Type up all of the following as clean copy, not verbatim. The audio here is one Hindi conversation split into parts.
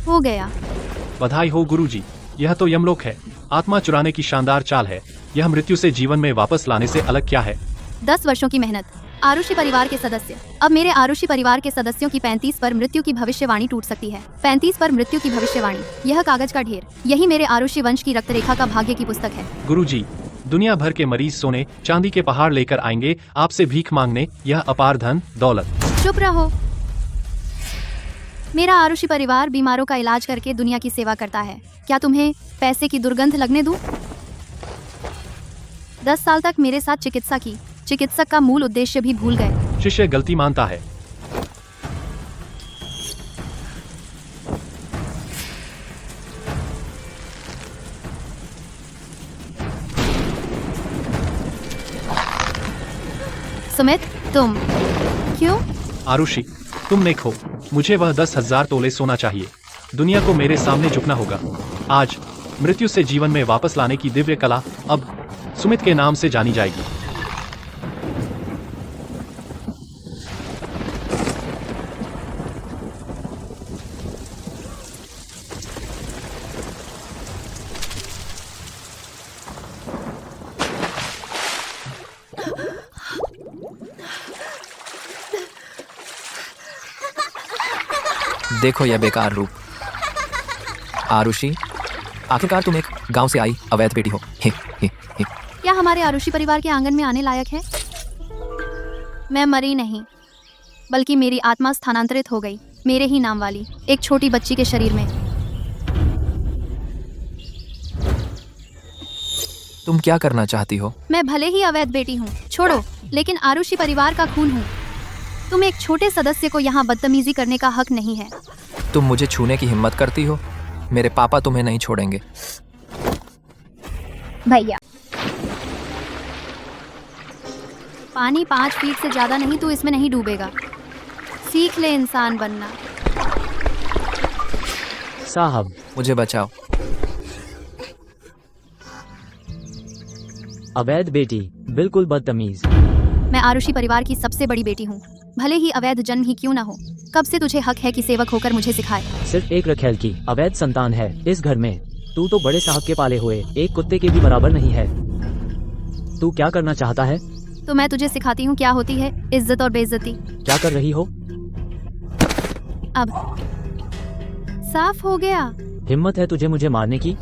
हो गया। बधाई हो गुरुजी, यह तो यमलोक है। आत्मा चुराने की शानदार चाल है। यह मृत्यु से जीवन में वापस लाने से अलग क्या है? 10 वर्षों की मेहनत। आरुषि परिवार के सदस्य। अब मेरे आरुषि परिवार के सदस्यों की 35 पर मृत्यु की भविष्यवाणी टूट सकती है। 35 पर मृत्यु की भविष्यवाणी। यह कागज का ढेर, यही मेरे आरुषि वंश की रक्तरेखा का भाग्य की पुस्तक है। गुरुजी, दुनिया भर के मरीज सोने चांदी के पहाड़ लेकर आएंगे आपसे भीख मांगने। यह अपार धन दौलत। चुप रहो। मेरा आरुषि परिवार बीमारों का इलाज करके दुनिया की सेवा करता है। क्या तुम्हें पैसे की दुर्गंध लगने दूं? 10 साल तक मेरे साथ चिकित्सा की, चिकित्सक का मूल उद्देश्य भी भूल गए। शिष्य गलती मानता है। सुमित, तुम क्यों? आरुषि, तुमने खो। मुझे वह 10,000 तोले सोना चाहिए। दुनिया को मेरे सामने झुकना होगा। आज मृत्यु से जीवन में वापस लाने की दिव्य कला अब सुमित के नाम से जानी जाएगी। देखो यह बेकार रूप। आरुषि, आखिरकार तुम एक गांव से आई अवैध बेटी हो। क्या हमारे आरुषि परिवार के आंगन में आने लायक है? मैं मरी नहीं, बल्कि मेरी आत्मा स्थानांतरित हो गई, मेरे ही नाम वाली एक छोटी बच्ची के शरीर में। तुम क्या करना चाहती हो? मैं भले ही अवैध बेटी हूँ, छोड़ो, लेकिन आरुषि परिवार का खून हूँ। तुम एक छोटे सदस्य को यहाँ बदतमीजी करने का हक नहीं है। तुम मुझे छूने की हिम्मत करती हो? मेरे पापा तुम्हें नहीं छोड़ेंगे। भैया, पानी 5 फीट से ज्यादा नहीं, तू इसमें नहीं डूबेगा। सीख ले इंसान बनना। साहब, मुझे बचाओ। अवैध बेटी, बिल्कुल बदतमीज। मैं आरुषि परिवार की सबसे बड़ी बेटी हूँ, भले ही अवैध जन्म ही क्यों ना हो। कब से तुझे हक है कि सेवक होकर मुझे सिखाए? सिर्फ एक रखेल की अवैध संतान है इस घर में। तू तो बड़े साहब के पाले हुए एक कुत्ते के भी बराबर नहीं है। तू क्या करना चाहता है? तो मैं तुझे सिखाती हूँ क्या होती है इज्जत और बेइज्जती। क्या कर रही हो? अब साफ हो गया। हिम्मत है तुझे मुझे मारने की?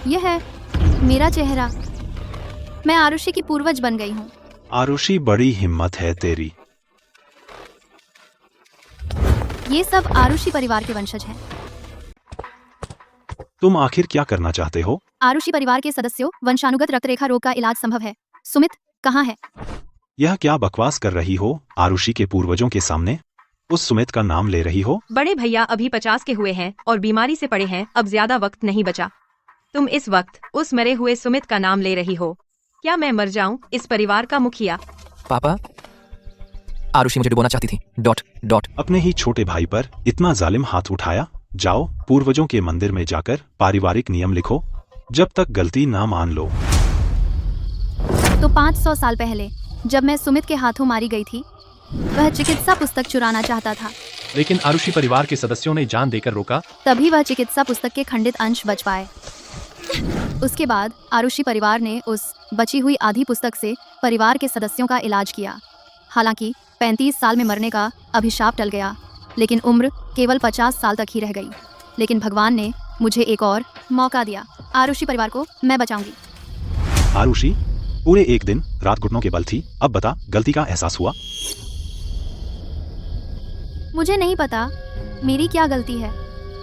यह है मेरा चेहरा। मैं आरुषि की पूर्वज बन गई हूँ। आरुषि, बड़ी हिम्मत है तेरी। ये सब आरुषि परिवार के वंशज हैं। तुम आखिर क्या करना चाहते हो? आरुषि परिवार के सदस्यों, वंशानुगत रक्तरेखा रोग का इलाज संभव है। सुमित कहाँ है? यह क्या बकवास कर रही हो? आरुषि के पूर्वजों के सामने उस सुमित का नाम ले रही हो? बड़े भैया अभी 50 के हुए हैं और बीमारी से पड़े हैं। अब ज्यादा वक्त नहीं बचा। तुम इस वक्त उस मरे हुए सुमित का नाम ले रही हो। क्या मैं मर जाऊं, इस परिवार का मुखिया? पापा, आरुषि मुझे डुबोना चाहती थी। अपने ही छोटे भाई पर इतना जालिम हाथ उठाया। जाओ, पूर्वजों के मंदिर में जाकर पारिवारिक नियम लिखो, जब तक गलती ना मान लो। तो 500 साल पहले जब मैं सुमित के हाथों मारी गई थी, वह चिकित्सा पुस्तक चुराना चाहता था। लेकिन आरुषि परिवार के सदस्यों ने जान देकर रोका। तभी वह चिकित्सा पुस्तक के खंडित अंश बच पाए। उसके बाद आरुषि परिवार ने उस बची हुई आधी पुस्तक से परिवार के सदस्यों का इलाज किया। हालांकि 35 साल में मरने का अभिशाप टल गया, लेकिन उम्र केवल 50 साल तक ही रह गई। लेकिन भगवान ने मुझे एक और मौका दिया। आरुषि परिवार को मैं बचाऊंगी। आरुषि, पूरे एक दिन रात घुटनों के बल थी। अब बता, गलती का एहसास हुआ? मुझे नहीं पता मेरी क्या गलती है।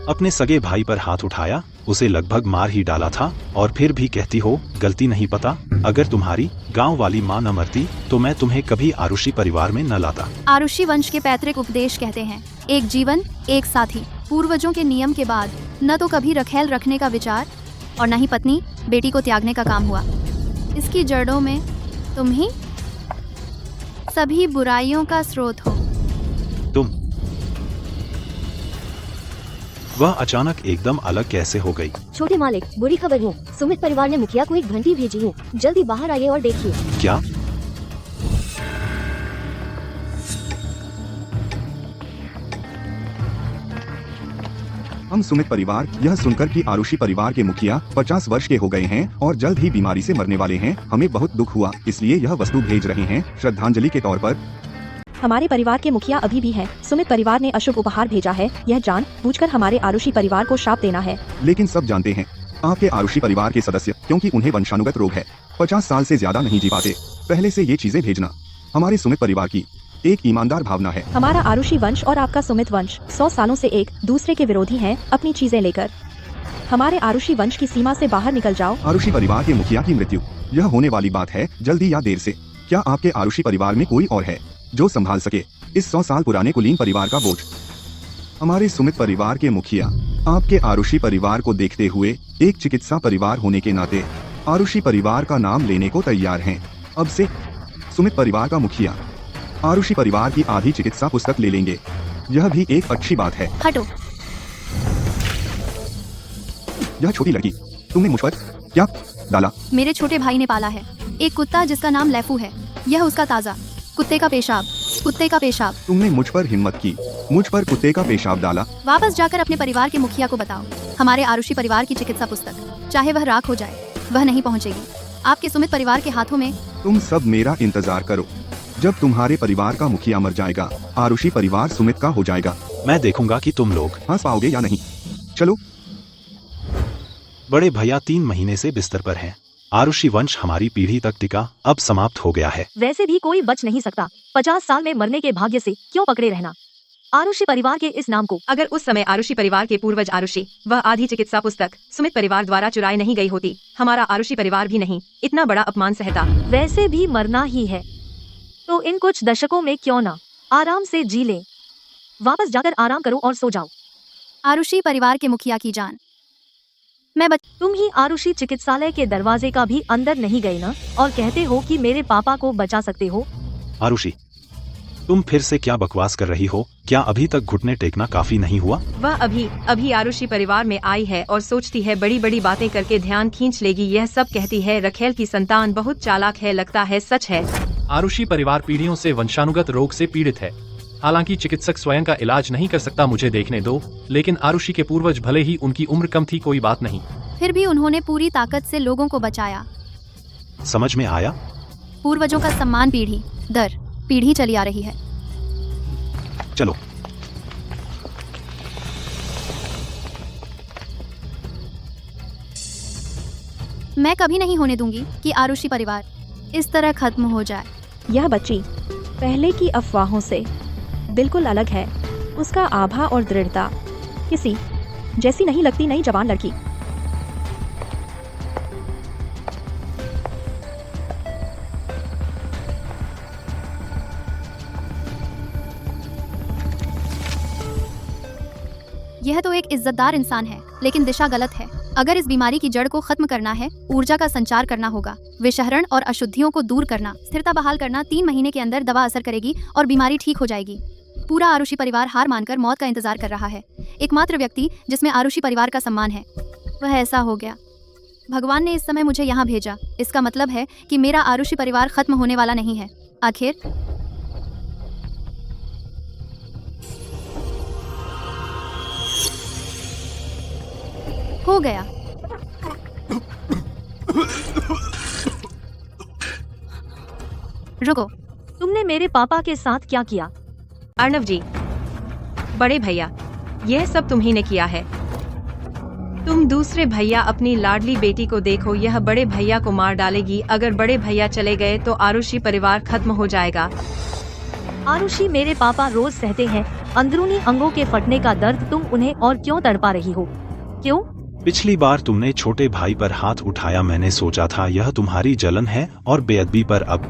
अपने सगे भाई पर हाथ उठाया, उसे लगभग मार ही डाला था, और फिर भी कहती हो गलती नहीं पता। अगर तुम्हारी गांव वाली माँ न मरती तो मैं तुम्हें कभी आरुषि परिवार में न लाता। आरुषि वंश के पैतृक उपदेश कहते हैं, एक जीवन एक साथी। पूर्वजों के नियम के बाद न तो कभी रखेल रखने का विचार और न ही पत्नी बेटी को त्यागने का काम हुआ। इसकी जड़ों में तुम ही सभी बुराइयों का स्रोत हो। तुम वह अचानक एकदम अलग कैसे हो गई? छोटे मालिक, बुरी खबर है। सुमित परिवार ने मुखिया को एक घंटी भेजी है। जल्दी बाहर आइए और देखिए। क्या? हम सुमित परिवार यह सुनकर कि आरुषि परिवार के मुखिया 50 वर्ष के हो गए हैं और जल्द ही बीमारी से मरने वाले हैं, हमें बहुत दुख हुआ, इसलिए यह वस्तु भेज रहे हैं श्रद्धांजलि के तौर पर। हमारे परिवार के मुखिया अभी भी हैं। सुमित परिवार ने अशुभ उपहार भेजा है। यह जान बूझकर हमारे आरुषि परिवार को शाप देना है। लेकिन सब जानते हैं आपके आरुषि परिवार के सदस्य, क्योंकि उन्हें वंशानुगत रोग है, 50 साल से ज्यादा नहीं जी पाते। पहले से ये चीजें भेजना हमारे सुमित परिवार की एक ईमानदार भावना है। हमारा आरुषि वंश और आपका सुमित वंश 100 सालों से एक दूसरे के विरोधी हैं। अपनी चीजें लेकर हमारे आरुषि वंश की सीमा से बाहर निकल जाओ। आरुषि परिवार के मुखिया की मृत्यु यह होने वाली बात है, जल्दी या देर से। क्या आपके आरुषि परिवार में कोई और है जो संभाल सके इस 100 साल पुराने कुलीन परिवार का बोझ? हमारे सुमित परिवार के मुखिया आपके आरुषि परिवार को देखते हुए एक चिकित्सा परिवार होने के नाते आरुषि परिवार का नाम लेने को तैयार हैं। अब से सुमित परिवार का मुखिया आरुषि परिवार की आधी चिकित्सा पुस्तक ले लेंगे। यह भी एक अच्छी बात है। हटो। यह छोटी लड़की, तुमने मुझ पर क्या डाला? मेरे छोटे भाई ने पाला है एक कुत्ता जिसका नाम लैफू है। यह उसका ताज़ा कुत्ते का पेशाब। कुत्ते का पेशाब। तुमने मुझ पर हिम्मत की, मुझ पर कुत्ते का पेशाब डाला। वापस जाकर अपने परिवार के मुखिया को बताओ हमारे आरुषि परिवार की चिकित्सा पुस्तक, चाहे वह राख हो जाए, वह नहीं पहुंचेगी आपके सुमित परिवार के हाथों में। तुम सब मेरा इंतजार करो। जब तुम्हारे परिवार का मुखिया मर जाएगा, आरुषि परिवार सुमित का हो जाएगा। मैं देखूंगा कि तुम लोग हंस पाओगे या नहीं। चलो। बड़े भैया 3 महीने से बिस्तर पर हैं। आरुषि वंश हमारी पीढ़ी तक टिका, अब समाप्त हो गया है। वैसे भी कोई बच नहीं सकता। 50 साल में मरने के भाग्य से क्यों पकड़े रहना आरुषि परिवार के इस नाम को। अगर उस समय आरुषि परिवार के पूर्वज आरुषि वह आधी चिकित्सा पुस्तक सुमित परिवार द्वारा चुराई नहीं गई होती, हमारा आरुषि परिवार भी नहीं इतना बड़ा अपमान सहता। वैसे भी मरना ही है तो इन कुछ दशकों में क्यों ना आराम से जी ले। वापस जाकर आराम करो और सो जाओ। आरुषि परिवार के मुखिया की जान, तुम ही आरुषि चिकित्सालय के दरवाजे का भी अंदर नहीं गए ना, और कहते हो कि मेरे पापा को बचा सकते हो। आरुषि, तुम फिर से क्या बकवास कर रही हो? क्या अभी तक घुटने टेकना काफी नहीं हुआ? वह अभी आरुषि परिवार में आई है और सोचती है बड़ी बड़ी बातें करके ध्यान खींच लेगी। यह सब कहती है रखेल की संतान बहुत चालाक है, लगता है सच है। आरुषि परिवार पीढ़ियों से वंशानुगत रोग से पीड़ित है। हालांकि चिकित्सक स्वयं का इलाज नहीं कर सकता, मुझे देखने दो। लेकिन आरुषि के पूर्वज भले ही उनकी उम्र कम थी, कोई बात नहीं, फिर भी उन्होंने पूरी ताकत से लोगों को बचाया। समझ में आया? पूर्वजों का सम्मान पीढ़ी दर पीढ़ी चली आ रही है। चलो। मैं कभी नहीं होने दूंगी कि आरुषि परिवार इस तरह खत्म हो जाए। यह बच्ची पहले की अफवाहों से बिल्कुल अलग है। उसका आभा और दृढ़ता किसी जैसी नहीं लगती। नई जवान लड़की। यह तो एक इज्जतदार इंसान है, लेकिन दिशा गलत है। अगर इस बीमारी की जड़ को खत्म करना है, ऊर्जा का संचार करना होगा, विषहरण और अशुद्धियों को दूर करना, स्थिरता बहाल करना। 3 महीने के अंदर दवा असर करेगी और बीमारी ठीक हो जाएगी। पूरा आरुषि परिवार हार मानकर मौत का इंतजार कर रहा है। एकमात्र व्यक्ति जिसमें आरुषि परिवार का सम्मान है, वह ऐसा हो गया। भगवान ने इस समय मुझे यहाँ भेजा। इसका मतलब है कि मेरा आरुषि परिवार खत्म होने वाला नहीं है। आखिर हो गया। रुको, तुमने मेरे पापा के साथ क्या किया? अर्णव जी, बड़े भैया, यह सब तुम्ही ने किया है। तुम दूसरे भैया अपनी लाडली बेटी को देखो, यह बड़े भैया को मार डालेगी। अगर बड़े भैया चले गए तो आरुषि परिवार खत्म हो जाएगा। आरुषि, मेरे पापा रोज सहते हैं अंदरूनी अंगों के फटने का दर्द। तुम उन्हें और क्यों तड़पा रही हो? क्यों? पिछली बार तुमने छोटे भाई पर हाथ उठाया, मैंने सोचा था यह तुम्हारी जलन है और बेअदबी पर। अब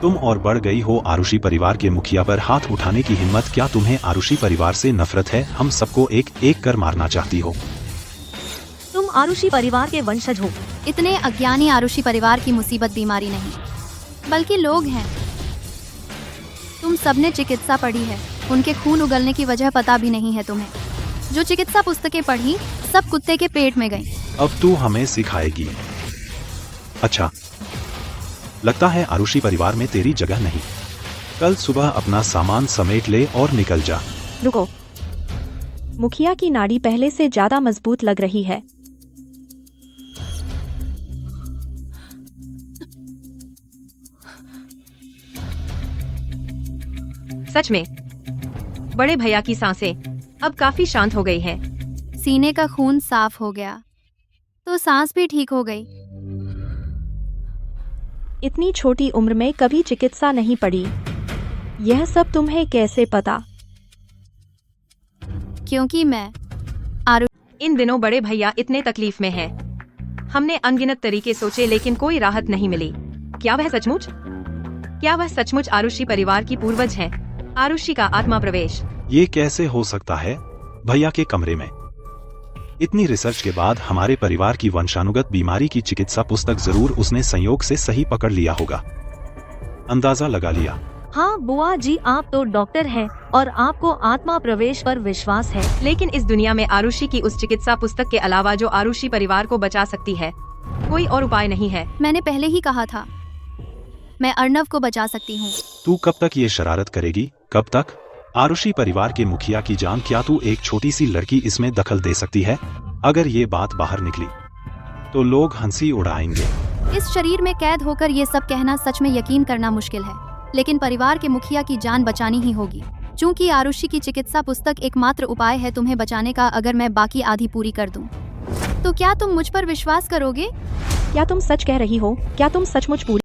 तुम और बढ़ गई हो आरुषि परिवार के मुखिया पर हाथ उठाने की हिम्मत। क्या तुम्हें आरुषि परिवार से नफरत है? हम सबको एक एक कर मारना चाहती हो? तुम आरुषि परिवार के वंशज हो। इतने अज्ञानी आरुषि परिवार की मुसीबत बीमारी नहीं, बल्कि लोग हैं। तुम सबने चिकित्सा पढ़ी है, उनके खून उगलने की वजह पता भी नहीं है तुम्हें। जो चिकित्सा पुस्तकें पढ़ी सब कुत्ते के पेट में गईं। अब तू हमें सिखाएगी। अच्छा, लगता है आरुषि परिवार में तेरी जगह नहीं। कल सुबह अपना सामान समेट ले और निकल जा। रुको, मुखिया की नाड़ी पहले से ज्यादा मजबूत लग रही है। सच में बड़े भैया की सांसें अब काफी शांत हो गई हैं। सीने का खून साफ हो गया तो सांस भी ठीक हो गई। इतनी छोटी उम्र में कभी चिकित्सा नहीं पढ़ी, यह सब तुम्हें कैसे पता? क्योंकि मैं इन दिनों बड़े भैया इतने तकलीफ में हैं। हमने अनगिनत तरीके सोचे लेकिन कोई राहत नहीं मिली। क्या वह सचमुच आरुषि परिवार की पूर्वज हैं? आरुषि का आत्मा प्रवेश। ये कैसे हो सकता है? भैया के कमरे में इतनी रिसर्च के बाद हमारे परिवार की वंशानुगत बीमारी की चिकित्सा पुस्तक जरूर उसने संयोग से सही पकड़ लिया होगा, अंदाजा लगा लिया। हाँ बुआ जी, आप तो डॉक्टर हैं और आपको आत्मा प्रवेश पर विश्वास है। लेकिन इस दुनिया में आरुषि की उस चिकित्सा पुस्तक के अलावा जो आरुषि परिवार को बचा सकती है, कोई और उपाय नहीं है। मैंने पहले ही कहा था, मैं अर्नव को बचा सकती हूँ। तू कब तक ये शरारत करेगी? कब तक? आरुषि परिवार के मुखिया की जान, क्या तू एक छोटी सी लड़की इसमें दखल दे सकती है? अगर ये बात बाहर निकली तो लोग हंसी उड़ाएंगे। इस शरीर में कैद होकर ये सब कहना सच में यकीन करना मुश्किल है, लेकिन परिवार के मुखिया की जान बचानी ही होगी। चूंकि आरुषि की चिकित्सा पुस्तक एकमात्र उपाय है तुम्हें बचाने का। अगर मैं बाकी आधी पूरी कर दूं, तो क्या तुम मुझ पर विश्वास करोगे? क्या तुम सच कह रही हो? क्या तुम सचमुच पूरी?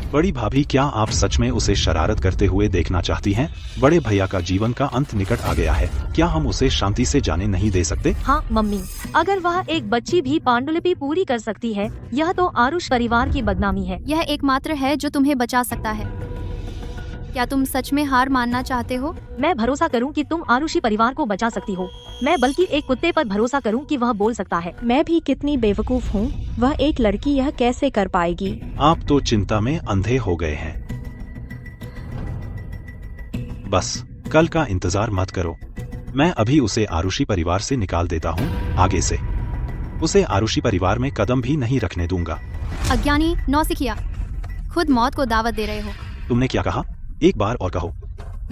बड़ी भाभी, क्या आप सच में उसे शरारत करते हुए देखना चाहती हैं? बड़े भैया का जीवन का अंत निकट आ गया है, क्या हम उसे शांति से जाने नहीं दे सकते? हाँ मम्मी, अगर वह एक बच्ची भी पांडुलिपि पूरी कर सकती है, यह तो आरुष परिवार की बदनामी है। यह एकमात्र है जो तुम्हें बचा सकता है। क्या तुम सच में हार मानना चाहते हो? मैं भरोसा करूं कि तुम आरुषि परिवार को बचा सकती हो। मैं बल्कि एक कुत्ते पर भरोसा करूं कि वह बोल सकता है। मैं भी कितनी बेवकूफ हूँ, वह एक लड़की यह कैसे कर पाएगी? आप तो चिंता में अंधे हो गए हैं। बस कल का इंतजार मत करो, मैं अभी उसे आरुषि परिवार से निकाल देता हूँ। आगे से उसे आरुषि परिवार में कदम भी नहीं रखने दूंगा। अज्ञानी नौसिखिया, खुद मौत को दावत दे रहे हो। तुमने क्या कहा? एक बार और कहो।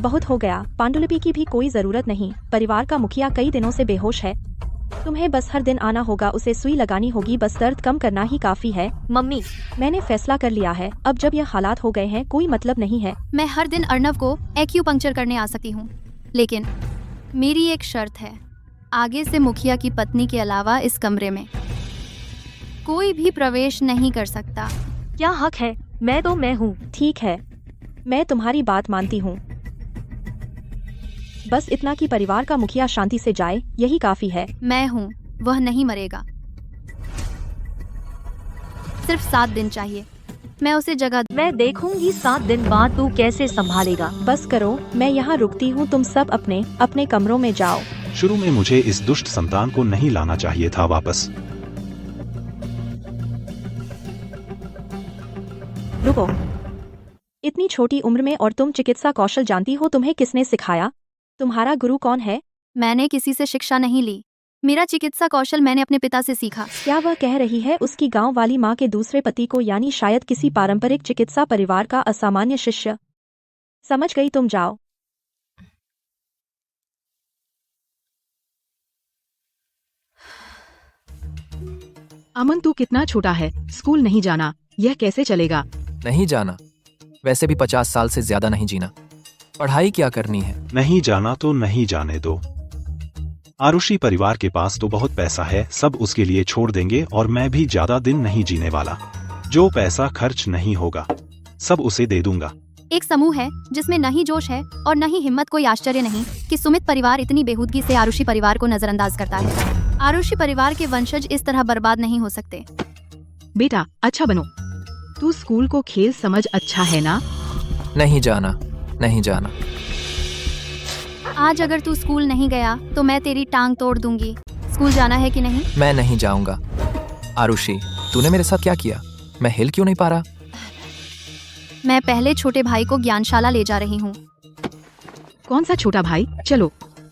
बहुत हो गया, पांडुलिपि की भी कोई जरूरत नहीं। परिवार का मुखिया कई दिनों से बेहोश है, तुम्हें बस हर दिन आना होगा, उसे सुई लगानी होगी, बस दर्द कम करना ही काफी है। मम्मी, मैंने फैसला कर लिया है, अब जब यह हालात हो गए हैं कोई मतलब नहीं है। मैं हर दिन अर्नव को एक्यूपंक्चर करने आ सकती हूँ, लेकिन मेरी एक शर्त है। आगे से मुखिया की पत्नी के अलावा इस कमरे में कोई भी प्रवेश नहीं कर सकता। क्या हक है? मैं तो मैं हूँ। ठीक है, मैं तुम्हारी बात मानती हूँ। बस इतना कि परिवार का मुखिया शांति से जाए, यही काफी है। मैं हूँ, वह नहीं मरेगा। सिर्फ 7 दिन चाहिए, मैं उसे जगह। मैं देखूंगी 7 दिन बाद तू कैसे संभालेगा। बस करो, मैं यहाँ रुकती हूँ, तुम सब अपने अपने कमरों में जाओ। शुरू में मुझे इस दुष्ट संतान को नहीं लाना चाहिए था वापस। रुको, इतनी छोटी उम्र में और तुम चिकित्सा कौशल जानती हो, तुम्हें किसने सिखाया? तुम्हारा गुरु कौन है? मैंने किसी से शिक्षा नहीं ली, मेरा चिकित्सा कौशल मैंने अपने पिता से सीखा। क्या वह कह रही है उसकी गांव वाली माँ के दूसरे पति को, यानी शायद किसी पारंपरिक चिकित्सा परिवार का असामान्य शिष्य? समझ गई, तुम जाओ। अमन, तू कितना छोटा है, स्कूल नहीं जाना, यह कैसे चलेगा? नहीं जाना, वैसे भी 50 साल से ज्यादा नहीं जीना। पढ़ाई क्या करनी है? नहीं जाना तो नहीं जाने दो। आरुषि परिवार के पास तो बहुत पैसा है, सब उसके लिए छोड़ देंगे और मैं भी ज्यादा दिन नहीं जीने वाला। जो पैसा खर्च नहीं होगा सब उसे दे दूंगा। एक समूह है जिसमें न ही जोश है और न ही हिम्मत। कोई आश्चर्य नहीं कि सुमित परिवार इतनी बेहूदगी से आरुषि परिवार को नजरअंदाज करता है। आरुषि परिवार के वंशज इस तरह बर्बाद नहीं हो सकते। बेटा अच्छा बनो, तू स्कूल को खेल समझ, अच्छा है ना? नहीं जाना, नहीं जाना। आज अगर तू स्कूल नहीं गया तो मैं तेरी टांग तोड़ दूंगी। स्कूल जाना है कि नहीं? मैं नहीं जाऊंगा। आरुषि, तूने मेरे साथ क्या किया? मैं हिल क्यों नहीं पा रहा? मैं पहले छोटे भाई को ज्ञानशाला ले जा रही हूँ। कौन सा छोटा भाई? चलो,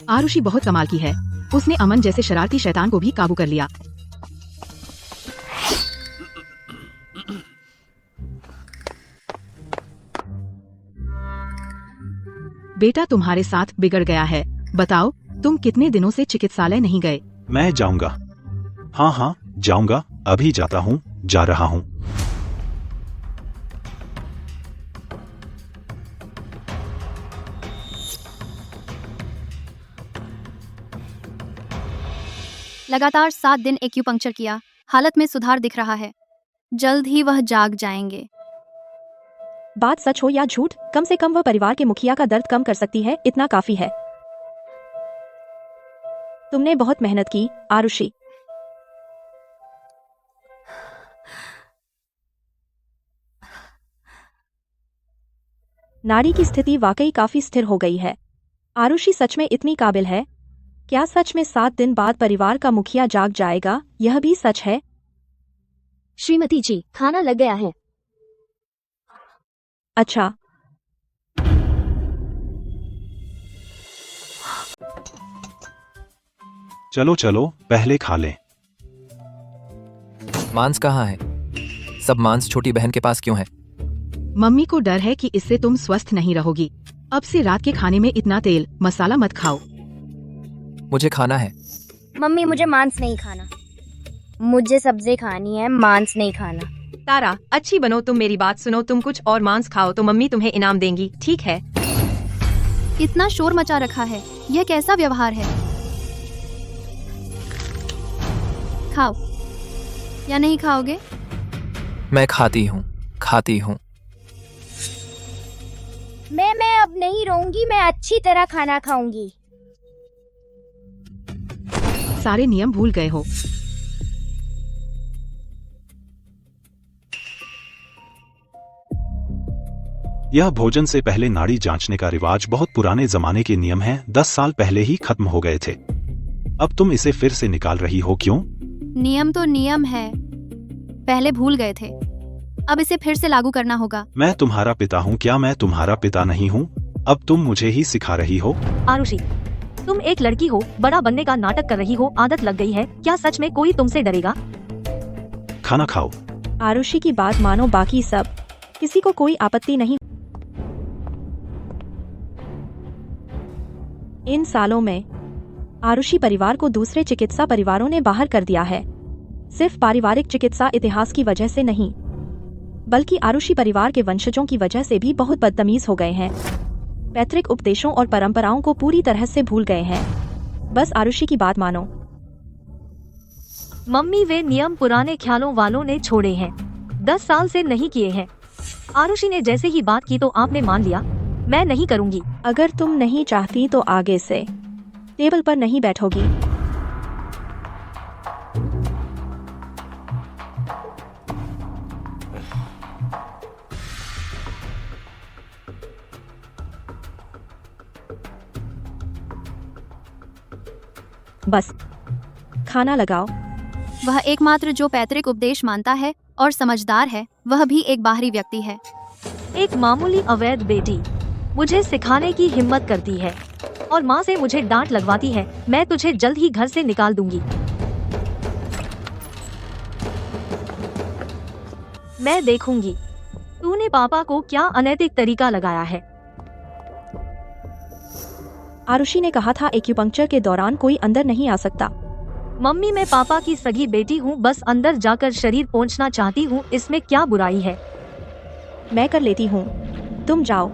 आरुषि बहुत कमाल की है। उसने अमन जैसे शरारती शैतान को भी काबू कर लिया। बेटा तुम्हारे साथ बिगड़ गया है। बताओ, तुम कितने दिनों से चिकित्सालय नहीं गए? मैं जाऊंगा। हाँ, जाऊंगा, अभी जाता हूँ, जा रहा हूँ। लगातार 7 दिन एक्यूपंक्चर किया, हालत में सुधार दिख रहा है। जल्द ही वह जाग जाएंगे। बात सच हो या झूठ, कम से कम वह परिवार के मुखिया का दर्द कम कर सकती है, इतना काफी है। तुमने बहुत मेहनत की, आरुषि। नारी की स्थिति वाकई काफी स्थिर हो गई है। आरुषि सच में इतनी काबिल है? क्या सच में 7 दिन बाद परिवार का मुखिया जाग जाएगा? यह भी सच है? श्रीमती जी, खाना लग गया है। अच्छा। चलो चलो, पहले खा लें। मांस कहाँ है? सब मांस छोटी बहन के पास क्यों है? मम्मी को डर है कि इससे तुम स्वस्थ नहीं रहोगी। अब से रात के खाने में इतना तेल मसाला मत खाओ। मुझे खाना है। मम्मी, मुझे मांस नहीं खाना। मुझे सब्जी खानी है, मांस नहीं खाना। तारा, अच्छी बनो, तुम मेरी बात सुनो। तुम कुछ और मांस खाओ तो मम्मी तुम्हें इनाम देंगी, ठीक है? इतना शोर मचा रखा है, यह कैसा व्यवहार है? खाओ या नहीं खाओगे? मैं खाती हूँ, खाती हूँ। मैं अब नहीं रहूंगी। मैं अच्छी तरह खाना खाऊंगी। सारे नियम भूल गए हो। यह भोजन से पहले नाड़ी जांचने का रिवाज बहुत पुराने जमाने के नियम है। 10 साल पहले ही खत्म हो गए थे। अब तुम इसे फिर से निकाल रही हो, क्यों? नियम तो नियम है, पहले भूल गए थे, अब इसे फिर से लागू करना होगा। मैं तुम्हारा पिता हूँ, क्या मैं तुम्हारा पिता नहीं हूँ? अब तुम मुझे ही सिखा रही हो। आरुषि, तुम एक लड़की हो, बड़ा बनने का नाटक कर रही हो, आदत लग गई है। क्या सच में कोई तुमसे डरेगा? खाना खाओ। आरुषि की बात मानो, बाकी सब, किसी को कोई आपत्ति नहीं। इन सालों में आरुषि परिवार को दूसरे चिकित्सा परिवारों ने बाहर कर दिया है। सिर्फ पारिवारिक चिकित्सा इतिहास की वजह से नहीं, बल्कि आरुषि परिवार के वंशजों की वजह से भी बहुत बदतमीज हो गए हैं। पैतृक उपदेशों और परंपराओं को पूरी तरह से भूल गए हैं। बस आरुषि की बात मानो। मम्मी, वे नियम पुराने ख्यालों वालों ने छोड़े हैं, 10 साल से नहीं किए हैं। आरुषि ने जैसे ही बात की तो आपने मान लिया। मैं नहीं करूंगी। अगर तुम नहीं चाहती तो आगे से टेबल पर नहीं बैठोगी। बस खाना लगाओ। वह एकमात्र जो पैतृक उपदेश मानता है और समझदार है, वह भी एक बाहरी व्यक्ति है। एक मामूली अवैध बेटी मुझे सिखाने की हिम्मत करती है और माँ से मुझे डांट लगवाती है। मैं तुझे जल्द ही घर से निकाल दूंगी। मैं देखूंगी तूने पापा को क्या अनैतिक तरीका लगाया है। आरुषि ने कहा था एक्यूपंक्चर के दौरान कोई अंदर नहीं आ सकता। मम्मी, मैं पापा की सगी बेटी हूँ, बस अंदर जाकर शरीर पोंछना चाहती हूँ, इसमें क्या बुराई है? मैं कर लेती हूँ, तुम जाओ।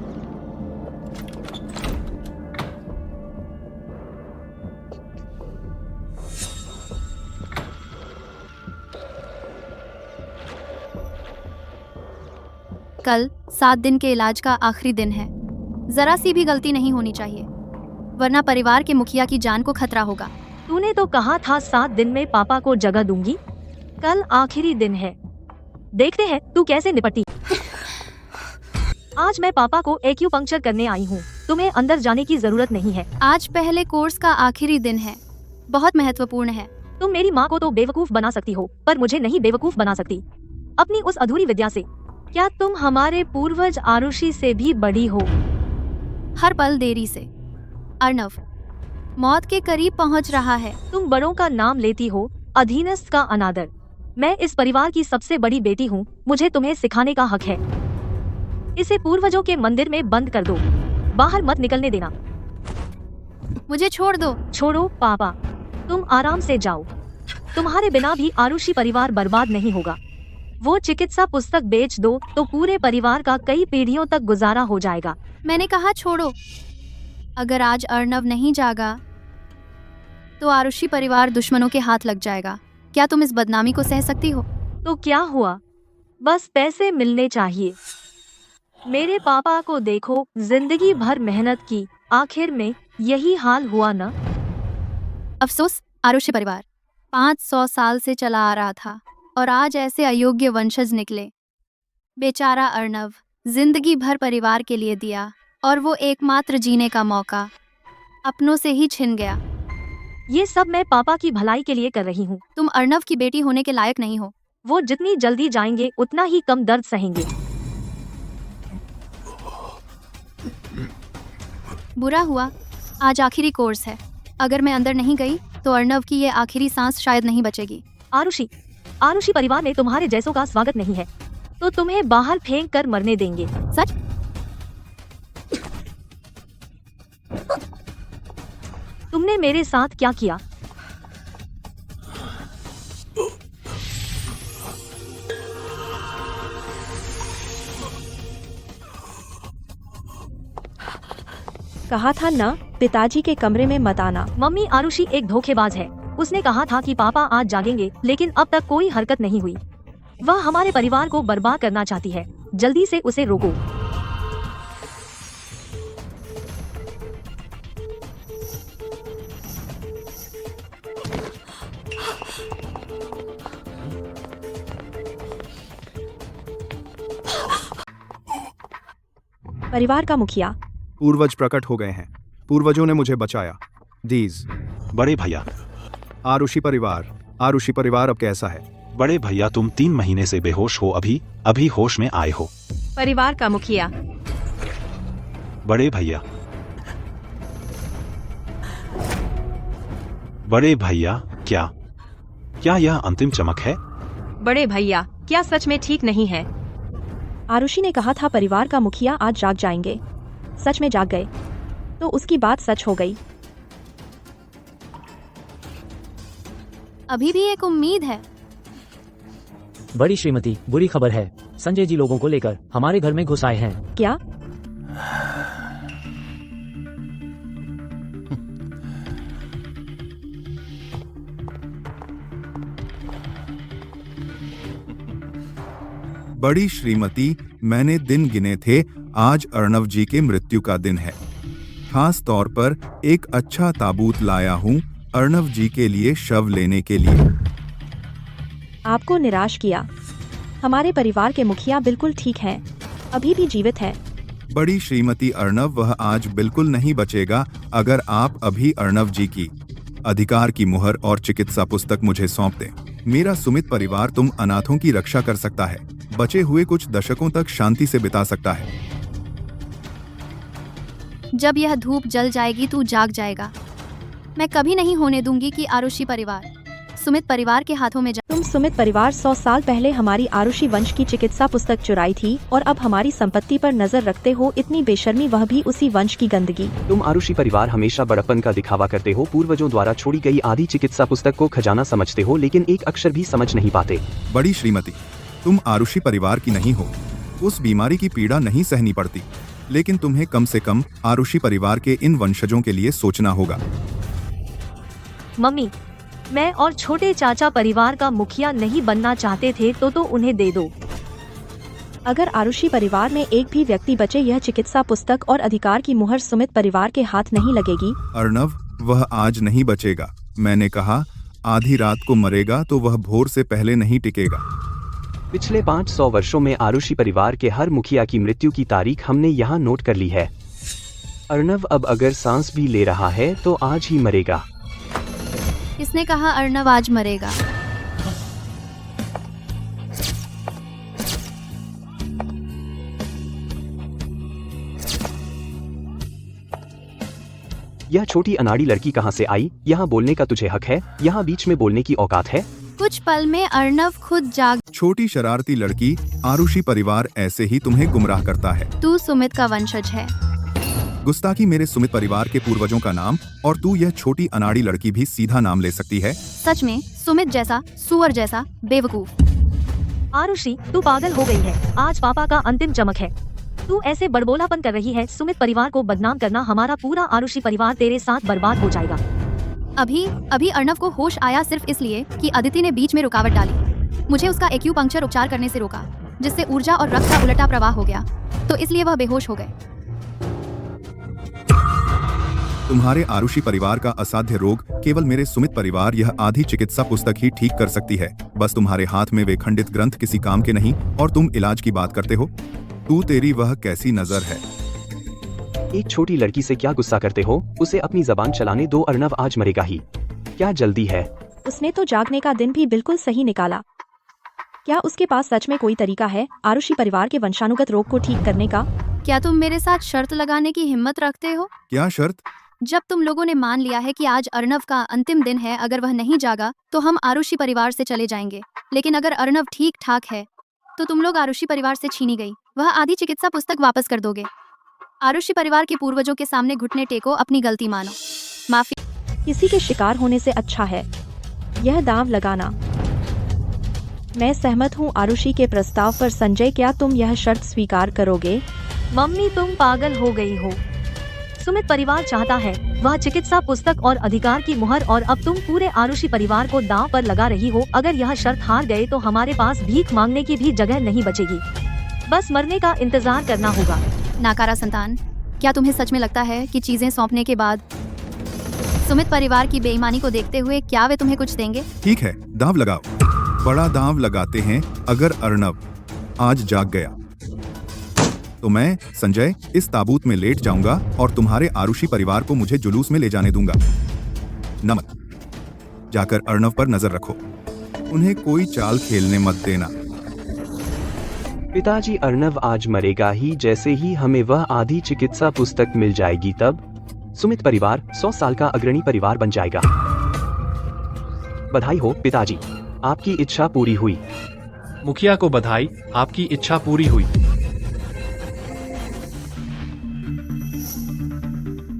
कल 7 दिन के इलाज का आखिरी दिन है। जरा सी भी गलती नहीं होनी चाहिए, वरना परिवार के मुखिया की जान को खतरा होगा। तूने तो कहा था 7 दिन में पापा को जगह दूंगी। कल आखिरी दिन है, देखते हैं तू कैसे निपटती। आज मैं पापा को एक्यूपंक्चर करने आई हूँ, तुम्हें अंदर जाने की जरूरत नहीं है। आज पहले कोर्स का आखिरी दिन है, बहुत महत्वपूर्ण है। तुम मेरी माँ को तो बेवकूफ बना सकती हो, पर मुझे नहीं बेवकूफ बना सकती अपनी उस अधूरी विद्या से। क्या तुम हमारे पूर्वज आरुषि से भी बड़ी हो? हर पल देरी से, अर्णव मौत के करीब पहुंच रहा है। तुम बड़ों का नाम लेती हो, अधीनस्थ का अनादर। मैं इस परिवार की सबसे बड़ी बेटी हूँ, मुझे तुम्हें सिखाने का हक है। इसे पूर्वजों के मंदिर में बंद कर दो, बाहर मत निकलने देना। मुझे छोड़ दो। छोड़ो पापा, तुम आराम से जाओ। तुम्हारे बिना भी आरुषि परिवार बर्बाद नहीं होगा। वो चिकित्सा पुस्तक बेच दो तो पूरे परिवार का कई पीढ़ियों तक गुजारा हो जाएगा। मैंने कहा छोड़ो। अगर आज अर्णव नहीं जागा तो आरुषि परिवार दुश्मनों के हाथ लग जाएगा। क्या तुम इस बदनामी को सह सकती हो? तो क्या हुआ, बस पैसे मिलने चाहिए। मेरे पापा को देखो, जिंदगी भर मेहनत की, आखिर में यही हाल हुआ ना। अफसोस, आरुषि परिवार 500 साल से चला आ रहा था और आज ऐसे अयोग्य वंशज निकले। बेचारा अर्णव जिंदगी भर परिवार के लिए दिया और वो एकमात्र जीने का मौका अपनों से ही छिन गया। ये सब मैं पापा की भलाई के लिए कर रही हूँ। तुम अर्णव की बेटी होने के लायक नहीं हो। वो जितनी जल्दी जाएंगे उतना ही कम दर्द सहेंगे। बुरा हुआ, आज आखिरी कोर्स है। अगर मैं अंदर नहीं गई तो अर्णव की ये आखिरी सांस शायद नहीं बचेगी। आरुषि परिवार में तुम्हारे जैसों का स्वागत नहीं है, तो तुम्हें बाहर फेंक कर मरने देंगे। सच? तुमने मेरे साथ क्या किया? कहा था ना, पिताजी के कमरे में मत आना। मम्मी, आरुषि एक धोखेबाज है। उसने कहा था कि पापा आज जागेंगे, लेकिन अब तक कोई हरकत नहीं हुई। वह हमारे परिवार को बर्बाद करना चाहती है। जल्दी से उसे रोको। परिवार का मुखिया। पूर्वज प्रकट हो गए हैं। पूर्वजों ने मुझे बचाया। दीज बड़े भैया। आरुषि परिवार अब कैसा है? बड़े भैया, तुम 3 महीने से बेहोश हो, अभी होश में आए हो। परिवार का मुखिया। बड़े भैया। बड़े भैया, क्या यह अंतिम चमक है? बड़े भैया, क्या सच में ठीक नहीं है? आरुषि ने कहा था परिवार का मुखिया आज जाग जाएंगे। सच में जाग गए, तो उसकी बात सच हो गई। अभी भी एक उम्मीद है। बड़ी श्रीमती, बुरी खबर है। संजय जी लोगों को लेकर हमारे घर में घुस आए हैं। क्या? बड़ी श्रीमती, मैंने दिन गिने थे। आज अर्णव जी के मृत्यु का दिन है। खास तौर पर एक अच्छा ताबूत लाया हूँ अर्णव जी के लिए शव लेने के लिए। आपको निराश किया। हमारे परिवार के मुखिया बिल्कुल ठीक हैं, अभी भी जीवित है। बड़ी श्रीमती, अर्णव वह आज बिल्कुल नहीं बचेगा। अगर आप अभी अर्णव जी की अधिकार की मुहर और चिकित्सा पुस्तक मुझे सौंप दें, मेरा सुमित परिवार तुम अनाथों की रक्षा कर सकता है, बचे हुए कुछ दशकों तक शांति से बिता सकता है। जब यह धूप जल जाएगी तू जाग जाएगा। मैं कभी नहीं होने दूंगी कि आरुषि परिवार सुमित परिवार के हाथों में तुम सुमित परिवार 100 साल पहले हमारी आरुषि वंश की चिकित्सा पुस्तक चुराई थी और अब हमारी संपत्ति पर नजर रखते हो। इतनी बेशर्मी, वह भी उसी वंश की गंदगी। तुम आरुषि परिवार हमेशा बड़प्पन का दिखावा करते हो। पूर्वजों द्वारा छोड़ी गई आधी चिकित्सा पुस्तक को खजाना समझते हो, लेकिन एक अक्षर भी समझ नहीं पाते। बड़ी श्रीमती, तुम आरुषि परिवार की नहीं हो। उस बीमारी की पीड़ा नहीं सहनी पड़ती, लेकिन तुम्हें कम से कम आरुषि परिवार के इन वंशजों के लिए सोचना होगा। मम्मी, मैं और छोटे चाचा परिवार का मुखिया नहीं बनना चाहते थे, तो उन्हें दे दो। अगर आरुषि परिवार में एक भी व्यक्ति बचे, यह चिकित्सा पुस्तक और अधिकार की मुहर सुमित परिवार के हाथ नहीं लगेगी। अर्णव, वह आज नहीं बचेगा। मैंने कहा आधी रात को मरेगा तो वह भोर से पहले नहीं टिकेगा। पिछले 500 वर्षों में आरुषि परिवार के हर मुखिया की मृत्यु की तारीख हमने यहाँ नोट कर ली है। अर्णव अब अगर सांस भी ले रहा है तो आज ही मरेगा। किसने कहा अर्णव आज मरेगा? यह छोटी अनाड़ी लड़की कहाँ से आई? यहाँ बोलने का तुझे हक है? यहाँ बीच में बोलने की औकात है? कुछ पल में अर्नव खुद जाग। छोटी शरारती लड़की, आरुषि परिवार ऐसे ही तुम्हें गुमराह करता है। तू सुमित का वंशज है। गुस्ताखी मेरे सुमित परिवार के पूर्वजों का नाम, और तू यह छोटी अनाड़ी लड़की भी सीधा नाम ले सकती है? सच में सुमित जैसा सुअर जैसा बेवकूफ। आरुषि, तू पागल हो गई है। आज पापा का अंतिम चमक है। तू ऐसे बड़बोलापन कर रही है। सुमित परिवार को बदनाम करना, हमारा पूरा आरुषि परिवार तेरे साथ बर्बाद हो जाएगा। अभी अर्नव को होश आया सिर्फ इसलिए कि अदिति ने बीच में रुकावट डाली। मुझे उसका एक्यूपंक्चर उपचार करने से रोका, जिससे ऊर्जा और रक्त का उलटा प्रवाह हो गया, तो इसलिए वह बेहोश हो गए। तुम्हारे आरुषि परिवार का असाध्य रोग केवल मेरे सुमित परिवार यह आधी चिकित्सा पुस्तक ही ठीक कर सकती है। बस तुम्हारे हाथ में वे खंडित ग्रंथ किसी काम के नहीं, और तुम इलाज की बात करते हो। तू, तेरी वह कैसी नजर है? एक छोटी लड़की से क्या गुस्सा करते हो? उसे अपनी जबान चलाने दो। अर्नव आज मरेगा ही। क्या जल्दी है? उसने तो जागने का दिन भी बिल्कुल सही निकाला। क्या उसके पास सच में कोई तरीका है आरुषि परिवार के वंशानुगत रोग को ठीक करने का? क्या तुम मेरे साथ शर्त लगाने की हिम्मत रखते हो? क्या शर्त? जब तुम लोगों ने मान लिया है कि आज अर्नव का अंतिम दिन है, अगर वह नहीं जागा तो हम आरुषि परिवार से चले जाएंगे। लेकिन अगर अर्नव ठीक ठाक है तो तुम लोग आरुषि परिवार से छीनी गई वह आधी चिकित्सा पुस्तक वापस कर दोगे। आरुषि परिवार के पूर्वजों के सामने घुटने टेको, अपनी गलती मानो। माफी। किसी के शिकार होने से अच्छा है यह दांव लगाना। मैं सहमत हूँ आरुषि के प्रस्ताव पर। संजय, क्या तुम यह शर्त स्वीकार करोगे? मम्मी, तुम पागल हो गई हो। सुमित परिवार चाहता है वह चिकित्सा पुस्तक और अधिकार की मुहर, और अब तुम पूरे आरुषि परिवार को दांव पर लगा रही हो। अगर यह शर्त हार गए तो हमारे पास भीख मांगने की भी जगह नहीं बचेगी। बस मरने का इंतजार करना होगा। नाकारा संतान, क्या तुम्हें सच में लगता है कि चीजें सौंपने के बाद सुमित परिवार की बेईमानी को देखते हुए क्या वे तुम्हें कुछ देंगे? ठीक है, दांव लगाओ। बड़ा दांव लगाते हैं। अगर अर्नव आज जाग गया तो मैं, संजय, इस ताबूत में लेट जाऊंगा और तुम्हारे आरुषि परिवार को मुझे जुलूस में ले जाने दूंगा। नमक, जाकर अर्नव पर नजर रखो। उन्हें कोई चाल खेलने मत देना। पिताजी, अर्नव आज मरेगा ही। जैसे ही हमें वह आधी चिकित्सा पुस्तक मिल जाएगी तब सुमित परिवार 100 साल का अग्रणी परिवार बन जाएगा। बधाई हो पिताजी, आपकी इच्छा पूरी हुई। मुखिया को बधाई, आपकी इच्छा पूरी हुई।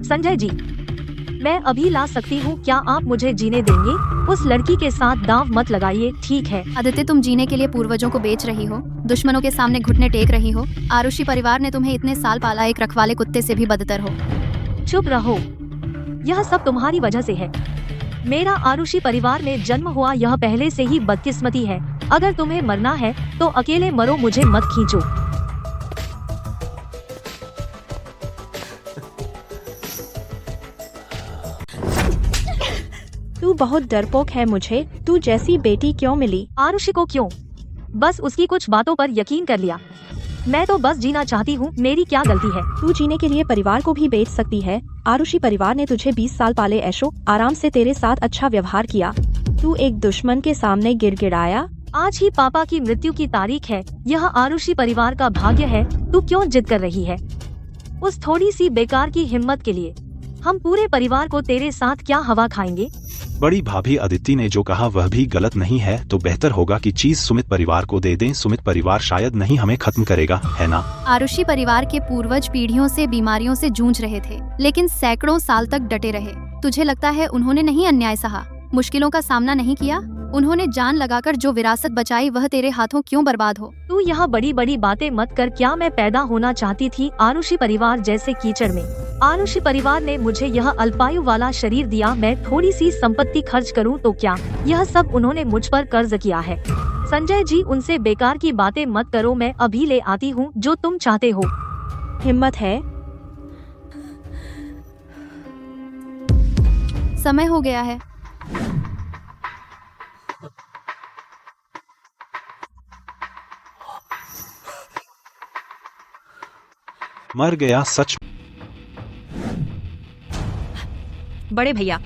संजय जी, मैं अभी ला सकती हूँ। क्या आप मुझे जीने देंगे? उस लड़की के साथ दांव मत लगाइए, ठीक है? आदित्य, तुम जीने के लिए पूर्वजों को बेच रही हो, दुश्मनों के सामने घुटने टेक रही हो। आरुषि परिवार ने तुम्हें इतने साल पाला, एक रखवाले कुत्ते से भी बदतर हो। चुप रहो, यह सब तुम्हारी वजह से है। मेरा आरुषि परिवार में जन्म हुआ यह पहले से ही बदकिस्मती है। अगर तुम्हें मरना है तो अकेले मरो, मुझे मत खींचो। तू बहुत डरपोक है। मुझे तू जैसी बेटी क्यों मिली? आरुषि को क्यों? बस उसकी कुछ बातों पर यकीन कर लिया। मैं तो बस जीना चाहती हूँ, मेरी क्या गलती है? तू जीने के लिए परिवार को भी बेच सकती है। आरुषि परिवार ने तुझे 20 साल पाले, ऐशो आराम से तेरे साथ अच्छा व्यवहार किया। तू एक दुश्मन के सामने गिड़गिड़ाया। आज ही पापा की मृत्यु की तारीख है। यह आरुषि परिवार का भाग्य है। तू क्यों जिद कर रही है? उस थोड़ी सी बेकार की हिम्मत के लिए हम पूरे परिवार को तेरे साथ क्या हवा खाएंगे? बड़ी भाभी अदिति ने जो कहा वह भी गलत नहीं है, तो बेहतर होगा कि चीज सुमित परिवार को दे दें। सुमित परिवार शायद नहीं हमें खत्म करेगा, है ना? आरुषि परिवार के पूर्वज पीढ़ियों से बीमारियों से जूझ रहे थे, लेकिन सैकड़ों साल तक डटे रहे। तुझे लगता है उन्होंने नहीं अन्याय सहा, मुश्किलों का सामना नहीं किया? उन्होंने जान लगाकर जो विरासत बचाई वह तेरे हाथों क्यों बर्बाद हो? तू यहाँ बड़ी बड़ी बातें मत कर। क्या मैं पैदा होना चाहती थी आरुषि परिवार जैसे कीचड़ में? आरुषि परिवार ने मुझे यह अल्पायु वाला शरीर दिया। मैं थोड़ी सी संपत्ति खर्च करूं तो क्या? यह सब उन्होंने मुझ पर कर्ज किया है। संजय जी, उनसे बेकार की बातें मत करो। मैं अभी ले आती हूँ जो तुम चाहते हो। हिम्मत है? समय हो गया है। मर गया सच। बड़े भैया,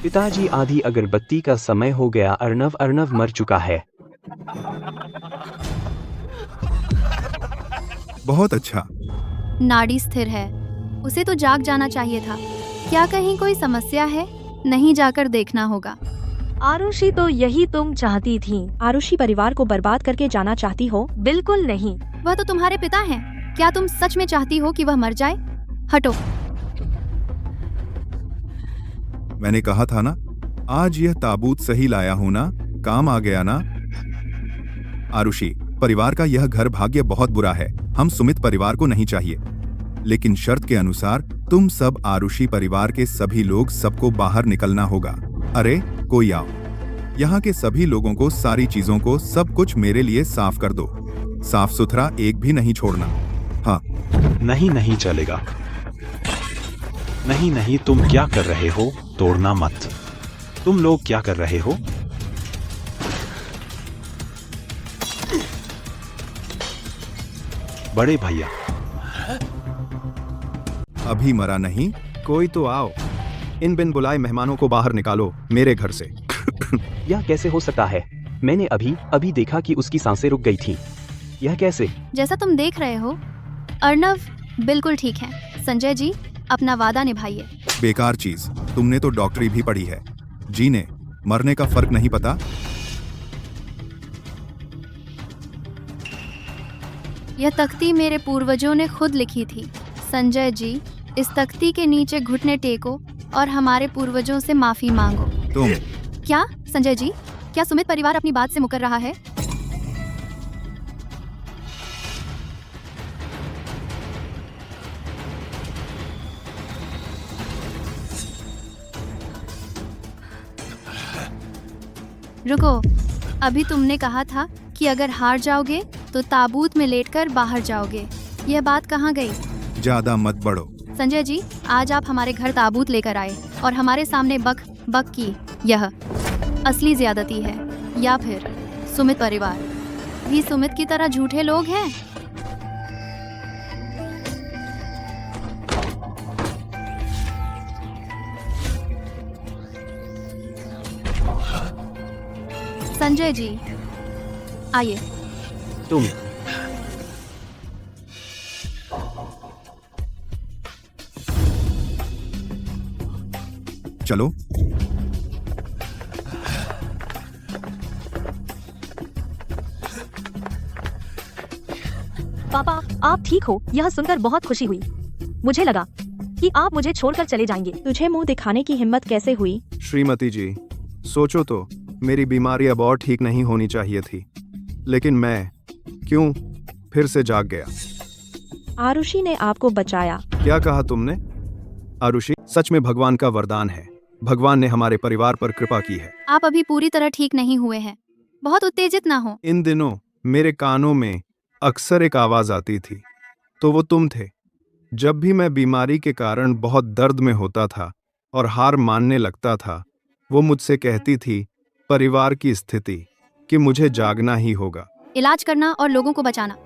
पिताजी, आधी अगरबत्ती का समय हो गया। अर्नव मर चुका है। बहुत अच्छा। नाड़ी स्थिर है। उसे तो जाग जाना चाहिए था। क्या कहीं कोई समस्या है? नहीं, जाकर देखना होगा। आरुषि, तो यही तुम चाहती थी? आरुषि परिवार को बर्बाद करके जाना चाहती हो? बिल्कुल नहीं। वह तो तुम्हारे पिता हैं। क्या तुम सच में चाहती हो कि वह मर जाए? हटो। मैंने कहा था ना, आज यह ताबूत सही लाया हूं ना? काम आ गया ना? आरुषि, परिवार का यह घर भाग्य बहुत बुरा है। हम सुमित परिवार को नहीं चाहिए, लेकिन शर्त के अनुसार तुम सब आरुषि परिवार के सभी लोग, सबको बाहर निकलना होगा। अरे कोई आओ, यहाँ के सभी लोगों को, सारी चीजों को, सब कुछ मेरे लिए साफ कर दो। साफ सुथरा एक भी नहीं छोड़ना। हाँ। नहीं नहीं चलेगा। नहीं नहीं, तुम क्या कर रहे हो? तोड़ना मत। तुम लोग क्या कर रहे हो? बड़े भैया, अभी मरा नहीं। कोई तो आओ, इन बिन बुलाए मेहमानों को बाहर निकालो मेरे घर से। यह कैसे हो सकता है? मैंने अभी देखा कि उसकी सांसें रुक गई थी। यह कैसे? जैसा तुम देख रहे हो, अर्णव बिल्कुल ठीक है। संजय जी, अपना वादा निभाइए। बेकार चीज, तुमने तो डॉक्टरी भी पढ़ी है। जीने मरने का फर्क नहीं पता? यह तख्ती मेरे पूर्वजों ने खुद लिखी थी। संजय जी, इस तख्ती के नीचे घुटने टेको और हमारे पूर्वजों से माफी मांगो। तुम क्या संजय जी, क्या सुमित परिवार अपनी बात से मुकर रहा है? रुको, अभी तुमने कहा था कि अगर हार जाओगे तो ताबूत में लेटकर बाहर जाओगे। यह बात कहाँ गई? ज्यादा मत बढ़ो। संजय जी, आज आप हमारे घर ताबूत लेकर आए और हमारे सामने बक की। यह असली ज्यादती है, या फिर सुमित परिवार भी सुमित की तरह झूठे लोग हैं? संजय जी, आइए। तुम चलो। पापा, आप ठीक हो? यह सुनकर बहुत खुशी हुई। मुझे लगा कि आप मुझे छोड़कर चले जाएंगे। तुझे मुंह दिखाने की हिम्मत कैसे हुई? श्रीमती जी, सोचो तो, मेरी बीमारी अब और ठीक नहीं होनी चाहिए थी, लेकिन मैं क्यों फिर से जाग गया। आरुषि ने आपको बचाया। क्या कहा तुमने? आरुषि सच में भगवान का वरदान है। भगवान ने हमारे परिवार पर कृपा की है। आप अभी पूरी तरह ठीक नहीं हुए हैं। बहुत उत्तेजित ना हो। इन दिनों मेरे कानों में अक्सर एक आवाज आती थी, तो वो तुम थे। जब भी मैं बीमारी के कारण बहुत दर्द में होता था और हार मानने लगता था, वो मुझसे कहती थी परिवार की स्थिति, कि मुझे जागना ही होगा। इलाज करना और लोगों को बचाना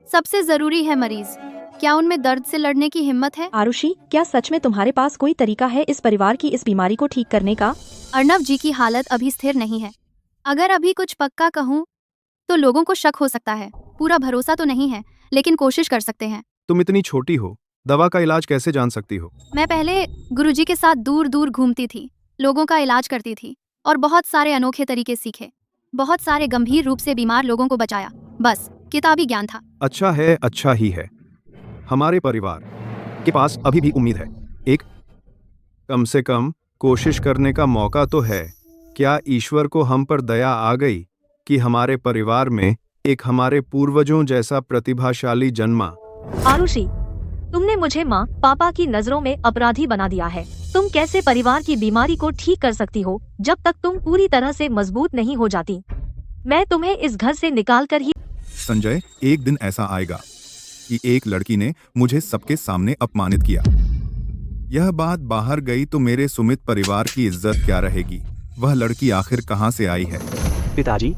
सबसे जरूरी है। मरीज, क्या उनमें दर्द से लड़ने की हिम्मत है? आरुषि, क्या सच में तुम्हारे पास कोई तरीका है इस परिवार की इस बीमारी को ठीक करने का? अर्णव जी की हालत अभी स्थिर नहीं है। अगर अभी कुछ पक्का कहूँ तो लोगों को शक हो सकता है। पूरा भरोसा तो नहीं है, लेकिन कोशिश कर सकते हैं। तुम इतनी छोटी हो, दवा का इलाज कैसे जान सकती हो? मैं पहले गुरुजी के साथ दूर दूर घूमती थी, लोगों का इलाज करती थी और बहुत सारे अनोखे तरीके सीखे। बहुत सारे गंभीर रूप से बीमार लोगों को बचाया। बस किताबी ज्ञान था। अच्छा है, अच्छा ही है। हमारे परिवार के पास अभी भी उम्मीद है। एक कम से कम कोशिश करने का मौका तो है। क्या ईश्वर को हम पर दया आ गई कि हमारे परिवार में एक हमारे पूर्वजों जैसा प्रतिभाशाली जन्मा? आरुषि, तुमने मुझे माँ पापा की नजरों में अपराधी बना दिया है। तुम कैसे परिवार की बीमारी को ठीक कर सकती हो जब तक तुम पूरी तरह से मजबूत नहीं हो जाती? मैं तुम्हें इस घर से निकाल कर ही। संजय, एक दिन ऐसा आएगा कि एक लड़की ने मुझे सबके सामने अपमानित किया। यह बात बाहर गई तो मेरे सुमित परिवार की इज्जत क्या रहेगी? वह लड़की आखिर कहां से आई है? पिताजी,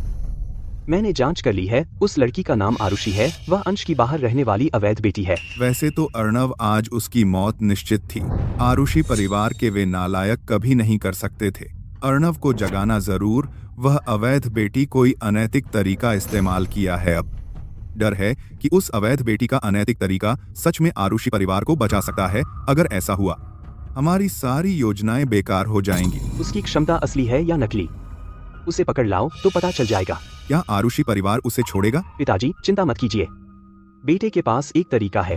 मैंने जांच कर ली है। उस लड़की का नाम आरुषि है। वह अंश की बाहर रहने वाली अवैध बेटी है। वैसे तो अर्णव, आज उसकी मौत निश्चित थी। आरुषि परिवार के वे नालायक कभी नहीं कर सकते थे। अर्णव को जगाना जरूर। वह अवैध बेटी कोई अनैतिक तरीका इस्तेमाल किया है। अब डर है कि उस अवैध बेटी का अनैतिक तरीका सच में आरुषि परिवार को बचा सकता है। अगर ऐसा हुआ, हमारी सारी योजनाएं बेकार हो जाएंगी। उसकी क्षमता असली है या नकली, उसे पकड़ लाओ तो पता चल जाएगा। क्या आरुषि परिवार उसे छोड़ेगा? पिताजी, चिंता मत कीजिए, बेटे के पास एक तरीका है।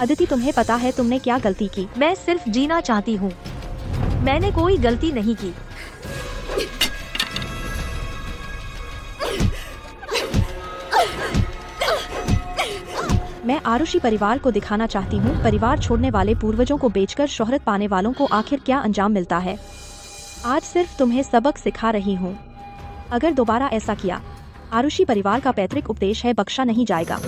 अदिति, तुम्हें पता है तुमने क्या गलती की? मैं सिर्फ जीना चाहती हूँ, मैंने कोई गलती नहीं की। मैं आरुषि परिवार को दिखाना चाहती हूँ परिवार छोड़ने वाले पूर्वजों को बेचकर शोहरत पाने वालों को आखिर क्या अंजाम मिलता है। आज सिर्फ तुम्हें सबक सिखा रही हूँ। अगर दोबारा ऐसा किया, आरुषि परिवार का पैतृक उपदेश है, बख्शा नहीं जाएगा।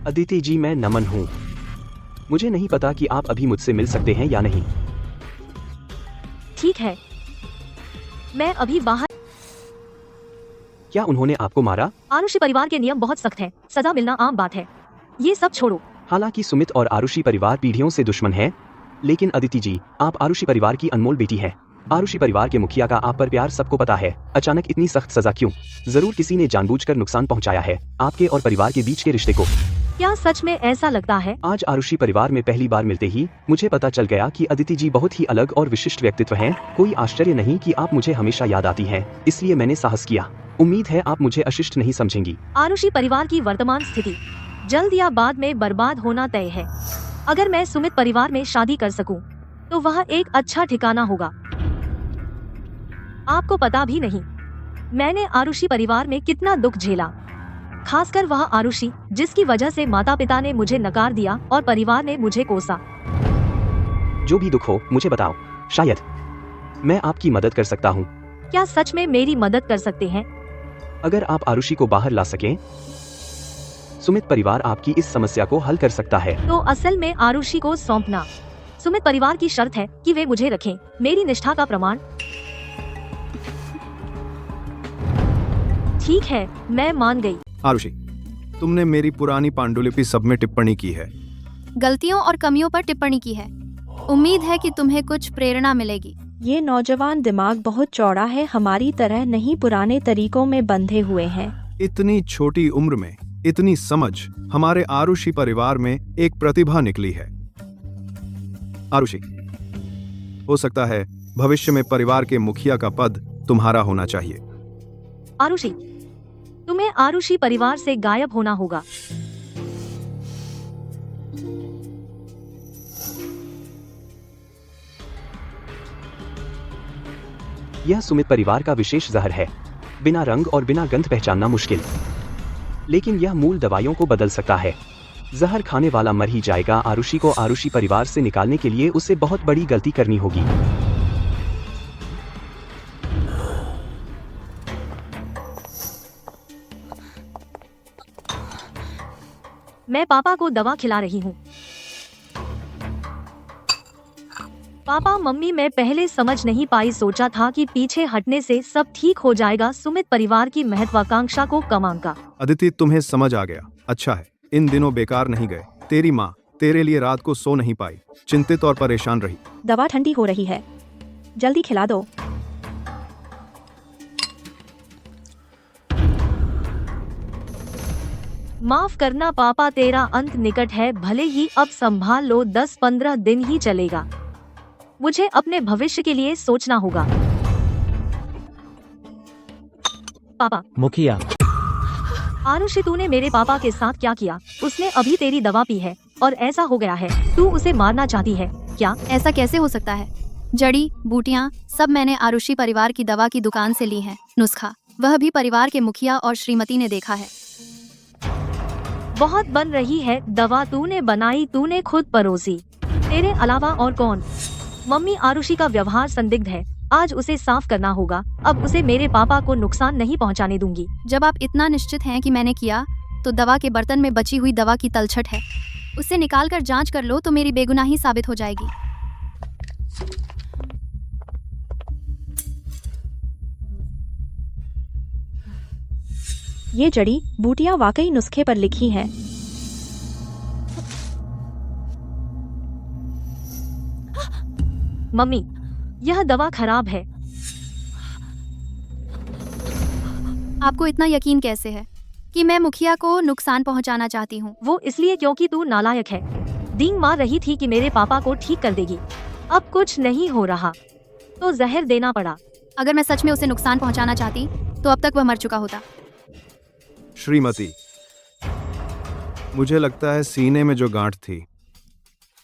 अदिति जी, मैं नमन हूँ। मुझे नहीं पता कि आप अभी मुझसे मिल सकते हैं या नहीं। ठीक है, मैं अभी बाहर। क्या उन्होंने आपको मारा? आरुषि परिवार के नियम बहुत सख्त हैं, सजा मिलना आम बात है। ये सब छोड़ो। हालांकि सुमित और आरुषि परिवार पीढ़ियों से दुश्मन हैं, लेकिन अदिति जी, आप आरुषि परिवार की अनमोल बेटी हैं। आरुषि परिवार के मुखिया का आप पर प्यार सबको पता है। अचानक इतनी सख्त सजा क्यों? जरूर किसी ने जानबूझकर नुकसान पहुंचाया है आपके और परिवार के बीच के रिश्ते को। क्या सच में ऐसा लगता है? आज आरुषि परिवार में पहली बार मिलते ही मुझे पता चल गया कि अदिति जी बहुत ही अलग और विशिष्ट व्यक्तित्व हैं। कोई आश्चर्य नहीं कि आप मुझे हमेशा याद आती हैं, इसलिए मैंने साहस किया। उम्मीद है आप मुझे अशिष्ट नहीं समझेंगी। आरुषि परिवार की वर्तमान स्थिति जल्द या बाद में बर्बाद होना तय है। अगर मैं सुमित परिवार में शादी कर सकूं, तो वह एक अच्छा ठिकाना होगा। आपको पता भी नहीं मैंने आरुषि परिवार में कितना दुख झेला, खासकर वह आरुषि जिसकी वजह से माता पिता ने मुझे नकार दिया और परिवार ने मुझे कोसा। जो भी दुख हो मुझे बताओ, शायद मैं आपकी मदद कर सकता हूँ। क्या सच में मेरी मदद कर सकते हैं? अगर आप आरुषि को बाहर ला सकें, सुमित परिवार आपकी इस समस्या को हल कर सकता है। तो असल में आरुषि को सौंपना सुमित परिवार की शर्त है कि वे मुझे रखें, मेरी निष्ठा का प्रमाण। ठीक है, मैं मान गई। आरुषि, तुमने मेरी पुरानी पांडुलिपि सब में टिप्पणी की है, गलतियों और कमियों पर टिप्पणी की है। उम्मीद है कि तुम्हें कुछ प्रेरणा मिलेगी। ये नौजवान दिमाग बहुत चौड़ा है, हमारी तरह नहीं पुराने तरीकों में बंधे हुए हैं। इतनी छोटी उम्र में इतनी समझ हमारे आरुषि परिवार में एक प्रतिभा निकली है। आरुषि, हो सकता है भविष्य में परिवार के मुखिया का पद तुम्हारा होना चाहिए। आरुषि, तुम्हें आरुषि परिवार से गायब होना होगा। यह सुमित परिवार का विशेष जहर है, बिना रंग और बिना गंध पहचानना मुश्किल, लेकिन यह मूल दवाइयों को बदल सकता है। जहर खाने वाला मर ही जाएगा। आरुषि को आरुषि परिवार से निकालने के लिए उसे बहुत बड़ी गलती करनी होगी। मैं पापा को दवा खिला रही हूँ। पापा, मम्मी, मैं पहले समझ नहीं पाई, सोचा था कि पीछे हटने से सब ठीक हो जाएगा। सुमित परिवार की महत्वाकांक्षा को कम आंका। अदिति, तुम्हें समझ आ गया, अच्छा है। इन दिनों बेकार नहीं गए। तेरी माँ तेरे लिए रात को सो नहीं पाई, चिंतित और परेशान रही। दवा ठंडी हो रही है, जल्दी खिला दो। माफ करना पापा, तेरा अंत निकट है। भले ही अब संभाल लो, 10-15 दिन ही चलेगा। मुझे अपने भविष्य के लिए सोचना होगा। पापा। मुखिया। आरुषि, तूने मेरे पापा के साथ क्या किया? उसने अभी तेरी दवा पी है और ऐसा हो गया है। तू उसे मारना चाहती है क्या? ऐसा कैसे हो सकता है? जड़ी बूटियाँ सब मैंने आरुषि परिवार की दवा की दुकान से ली हैं। नुस्खा वह भी परिवार के मुखिया और श्रीमती ने देखा है। बहुत बन रही है दवा, तूने बनाई, तूने खुद परोसी, तेरे अलावा और कौन? मम्मी, आरुषि का व्यवहार संदिग्ध है, आज उसे साफ करना होगा। अब उसे मेरे पापा को नुकसान नहीं पहुंचाने दूंगी। जब आप इतना निश्चित हैं कि मैंने किया, तो दवा के बर्तन में बची हुई दवा की तलछट है, उसे निकाल कर जांच कर लो तो मेरी बेगुनाही साबित हो जाएगी। ये जड़ी बूटियां वाकई नुस्खे पर लिखी हैं। मम्मी, यह दवा खराब है। आपको इतना यकीन कैसे है कि मैं मुखिया को नुकसान पहुंचाना चाहती हूँ? वो इसलिए क्योंकि तू नालायक है। डींग मार रही थी कि मेरे पापा को ठीक कर देगी। अब कुछ नहीं हो रहा तो जहर देना पड़ा। अगर मैं सच में उसे नुकसान पहुंचाना चाहती तो अब तक वह मर चुका होता। श्रीमती, मुझे लगता है सीने में जो गांठ थी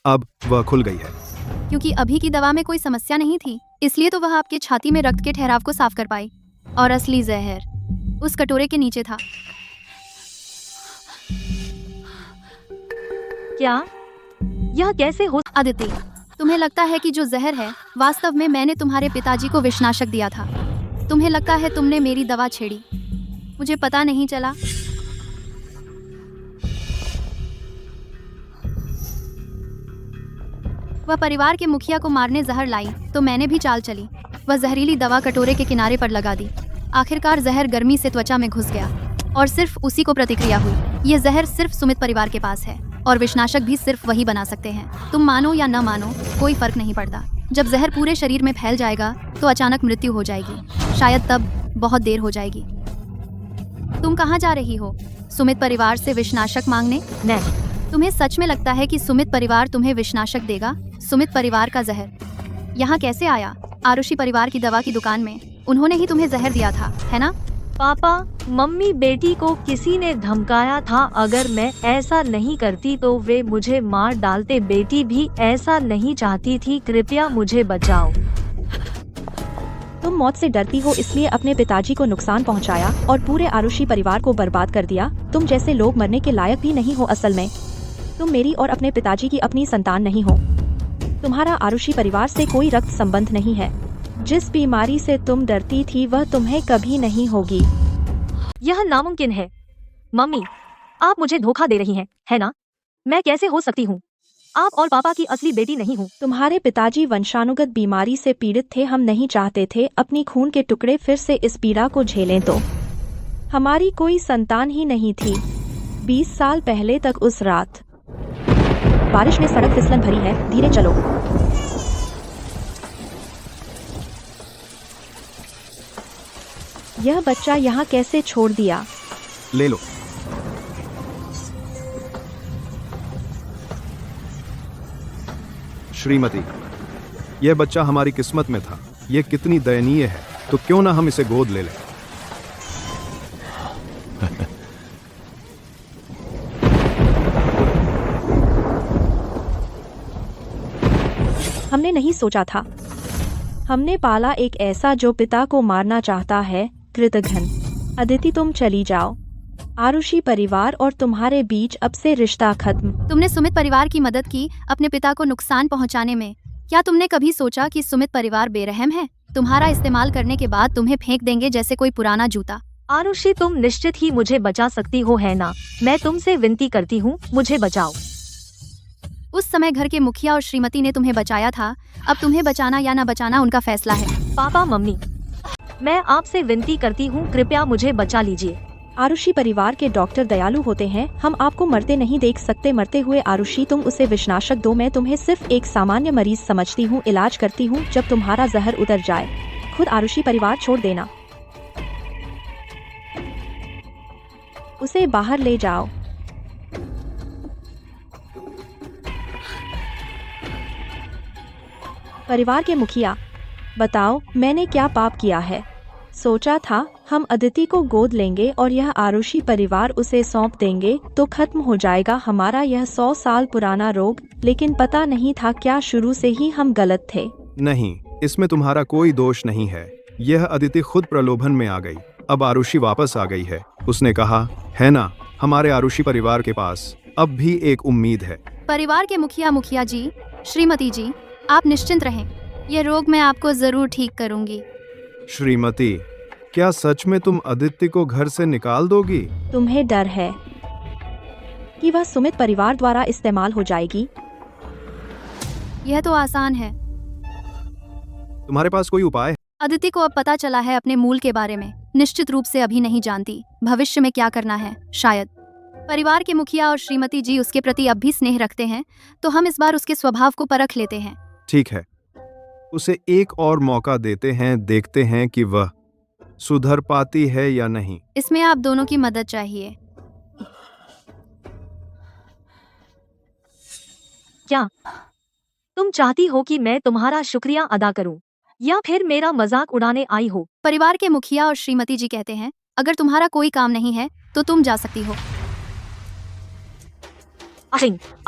अब वह खुल गई है। क्योंकि अभी की दवा में कोई समस्या नहीं थी, इसलिए तो वह आपके छाती में रक्त के ठहराव को साफ कर पाई। और असली जहर उस कटोरे के नीचे था। क्या? यह कैसे हो? अदिति, तुम्हें लगता है कि जो जहर है वास्तव में मैंने तुम्हारे पिताजी को विषनाशक दिया था। तुम्हें लगता है तुमने मेरी दवा छेड़ी, मुझे पता नहीं चला। वह परिवार के मुखिया को मारने जहर लाई तो मैंने भी चाल चली। वह जहरीली दवा कटोरे के किनारे पर लगा दी। आखिरकार जहर गर्मी से त्वचा में घुस गया और सिर्फ उसी को प्रतिक्रिया हुई। यह जहर सिर्फ सुमित परिवार के पास है और विषनाशक भी सिर्फ वही बना सकते हैं। तुम मानो या न मानो, कोई फर्क नहीं पड़ता। जब जहर पूरे शरीर में फैल जाएगा तो अचानक मृत्यु हो जाएगी। शायद तब बहुत देर हो जाएगी। तुम कहाँ जा रही हो? सुमित परिवार से विषनाशक मांगने? नहीं। तुम्हें सच में लगता है कि सुमित परिवार तुम्हें विषनाशक देगा? सुमित परिवार का जहर यहाँ कैसे आया? आरुषि परिवार की दवा की दुकान में उन्होंने ही तुम्हें जहर दिया था, है ना? पापा, मम्मी बेटी को किसी ने धमकाया था। अगर मैं ऐसा नहीं करती तो वे मुझे मार डालते। बेटी भी ऐसा नहीं चाहती थी। कृपया मुझे बचाओ। तुम मौत से डरती हो इसलिए अपने पिताजी को नुकसान पहुंचाया और पूरे आरुषि परिवार को बर्बाद कर दिया। तुम जैसे लोग मरने के लायक भी नहीं हो। असल में तुम मेरी और अपने पिताजी की अपनी संतान नहीं हो। तुम्हारा आरुषि परिवार से कोई रक्त संबंध नहीं है। जिस बीमारी से तुम डरती थी वह तुम्हें कभी नहीं होगी। यह नामुमकिन है। मम्मी, आप मुझे धोखा दे रही हैं, है ना? मैं कैसे हो सकती हूँ? आप और पापा की असली बेटी नहीं हूँ। तुम्हारे पिताजी वंशानुगत बीमारी से पीड़ित थे। हम नहीं चाहते थे अपनी खून के टुकड़े फिर से इस पीड़ा को झेलें। तो हमारी कोई संतान ही नहीं थी 20 साल पहले तक। उस रात बारिश में सड़क फिसलन भरी है। धीरे चलो। यह बच्चा यहाँ कैसे छोड़ दिया? ले लो। श्रीमती, यह बच्चा हमारी किस्मत में था। यह कितनी दयनीय है। तो क्यों ना हम इसे गोद ले लें? हमने नहीं सोचा था। हमने पाला एक ऐसा जो पिता को मारना चाहता है। कृतघ्न। अदिति, तुम चली जाओ। आरुषि परिवार और तुम्हारे बीच अब से रिश्ता खत्म। तुमने सुमित परिवार की मदद की अपने पिता को नुकसान पहुंचाने में। क्या तुमने कभी सोचा कि सुमित परिवार बेरहम है? तुम्हारा इस्तेमाल करने के बाद तुम्हें फेंक देंगे जैसे कोई पुराना जूता। आरुषि, तुम निश्चित ही मुझे बचा सकती हो, है ना? मैं तुमसे विनती करती हूँ, मुझे बचाओ। उस समय घर के मुखिया और श्रीमती ने तुम्हें बचाया था। अब तुम्हें बचाना या न बचाना उनका फैसला है। पापा, मम्मी, मैं आपसे विनती करती हूँ, कृपया मुझे बचा लीजिए। आरुषि परिवार के डॉक्टर दयालु होते हैं। हम आपको मरते नहीं देख सकते। मरते हुए आरुषि, तुम उसे विषनाशक दो। मैं तुम्हें सिर्फ एक सामान्य मरीज समझती हूँ। इलाज करती हूँ। जब तुम्हारा जहर उतर जाए खुद आरुषि परिवार छोड़ देना। उसे बाहर ले जाओ। परिवार के मुखिया, बताओ मैंने क्या पाप किया है? सोचा था हम अदिति को गोद लेंगे और यह आरुषि परिवार उसे सौंप देंगे तो खत्म हो जाएगा हमारा यह 100 साल पुराना रोग। लेकिन पता नहीं था क्या शुरू से ही हम गलत थे। नहीं, इसमें तुम्हारा कोई दोष नहीं है। यह अदिति खुद प्रलोभन में आ गई। अब आरुषि वापस आ गई है। उसने कहा, है ना, हमारे आरुषि परिवार के पास अब भी एक उम्मीद है। परिवार के मुखिया जी, श्रीमती जी, आप निश्चिंत रहें। यह रोग मैं आपको जरूर ठीक करूंगी। श्रीमती, क्या सच में तुम अदिति को घर से निकाल दोगी? तुम्हें डर है कि वह सुमित परिवार द्वारा इस्तेमाल हो जाएगी? यह तो आसान है। तुम्हारे पास कोई उपाय है? अदिति को अब पता चला है अपने मूल के बारे में। निश्चित रूप से अभी नहीं जानती भविष्य में क्या करना है। शायद परिवार के मुखिया और श्रीमती जी उसके प्रति अब भी स्नेह रखते हैं, तो हम इस बार उसके स्वभाव को परख लेते हैं। ठीक है, उसे एक और मौका देते हैं, देखते हैं कि वह सुधर पाती है या नहीं। इसमें आप दोनों की मदद चाहिए। क्या तुम चाहती हो कि मैं तुम्हारा शुक्रिया अदा करूं, या फिर मेरा मजाक उड़ाने आई हो? परिवार के मुखिया और श्रीमती जी कहते हैं, अगर तुम्हारा कोई काम नहीं है तो तुम जा सकती हो।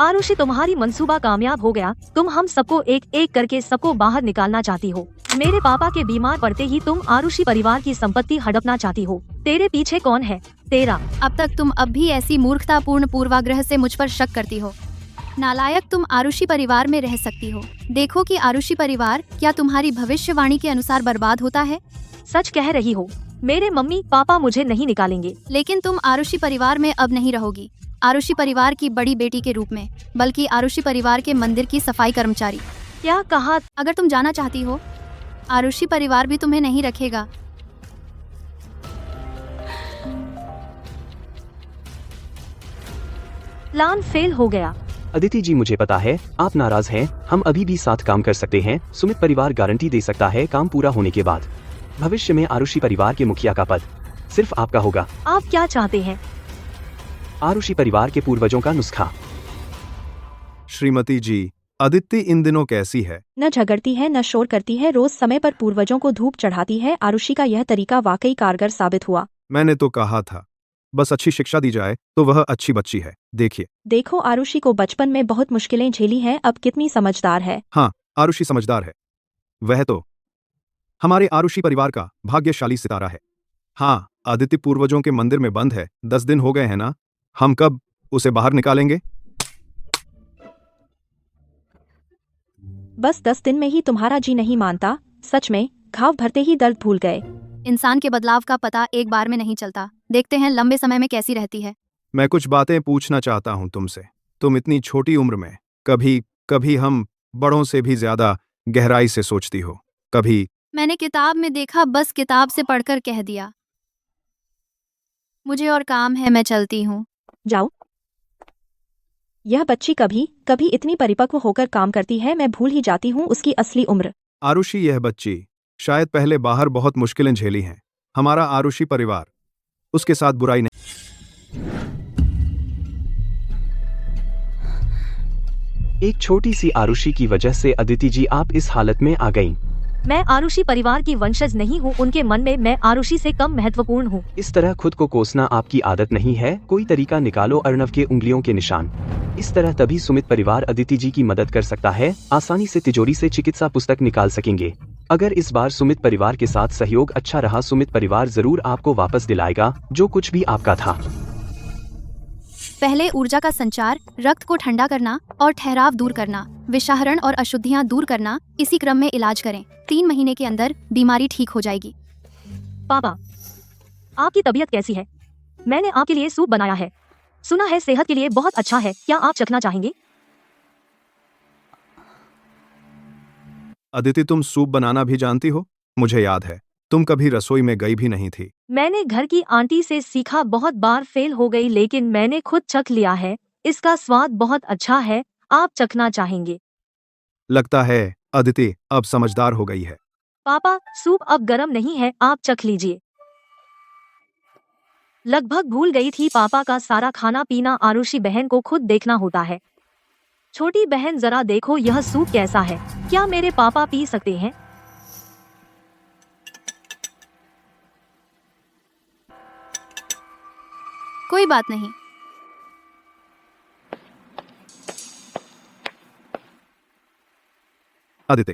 आरुषि, तुम्हारी मंसूबा कामयाब हो गया। तुम हम सबको एक एक करके सबको बाहर निकालना चाहती हो। मेरे पापा के बीमार पड़ते ही तुम आरुषि परिवार की संपत्ति हड़पना चाहती हो। तेरे पीछे कौन है? तेरा। अब तक तुम अब भी ऐसी मूर्खतापूर्ण पूर्वाग्रह से मुझ पर शक करती हो। नालायक, तुम आरुषि परिवार में रह सकती हो। देखो कि आरुषि परिवार क्या तुम्हारी भविष्यवाणी के अनुसार बर्बाद होता है। सच कह रही हो। मेरे मम्मी पापा मुझे नहीं निकालेंगे। लेकिन तुम आरुषि परिवार में अब नहीं रहोगी, आरुषि परिवार की बड़ी बेटी के रूप में, बल्कि आरुषि परिवार के मंदिर की सफाई कर्मचारी। क्या कहा? अगर तुम जाना चाहती हो, आरुषि परिवार भी तुम्हें नहीं रखेगा। प्लान फेल हो गया। अदिति जी, मुझे पता है आप नाराज हैं, हम अभी भी साथ काम कर सकते हैं। सुमित परिवार गारंटी दे सकता है काम पूरा होने के बाद भविष्य में आरुषि परिवार के मुखिया का पद सिर्फ आपका होगा। आप क्या चाहते हैं? आरुषि परिवार के पूर्वजों का नुस्खा। श्रीमती जी, अदिति इन दिनों कैसी है? न झगड़ती है, न शोर करती है, रोज समय पर पूर्वजों को धूप चढ़ाती है। आरुषि का यह तरीका वाकई कारगर साबित हुआ। मैंने तो कहा था, बस अच्छी शिक्षा दी जाए तो वह अच्छी बच्ची है। देखो, आरुषि को बचपन में बहुत मुश्किलें झेली हैं, अब कितनी समझदार है। हाँ, आरुषि समझदार है। वह तो हमारे आरुषि परिवार का भाग्यशाली सितारा है। हाँ, अदिति पूर्वजों के मंदिर में बंद है। 10 दिन हो गए हैं ना? हम कब उसे बाहर निकालेंगे? बस 10 दिन में ही तुम्हारा जी नहीं मानता। सच में, घाव भरते ही दर्द भूल गए। इंसान के बदलाव का पता एक बार में नहीं चलता। देखते हैं लंबे समय में कैसी रहती है। मैं कुछ बातें पूछना चाहता हूं तुमसे। तुम इतनी छोटी उम्र में कभी हम बड़ों से भी ज्यादा गहराई से सोचती हो। कभी मैंने किताब में देखा, बस किताब से पढ़कर कह दिया। मुझे और काम है, मैं चलती हूँ। जाओ। यह बच्ची कभी कभी इतनी परिपक्व होकर काम करती है, मैं भूल ही जाती हूँ उसकी असली उम्र। आरुषि, यह बच्ची शायद पहले बाहर बहुत मुश्किलें झेली हैं। हमारा आरुषि परिवार उसके साथ बुराई नहीं। एक छोटी सी आरुषि की वजह से अदिति जी आप इस हालत में आ गईं। मैं आरुषि परिवार की वंशज नहीं हूँ। उनके मन में मैं आरुषि से कम महत्वपूर्ण हूँ। इस तरह खुद को कोसना आपकी आदत नहीं है। कोई तरीका निकालो अर्णव के उंगलियों के निशान। इस तरह तभी सुमित परिवार अदिति जी की मदद कर सकता है। आसानी से तिजोरी से चिकित्सा पुस्तक निकाल सकेंगे। अगर इस बार सुमित परिवार के साथ सहयोग अच्छा रहा, सुमित परिवार जरूर आपको वापस दिलाएगा जो कुछ भी आपका था। पहले ऊर्जा का संचार, रक्त को ठंडा करना और ठहराव दूर करना, विषाहरण और अशुद्धियां दूर करना। इसी क्रम में इलाज करें। 3 महीने के अंदर बीमारी ठीक हो जाएगी। पापा, आपकी तबीयत कैसी है? मैंने आपके लिए सूप बनाया है। सुना है सेहत के लिए बहुत अच्छा है। क्या आप चखना चाहेंगे? अदिति, तुम सूप बनाना भी जानती हो? मुझे याद है तुम कभी रसोई में गई भी नहीं थी। मैंने घर की आंटी से सीखा, बहुत बार फेल हो गई, लेकिन मैंने खुद चख लिया है। इसका स्वाद बहुत अच्छा है। आप चखना चाहेंगे? लगता है अदिति अब समझदार हो गई है। पापा, सूप अब गर्म नहीं है, आप चख लीजिए। लगभग भूल गई थी, पापा का सारा खाना पीना आरुषि बहन को खुद देखना होता है। छोटी बहन, जरा देखो यह सूप कैसा है। क्या मेरे पापा पी सकते हैं? कोई बात नहीं। अदिति,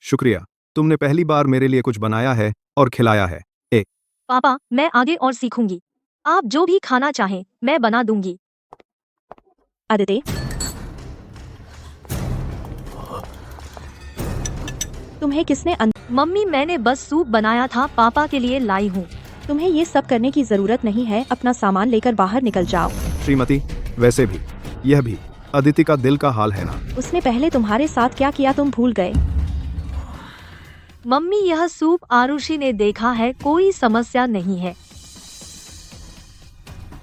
शुक्रिया। तुमने पहली बार मेरे लिए कुछ बनाया है और खिलाया है। पापा, मैं आगे और सीखूंगी। आप जो भी खाना चाहें मैं बना दूंगी। अदिति, तुम्हें किसने मम्मी, मैंने बस सूप बनाया था, पापा के लिए लाई हूँ। तुम्हें ये सब करने की जरूरत नहीं है। अपना सामान लेकर बाहर निकल जाओ। श्रीमती, वैसे भी यह भी अदिति का दिल का हाल है ना। उसने पहले तुम्हारे साथ क्या किया तुम भूल गए। मम्मी यह सूप आरुषि ने देखा है, कोई समस्या नहीं है।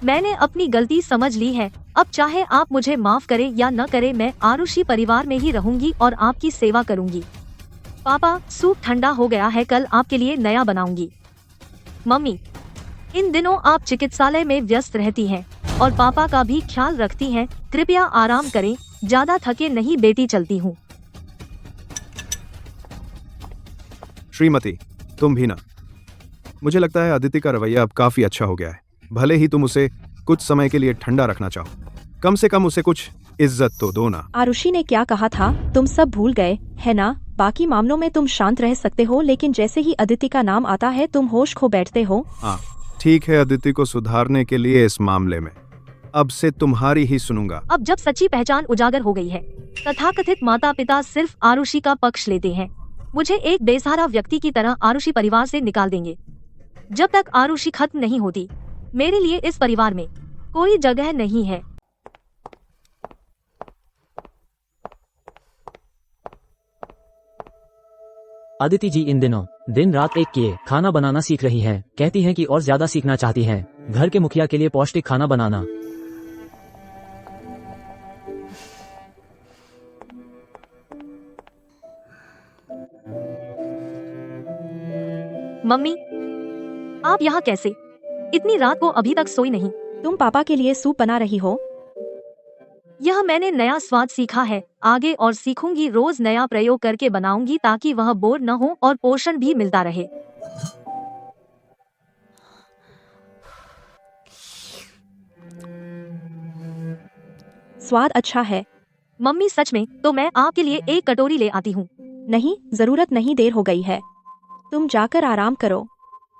मैंने अपनी गलती समझ ली है। अब चाहे आप मुझे माफ करें या न करें, मैं आरुषि परिवार में ही रहूंगी और आपकी सेवा करूंगी। पापा, सूप ठंडा हो गया है, कल आपके लिए नया बनाऊंगी। मम्मी, इन दिनों आप चिकित्सालय में व्यस्त रहती हैं और पापा का भी ख्याल रखती हैं। कृपया आराम करें, ज्यादा थके नहीं बेटी, चलती हूँ। श्रीमती, तुम भी ना। मुझे लगता है अदिति का रवैया अब काफी अच्छा हो गया है। भले ही तुम उसे कुछ समय के लिए ठंडा रखना चाहो, कम से कम उसे कुछ इज्जत तो दो ना। आरुषि ने क्या कहा था तुम सब भूल गए, है ना? बाकी मामलों में तुम शांत रह सकते हो, लेकिन जैसे ही अदिति का नाम आता है तुम होश खो बैठते हो। हाँ ठीक है, अदिति को सुधारने के लिए इस मामले में अब से तुम्हारी ही सुनूंगा। अब जब सच्ची पहचान उजागर हो गई है, तथाकथित माता पिता सिर्फ आरुषि का पक्ष लेते हैं। मुझे एक बेसहारा व्यक्ति की तरह आरुषि परिवार से निकाल देंगे। जब तक आरुषि खत्म नहीं होती, मेरे लिए इस परिवार में कोई जगह नहीं है। अदिति जी इन दिनों दिन रात एक किए खाना बनाना सीख रही हैं। कहती हैं कि और ज्यादा सीखना चाहती हैं। घर के मुखिया के लिए पौष्टिक खाना बनाना। मम्मी, आप यहाँ कैसे? इतनी रात को अभी तक सोई नहीं? तुम पापा के लिए सूप बना रही हो? यह मैंने नया स्वाद सीखा है, आगे और सीखूंगी। रोज नया प्रयोग करके बनाऊंगी ताकि वह बोर न हो और पोषण भी मिलता रहे। स्वाद अच्छा है। मम्मी सच में? तो मैं आपके लिए एक कटोरी ले आती हूँ। नहीं, जरूरत नहीं, देर हो गई है। तुम जाकर आराम करो,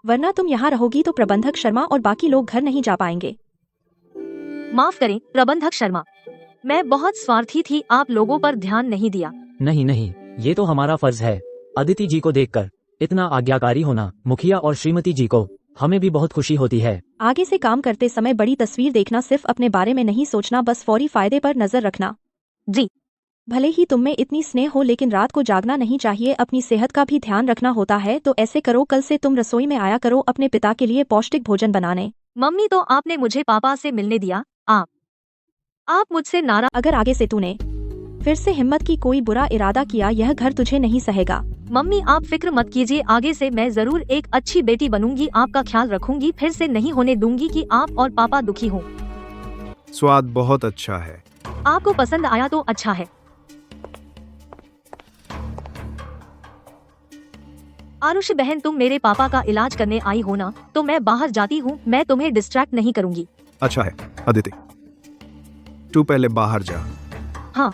वरना तुम यहाँ रहोगी तो प्रबंधक शर्मा और बाकी लोग घर नहीं जा पाएंगे। माफ करें प्रबंधक शर्मा, मैं बहुत स्वार्थी थी, आप लोगों पर ध्यान नहीं दिया। नहीं नहीं, ये तो हमारा फर्ज है। अदिति जी को देखकर इतना आज्ञाकारी होना, मुखिया और श्रीमती जी को हमें भी बहुत खुशी होती है। आगे से काम करते समय बड़ी तस्वीर देखना, सिर्फ अपने बारे में नहीं सोचना, बस फौरी फायदे पर नजर रखना। जी। भले ही तुम में इतनी स्नेह हो, लेकिन रात को जागना नहीं चाहिए। अपनी सेहत का भी ध्यान रखना होता है, तो ऐसे करो, कल से तुम रसोई में आया करो अपने पिता के लिए पौष्टिक भोजन बनाने। मम्मी, तो आपने मुझे पापा से मिलने दिया। आप मुझसे नाराज? अगर आगे से तूने फिर से हिम्मत की कोई बुरा इरादा किया, यह घर तुझे नहीं सहेगा। मम्मी आप फिक्र मत कीजिए, आगे से मैं जरूर एक अच्छी बेटी बनूंगी, आपका ख्याल रखूंगी, फिर से नहीं होने दूंगी कि आप और पापा दुखी हों। स्वाद बहुत अच्छा है। आपको पसंद आया तो अच्छा है। आरुषि बहन, तुम मेरे पापा का इलाज करने आई हो ना? तो मैं बाहर जाती हूँ, मैं तुम्हें डिस्ट्रैक्ट नहीं करूंगी। अच्छा है अदिति, तू पहले बाहर जा। हाँ।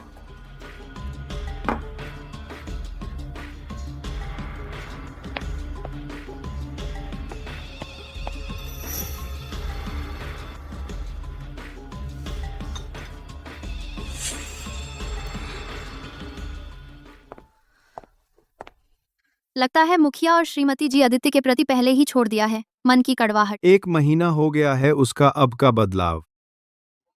लगता है मुखिया और श्रीमती जी अदिति के प्रति पहले ही छोड़ दिया है। मन की कड़वाहट। 1 महीना हो गया है, उसका अब का बदलाव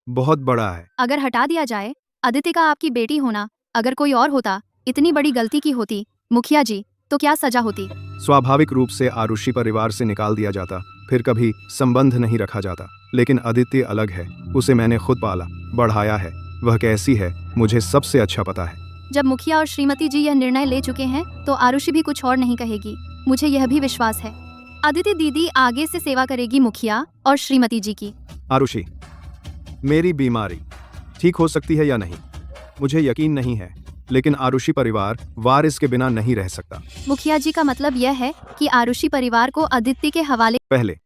बहुत बड़ा है। अगर हटा दिया जाए, अदिति का आपकी बेटी होना अगर कोई और होता, इतनी बड़ी गलती की होती मुखिया जी, तो क्या सजा होती? स्वाभाविक रूप से आरुषि परिवार से निकाल दिया जाता, फिर कभी संबंध नहीं रखा जाता। लेकिन अदिति अलग है, उसे मैंने खुद पाला बढ़ाया है। वह कैसी है मुझे सबसे अच्छा पता है। जब मुखिया और श्रीमती जी यह निर्णय ले चुके हैं, तो आरुषि भी कुछ और नहीं कहेगी। मुझे यह भी विश्वास है अदिति दीदी आगे से सेवा करेगी मुखिया और श्रीमती जी की। आरुषि, मेरी बीमारी ठीक हो सकती है या नहीं मुझे यकीन नहीं है, लेकिन आरुषि परिवार वारिस के बिना नहीं रह सकता। मुखिया जी का मतलब यह है कि आरुषि परिवार को अदिति के हवाले। पहले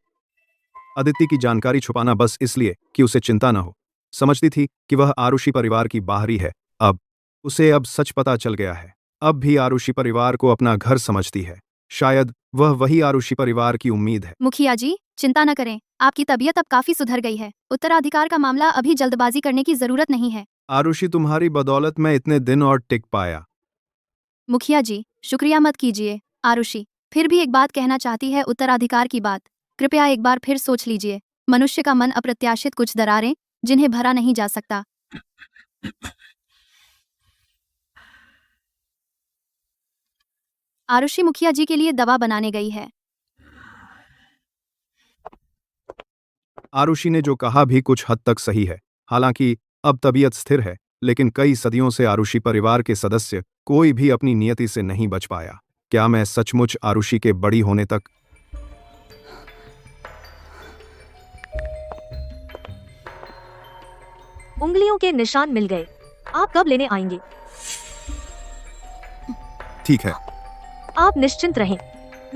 अदिति की जानकारी छुपाना बस इसलिए कि उसे चिंता न हो। समझती थी कि वह आरुषि परिवार की बाहरी है, अब उसे अब सच पता चल गया है। अब भी आरुषि परिवार को अपना घर समझती है। शायद वह वही आरुषि परिवार की उम्मीद है। मुखिया जी चिंता न करें, आपकी तबीयत अब काफी सुधर गई है। उत्तराधिकार का मामला अभी जल्दबाजी करने की जरूरत नहीं है। आरुषि, तुम्हारी बदौलत मैं इतने दिन और टिक पाया। मुखिया जी शुक्रिया मत कीजिए। आरुषि फिर भी एक बात कहना चाहती है, उत्तराधिकार की बात। कृपया एक बार फिर सोच लीजिए। मनुष्य का मन अप्रत्याशित कुछ दरारें जिन्हें भरा नहीं जा सकता। आरुषि मुखिया जी के लिए दवा बनाने गई है। आरुषि ने जो कहा भी कुछ हद तक सही है। हालांकि अब तबीयत स्थिर है, लेकिन कई सदियों से आरुषि परिवार के सदस्य कोई भी अपनी नियति से नहीं बच पाया। क्या मैं सचमुच आरुषि के बड़ी होने तक उंगलियों के निशान मिल गए। आप कब लेने आएंगे? ठीक है। आप निश्चिंत रहें,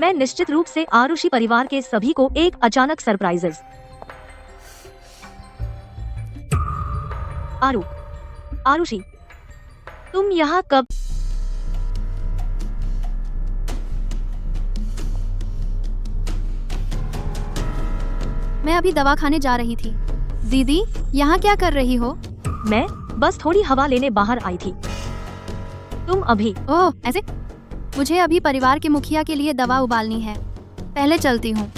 मैं निश्चित रूप से आरुषि परिवार के सभी को एक अचानक सरप्राइजेस। आरुषि, तुम यहाँ कब? मैं अभी दवा खाने जा रही थी। दीदी, यहाँ क्या कर रही हो? मैं बस थोड़ी हवा लेने बाहर आई थी। तुम अभी? ओह, ऐसे? मुझे अभी परिवार के मुखिया के लिए दवा उबालनी है। पहले चलती हूँ।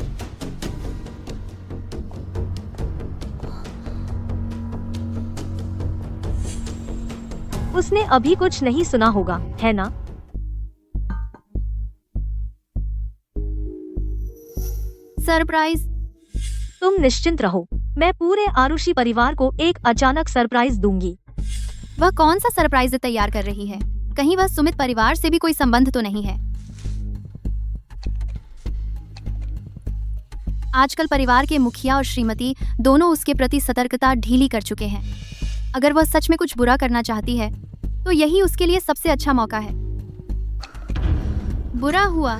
उसने अभी कुछ नहीं सुना होगा, है ना? सरप्राइज? तुम निश्चिंत रहो, मैं पूरे आरुषि परिवार को एक अचानक सरप्राइज दूंगी। वह कौन सा सरप्राइज तैयार कर रही है? कहीं वह सुमित परिवार से भी कोई संबंध तो नहीं है? आजकल परिवार के मुखिया और श्रीमती दोनों उसके प्रति सतर्कता ढीली कर चुके हैं। अगर वह सच में कुछ बुरा करना चाहती है तो यही उसके लिए सबसे अच्छा मौका है। बुरा हुआ।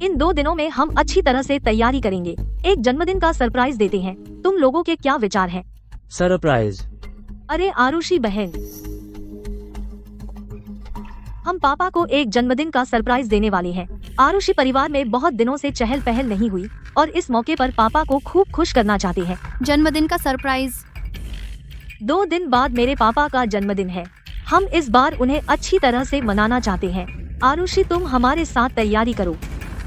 इन 2 दिनों में हम अच्छी तरह से तैयारी करेंगे। एक जन्मदिन का सरप्राइज देते हैं। तुम लोगों के क्या विचार हैं? सरप्राइज? अरे आरुषि बहन, हम पापा को एक जन्मदिन का सरप्राइज देने वाले हैं। आरुषि परिवार में बहुत दिनों से चहल पहल नहीं हुई और इस मौके पर पापा को खूब खुश करना चाहते हैं। जन्मदिन का सरप्राइज? 2 दिन बाद मेरे पापा का जन्मदिन है। हम इस बार उन्हें अच्छी तरह से मनाना चाहते हैं। आरुषि, तुम हमारे साथ तैयारी करो।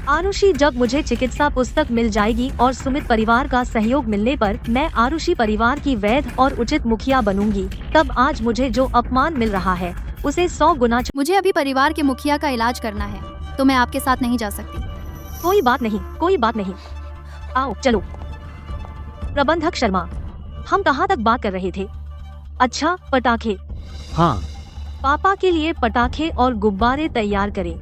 आरुषि, जब मुझे चिकित्सा पुस्तक मिल जाएगी और सुमित परिवार का सहयोग मिलने पर मैं आरुषि परिवार की वैध और उचित मुखिया बनूंगी, तब आज मुझे जो अपमान मिल रहा है उसे 100 गुना। मुझे अभी परिवार के मुखिया का इलाज करना है, तो मैं आपके साथ नहीं जा सकती। कोई बात नहीं, कोई बात नहीं। आओ चलो। प्रबंधक शर्मा, हम कहाँ तक बात कर रहे थे? अच्छा, पटाखे। हाँ। पापा के लिए पटाखे और गुब्बारे तैयार करें।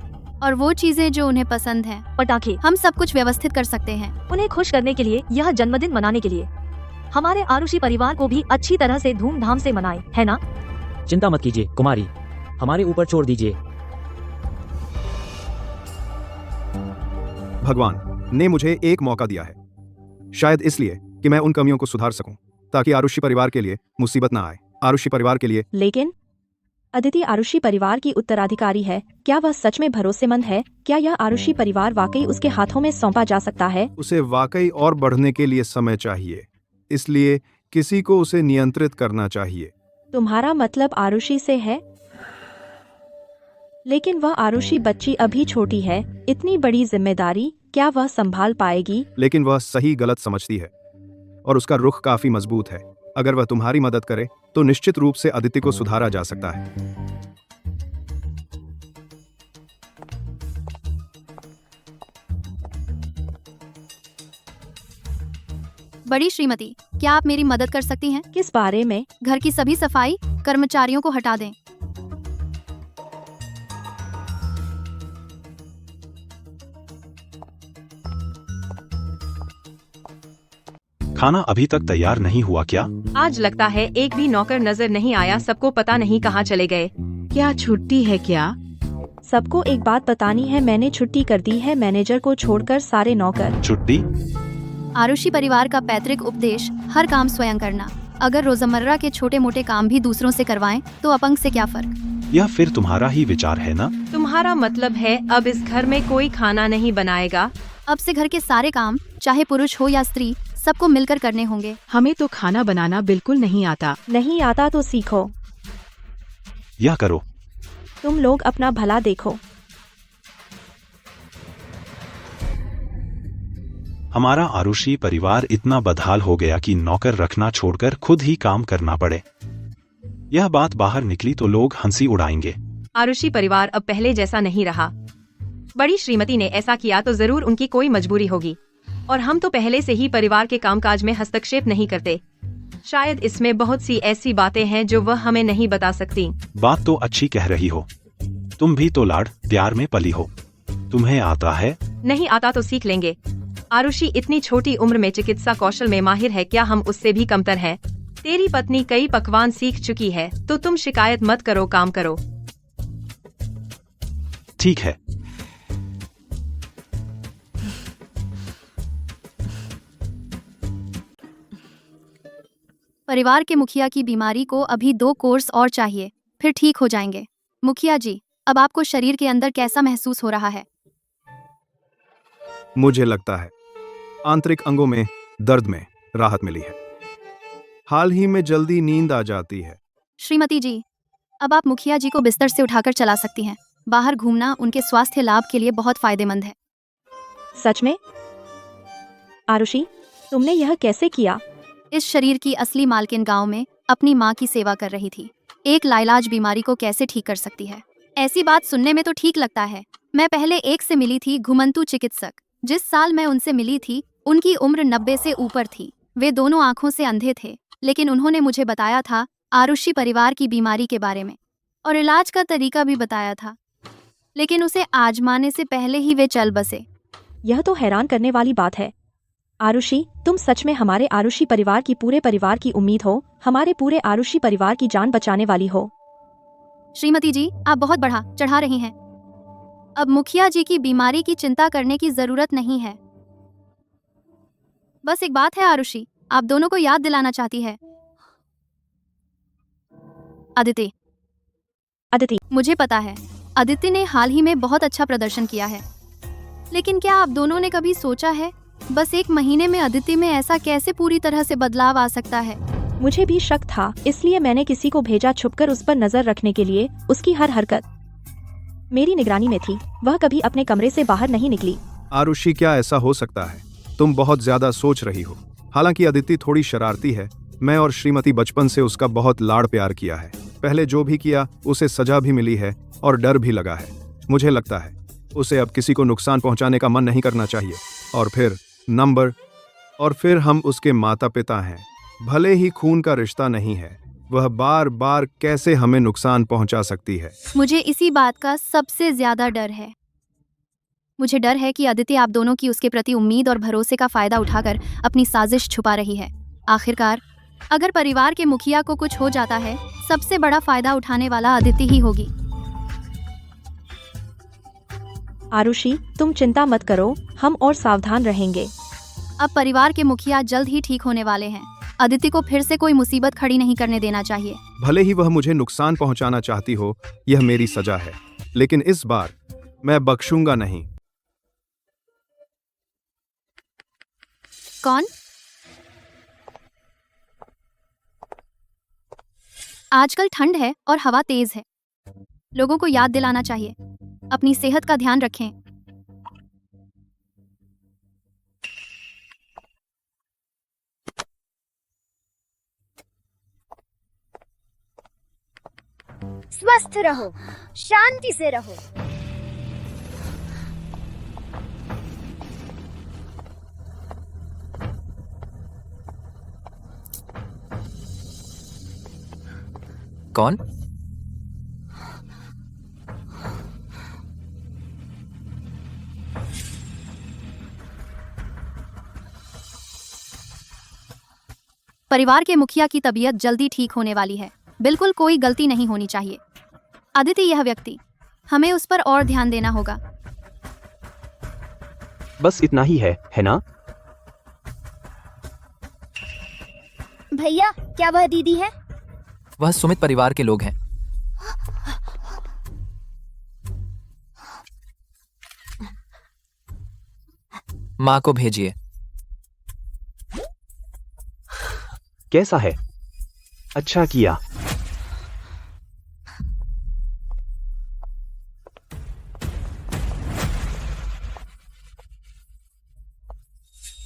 और वो चीजें जो उन्हें पसंद हैं। पटाखे। हम सब कुछ व्यवस्थित कर सकते हैं। उन्हें खुश करने के लिए, यह जन्मदिन मनाने के लिए। हमारे आरुषि परिवार को भी अच्छी तरह से धूमधाम से मनाए, है ना? चिंता मत कीजिए कुमारी, हमारे ऊपर छोड़ दीजिए। भगवान ने मुझे एक मौका दिया है, शायद इसलिए कि मैं उन कमियों को सुधार सकूं, ताकि आरुषि परिवार के लिए मुसीबत ना आए। आरुषि परिवार के लिए। लेकिन अदिति आरुषि परिवार की उत्तराधिकारी है। क्या वह सच में भरोसेमंद है? क्या यह आरुषि परिवार वाकई उसके हाथों में सौंपा जा सकता है? उसे वाकई और बढ़ने के लिए समय चाहिए, इसलिए किसी को उसे नियंत्रित करना चाहिए। तुम्हारा मतलब आरुषि से है? लेकिन वह आरुषि बच्ची अभी छोटी है। इतनी बड़ी जिम्मेदारी क्या वह संभाल पाएगी? लेकिन वह सही गलत समझती है और उसका रुख काफी मजबूत है। अगर वह तुम्हारी मदद करे तो निश्चित रूप से अदिति को सुधारा जा सकता है। बड़ी श्रीमती, क्या आप मेरी मदद कर सकती हैं? किस बारे में? घर की सभी सफाई कर्मचारियों को हटा दें। खाना अभी तक तैयार नहीं हुआ क्या? आज लगता है एक भी नौकर नजर नहीं आया। सबको पता नहीं कहाँ चले गए। क्या छुट्टी है क्या? सबको एक बात बतानी है, मैंने छुट्टी कर दी है। मैनेजर को छोड़कर सारे नौकर। छुट्टी? आरुषि परिवार का पैतृक उपदेश हर काम स्वयं करना। अगर रोजमर्रा के छोटे मोटे काम भी दूसरों से करवाएं तो अपंग से क्या फर्क? यह फिर तुम्हारा ही विचार है ना? तुम्हारा मतलब है अब इस घर में कोई खाना नहीं बनाएगा? अब से घर के सारे काम, चाहे पुरुष हो या स्त्री, सबको मिलकर करने होंगे। हमें तो खाना बनाना बिल्कुल नहीं आता। नहीं आता तो सीखो। यह करो। तुम लोग अपना भला देखो। हमारा आरुषि परिवार इतना बदहाल हो गया कि नौकर रखना छोड़कर खुद ही काम करना पड़े। यह बात बाहर निकली तो लोग हंसी उड़ाएंगे। आरुषि परिवार अब पहले जैसा नहीं रहा। बड़ी श्रीमती ने ऐसा किया तो जरूर उनकी कोई मजबूरी होगी, और हम तो पहले से ही परिवार के कामकाज में हस्तक्षेप नहीं करते। शायद इसमें बहुत सी ऐसी बातें हैं जो वह हमें नहीं बता सकती। बात तो अच्छी कह रही हो, तुम भी तो लाड प्यार में पली हो, तुम्हें आता है? नहीं आता तो सीख लेंगे। आरुषि इतनी छोटी उम्र में चिकित्सा कौशल में माहिर है, क्या हम उससे भी कमतर हैं? तेरी पत्नी कई पकवान सीख चुकी है, तो तुम शिकायत मत करो, काम करो। ठीक है। परिवार के मुखिया की बीमारी को अभी 2 कोर्स और चाहिए, फिर ठीक हो जाएंगे। मुखिया जी, अब आपको शरीर के अंदर कैसा महसूस हो रहा है? मुझे लगता है आंतरिक अंगों में दर्द में राहत मिली है। हाल ही में जल्दी नींद आ जाती है। श्रीमती जी, अब आप मुखिया जी को बिस्तर से उठाकर चला सकती हैं। बाहर घूमना उनके स्वास्थ्य लाभ के लिए बहुत फायदेमंद है। सच में? आरुषि, तुमने यह कैसे किया? इस शरीर की असली मालकिन गांव में अपनी माँ की सेवा कर रही थी। एक लाइलाज बीमारी को कैसे ठीक कर सकती है? ऐसी बात सुनने में तो ठीक लगता है। मैं पहले एक से मिली थी, घुमंतु चिकित्सक। जिस साल मैं उनसे मिली थी उनकी उम्र 90 से ऊपर थी। वे दोनों आंखों से अंधे थे, लेकिन उन्होंने मुझे बताया था आरुषि परिवार की बीमारी के बारे में, और इलाज का तरीका भी बताया था, लेकिन उसे आजमाने से पहले ही वे चल बसे। यह तो हैरान करने वाली बात है। आरुषि, तुम सच में हमारे आरुषि परिवार की पूरे परिवार की उम्मीद हो, हमारे पूरे आरुषि परिवार की जान बचाने वाली हो। श्रीमती जी, आप बहुत बढ़ा चढ़ा रही हैं। अब मुखिया जी की बीमारी की चिंता करने की जरूरत नहीं है। बस एक बात है आरुषि, आप दोनों को याद दिलाना चाहती है। अदिति, मुझे पता है अदिति ने हाल ही में बहुत अच्छा प्रदर्शन किया है, लेकिन क्या आप दोनों ने कभी सोचा है बस 1 महीने में अदिति में ऐसा कैसे पूरी तरह से बदलाव आ सकता है? मुझे भी शक था, इसलिए मैंने किसी को भेजा छुपकर उस पर नजर रखने के लिए। उसकी हर हरकत मेरी निगरानी में थी। वह कभी अपने कमरे से बाहर नहीं निकली। आरुषि, क्या ऐसा हो सकता है? तुम बहुत ज्यादा सोच रही हो। हालांकि अदिति थोड़ी शरारती है। मैं और श्रीमती बचपन से उसका बहुत लाड़ प्यार किया है। पहले जो भी किया उसे सजा भी मिली है और डर भी लगा है। मुझे लगता है उसे अब किसी को नुकसान पहुंचाने का मन नहीं करना चाहिए। और फिर हम उसके माता पिता हैं। भले ही खून का रिश्ता नहीं है, वह बार बार कैसे हमें नुकसान पहुंचा सकती है? मुझे इसी बात का सबसे ज्यादा डर है। मुझे डर है कि अदिति आप दोनों की उसके प्रति उम्मीद और भरोसे का फायदा उठाकर अपनी साजिश छुपा रही है। आखिरकार अगर परिवार के मुखिया को कुछ हो जाता है, सबसे बड़ा फायदा उठाने वाला अदिति ही होगी। आरुषि, तुम चिंता मत करो, हम और सावधान रहेंगे। अब परिवार के मुखिया जल्द ही ठीक होने वाले हैं। अदिति को फिर से कोई मुसीबत खड़ी नहीं करने देना चाहिए। भले ही वह मुझे नुकसान पहुंचाना चाहती हो, यह मेरी सजा है, लेकिन इस बार मैं बख्शूंगा नहीं। कौन? आजकल ठंड है और हवा तेज है। लोगों को याद दिलाना चाहिए, अपनी सेहत का ध्यान रखें। स्वस्थ रहो, शांति से रहो। कौन? परिवार के मुखिया की तबीयत जल्दी ठीक होने वाली है। बिल्कुल कोई गलती नहीं होनी चाहिए। अदिति यह व्यक्ति, हमें उस पर और ध्यान देना होगा। बस इतना ही है ना? भैया, क्या वह दीदी है? वह सुमित परिवार के लोग हैं। माँ को भेजिए। कैसा है? अच्छा किया।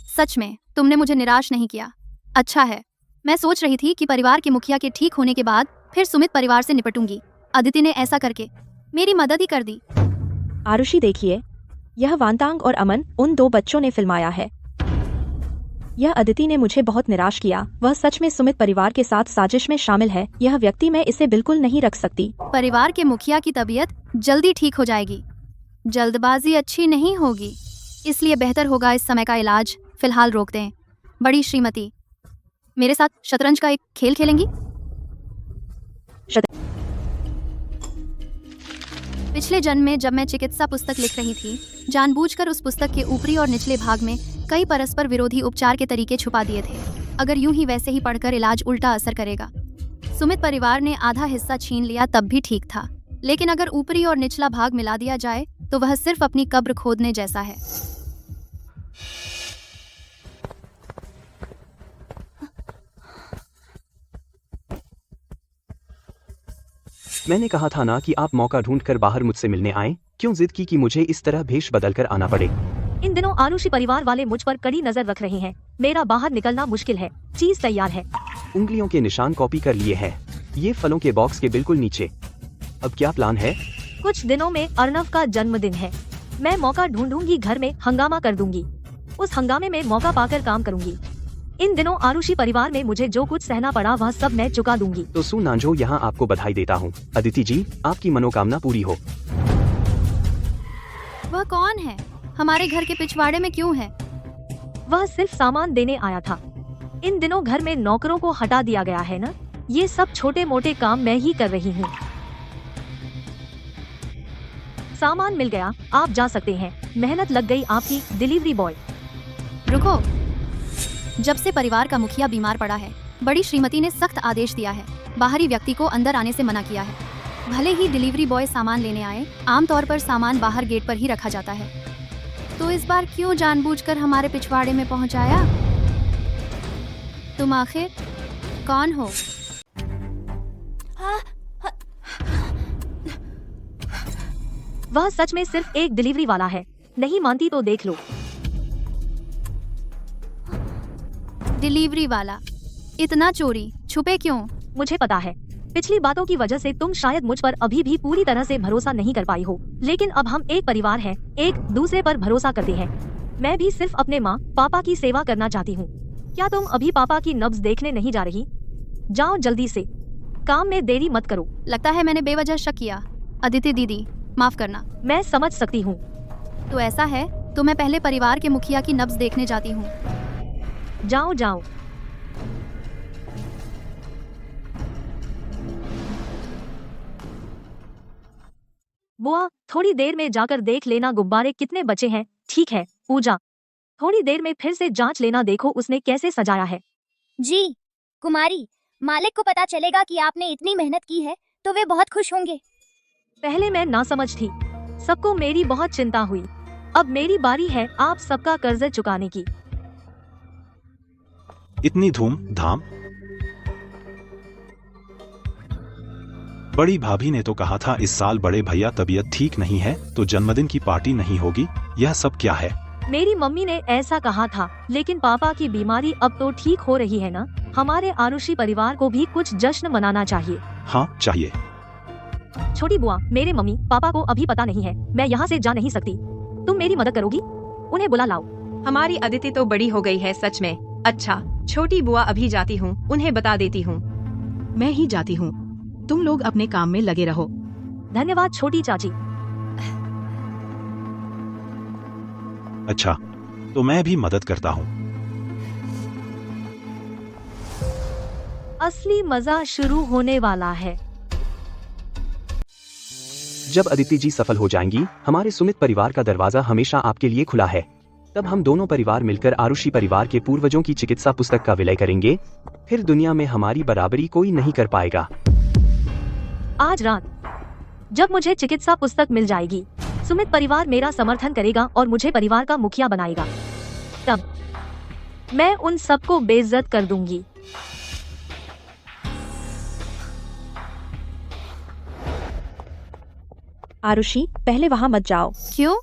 सच में तुमने मुझे निराश नहीं किया। अच्छा है। मैं सोच रही थी कि परिवार के मुखिया के ठीक होने के बाद फिर सुमित परिवार से निपटूंगी। अदिति ने ऐसा करके मेरी मदद ही कर दी। आरुषि देखिए, यह वांतांग और अमन उन 2 बच्चों ने फिल्माया है। यह अदिति ने मुझे बहुत निराश किया। वह सच में सुमित परिवार के साथ साजिश में शामिल है। यह व्यक्ति, मैं इसे बिल्कुल नहीं रख सकती। परिवार के मुखिया की तबीयत जल्दी ठीक हो जाएगी। जल्दबाजी अच्छी नहीं होगी, इसलिए बेहतर होगा इस समय का इलाज फिलहाल रोक दें। बड़ी श्रीमती, मेरे साथ शतरंज का एक खेल खेलेंगी? पिछले जन्म में जब मैं चिकित्सा पुस्तक लिख रही थी, जानबूझकर उस पुस्तक के ऊपरी और निचले भाग में कई परस्पर विरोधी उपचार के तरीके छुपा दिए थे। अगर यूं ही वैसे ही पढ़कर इलाज उल्टा असर करेगा। सुमित परिवार ने आधा हिस्सा छीन लिया तब भी ठीक था, लेकिन अगर ऊपरी और निचला भाग मिला दिया जाए तो वह सिर्फ अपनी कब्र खोदने जैसा है। मैंने कहा था ना कि आप मौका ढूंढकर बाहर मुझसे मिलने आए। क्यों जिद की कि मुझे इस तरह भेष बदलकर आना पड़े? इन दिनों आरुषि परिवार वाले मुझ पर कड़ी नजर रख रहे हैं। मेरा बाहर निकलना मुश्किल है। चीज तैयार है। उंगलियों के निशान कॉपी कर लिए हैं। ये फलों के बॉक्स के बिल्कुल नीचे। अब क्या प्लान है? कुछ दिनों में अर्णव का जन्मदिन है। मैं मौका ढूंढूंगी, घर में हंगामा कर दूंगी। उस हंगामे में मौका पाकर काम करूंगी। इन दिनों आरुषि परिवार में मुझे जो कुछ सहना पड़ा वह सब मैं चुका दूंगी। तो सू नांझो यहाँ आपको बधाई देता हूँ। अदिति जी, आपकी मनोकामना पूरी हो। वह कौन है? हमारे घर के पिछवाड़े में क्यों है? वह सिर्फ सामान देने आया था। इन दिनों घर में नौकरों को हटा दिया गया है ना। ये सब छोटे मोटे काम मैं ही कर रही हूँ। सामान मिल गया, आप जा सकते हैं। मेहनत लग गई आपकी, डिलीवरी बॉय। रुको, जब से परिवार का मुखिया बीमार पड़ा है, बड़ी श्रीमती ने सख्त आदेश दिया है। बाहरी व्यक्ति को अंदर आने से मना किया है। भले ही डिलीवरी बॉय सामान लेने आए, आमतौर पर सामान बाहर गेट पर ही रखा जाता है। तो इस बार क्यों जानबूझकर हमारे पिछवाड़े में पहुंचाया? तुम आखिर कौन हो? वह सच में सिर्फ एक डिलीवरी वाला है। नहीं मानती तो देख लो। डिलीवरी वाला? इतना चोरी छुपे क्यों? मुझे पता है, पिछली बातों की वजह से तुम शायद मुझ पर अभी भी पूरी तरह से भरोसा नहीं कर पाई हो, लेकिन अब हम एक परिवार हैं, एक दूसरे पर भरोसा करते हैं। मैं भी सिर्फ अपने माँ पापा की सेवा करना चाहती हूँ। क्या तुम अभी पापा की नब्ज देखने नहीं जा रही? जाओ जल्दी से, काम में देरी मत करो। लगता है मैंने बेवजह शक किया। अदिति दीदी, माफ करना। मैं समझ सकती हूँ। तो ऐसा है तो मैं पहले परिवार के मुखिया की नब्ज देखने जाती हूँ। जाओ जाओ। बुआ, थोड़ी देर में जाकर देख लेना गुब्बारे कितने बचे हैं। ठीक है पूजा, थोड़ी देर में फिर से जांच लेना, देखो उसने कैसे सजाया है। जी कुमारी, मालिक को पता चलेगा कि आपने इतनी मेहनत की है तो वे बहुत खुश होंगे। पहले मैं नासमझ थी, सबको मेरी बहुत चिंता हुई। अब मेरी बारी है आप सबका कर्ज चुकाने की। इतनी धूम धाम? बड़ी भाभी ने तो कहा था इस साल बड़े भैया तबीयत ठीक नहीं है तो जन्मदिन की पार्टी नहीं होगी। यह सब क्या है? मेरी मम्मी ने ऐसा कहा था, लेकिन पापा की बीमारी अब तो ठीक हो रही है ना। हमारे आरुषि परिवार को भी कुछ जश्न मनाना चाहिए। हाँ चाहिए। छोटी बुआ, मेरे मम्मी पापा को अभी पता नहीं है, मैं यहाँ से जा नहीं सकती। तुम मेरी मदद करोगी? उन्हें बुला लाओ। हमारी अदिति तो बड़ी हो गई है सच में। अच्छा छोटी बुआ, अभी जाती हूँ, उन्हें बता देती हूँ। मैं ही जाती हूँ, तुम लोग अपने काम में लगे रहो। धन्यवाद छोटी चाची। अच्छा तो मैं भी मदद करता हूँ। असली मजा शुरू होने वाला है। जब अदिति जी सफल हो जाएंगी, हमारे सुमित परिवार का दरवाजा हमेशा आपके लिए खुला है। तब हम दोनों परिवार मिलकर आरुषि परिवार के पूर्वजों की चिकित्सा पुस्तक का विलय करेंगे। फिर दुनिया में हमारी बराबरी कोई नहीं कर पाएगा। आज रात जब मुझे चिकित्सा पुस्तक मिल जाएगी, सुमित परिवार मेरा समर्थन करेगा और मुझे परिवार का मुखिया बनाएगा। तब मैं उन सबको बेइज्जत कर दूंगी। आरुषि, पहले वहाँ मत जाओ। क्यों?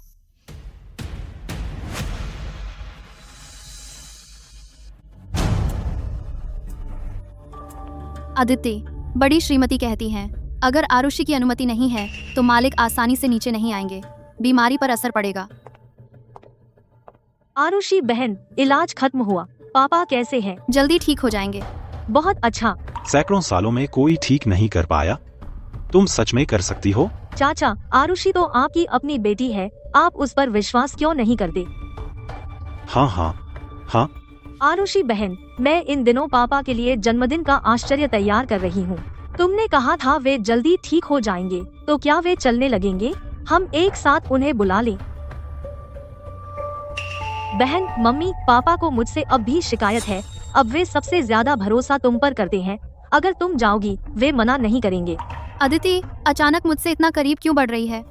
अदिति, बड़ी श्रीमती कहती हैं अगर आरुषि की अनुमति नहीं है तो मालिक आसानी से नीचे नहीं आएंगे, बीमारी पर असर पड़ेगा। आरुषि बहन, इलाज खत्म हुआ। पापा कैसे हैं? जल्दी ठीक हो जाएंगे। बहुत अच्छा। सैकड़ों सालों में कोई ठीक नहीं कर पाया, तुम सच में कर सकती हो? चाचा, आरुषि तो आपकी अपनी बेटी है, आप उस पर विश्वास क्यों नहीं करते? हाँ हाँ हाँ। आरुषि बहन, मैं इन दिनों पापा के लिए जन्मदिन का आश्चर्य तैयार कर रही हूँ। तुमने कहा था वे जल्दी ठीक हो जाएंगे, तो क्या वे चलने लगेंगे? हम एक साथ उन्हें बुला लें। बहन, मम्मी पापा को मुझसे अब भी शिकायत है। अब वे सबसे ज्यादा भरोसा तुम पर करते हैं। अगर तुम जाओगी वे मना नहीं करेंगे। अदिति अचानक मुझसे इतना करीब क्यों बढ़ रही है?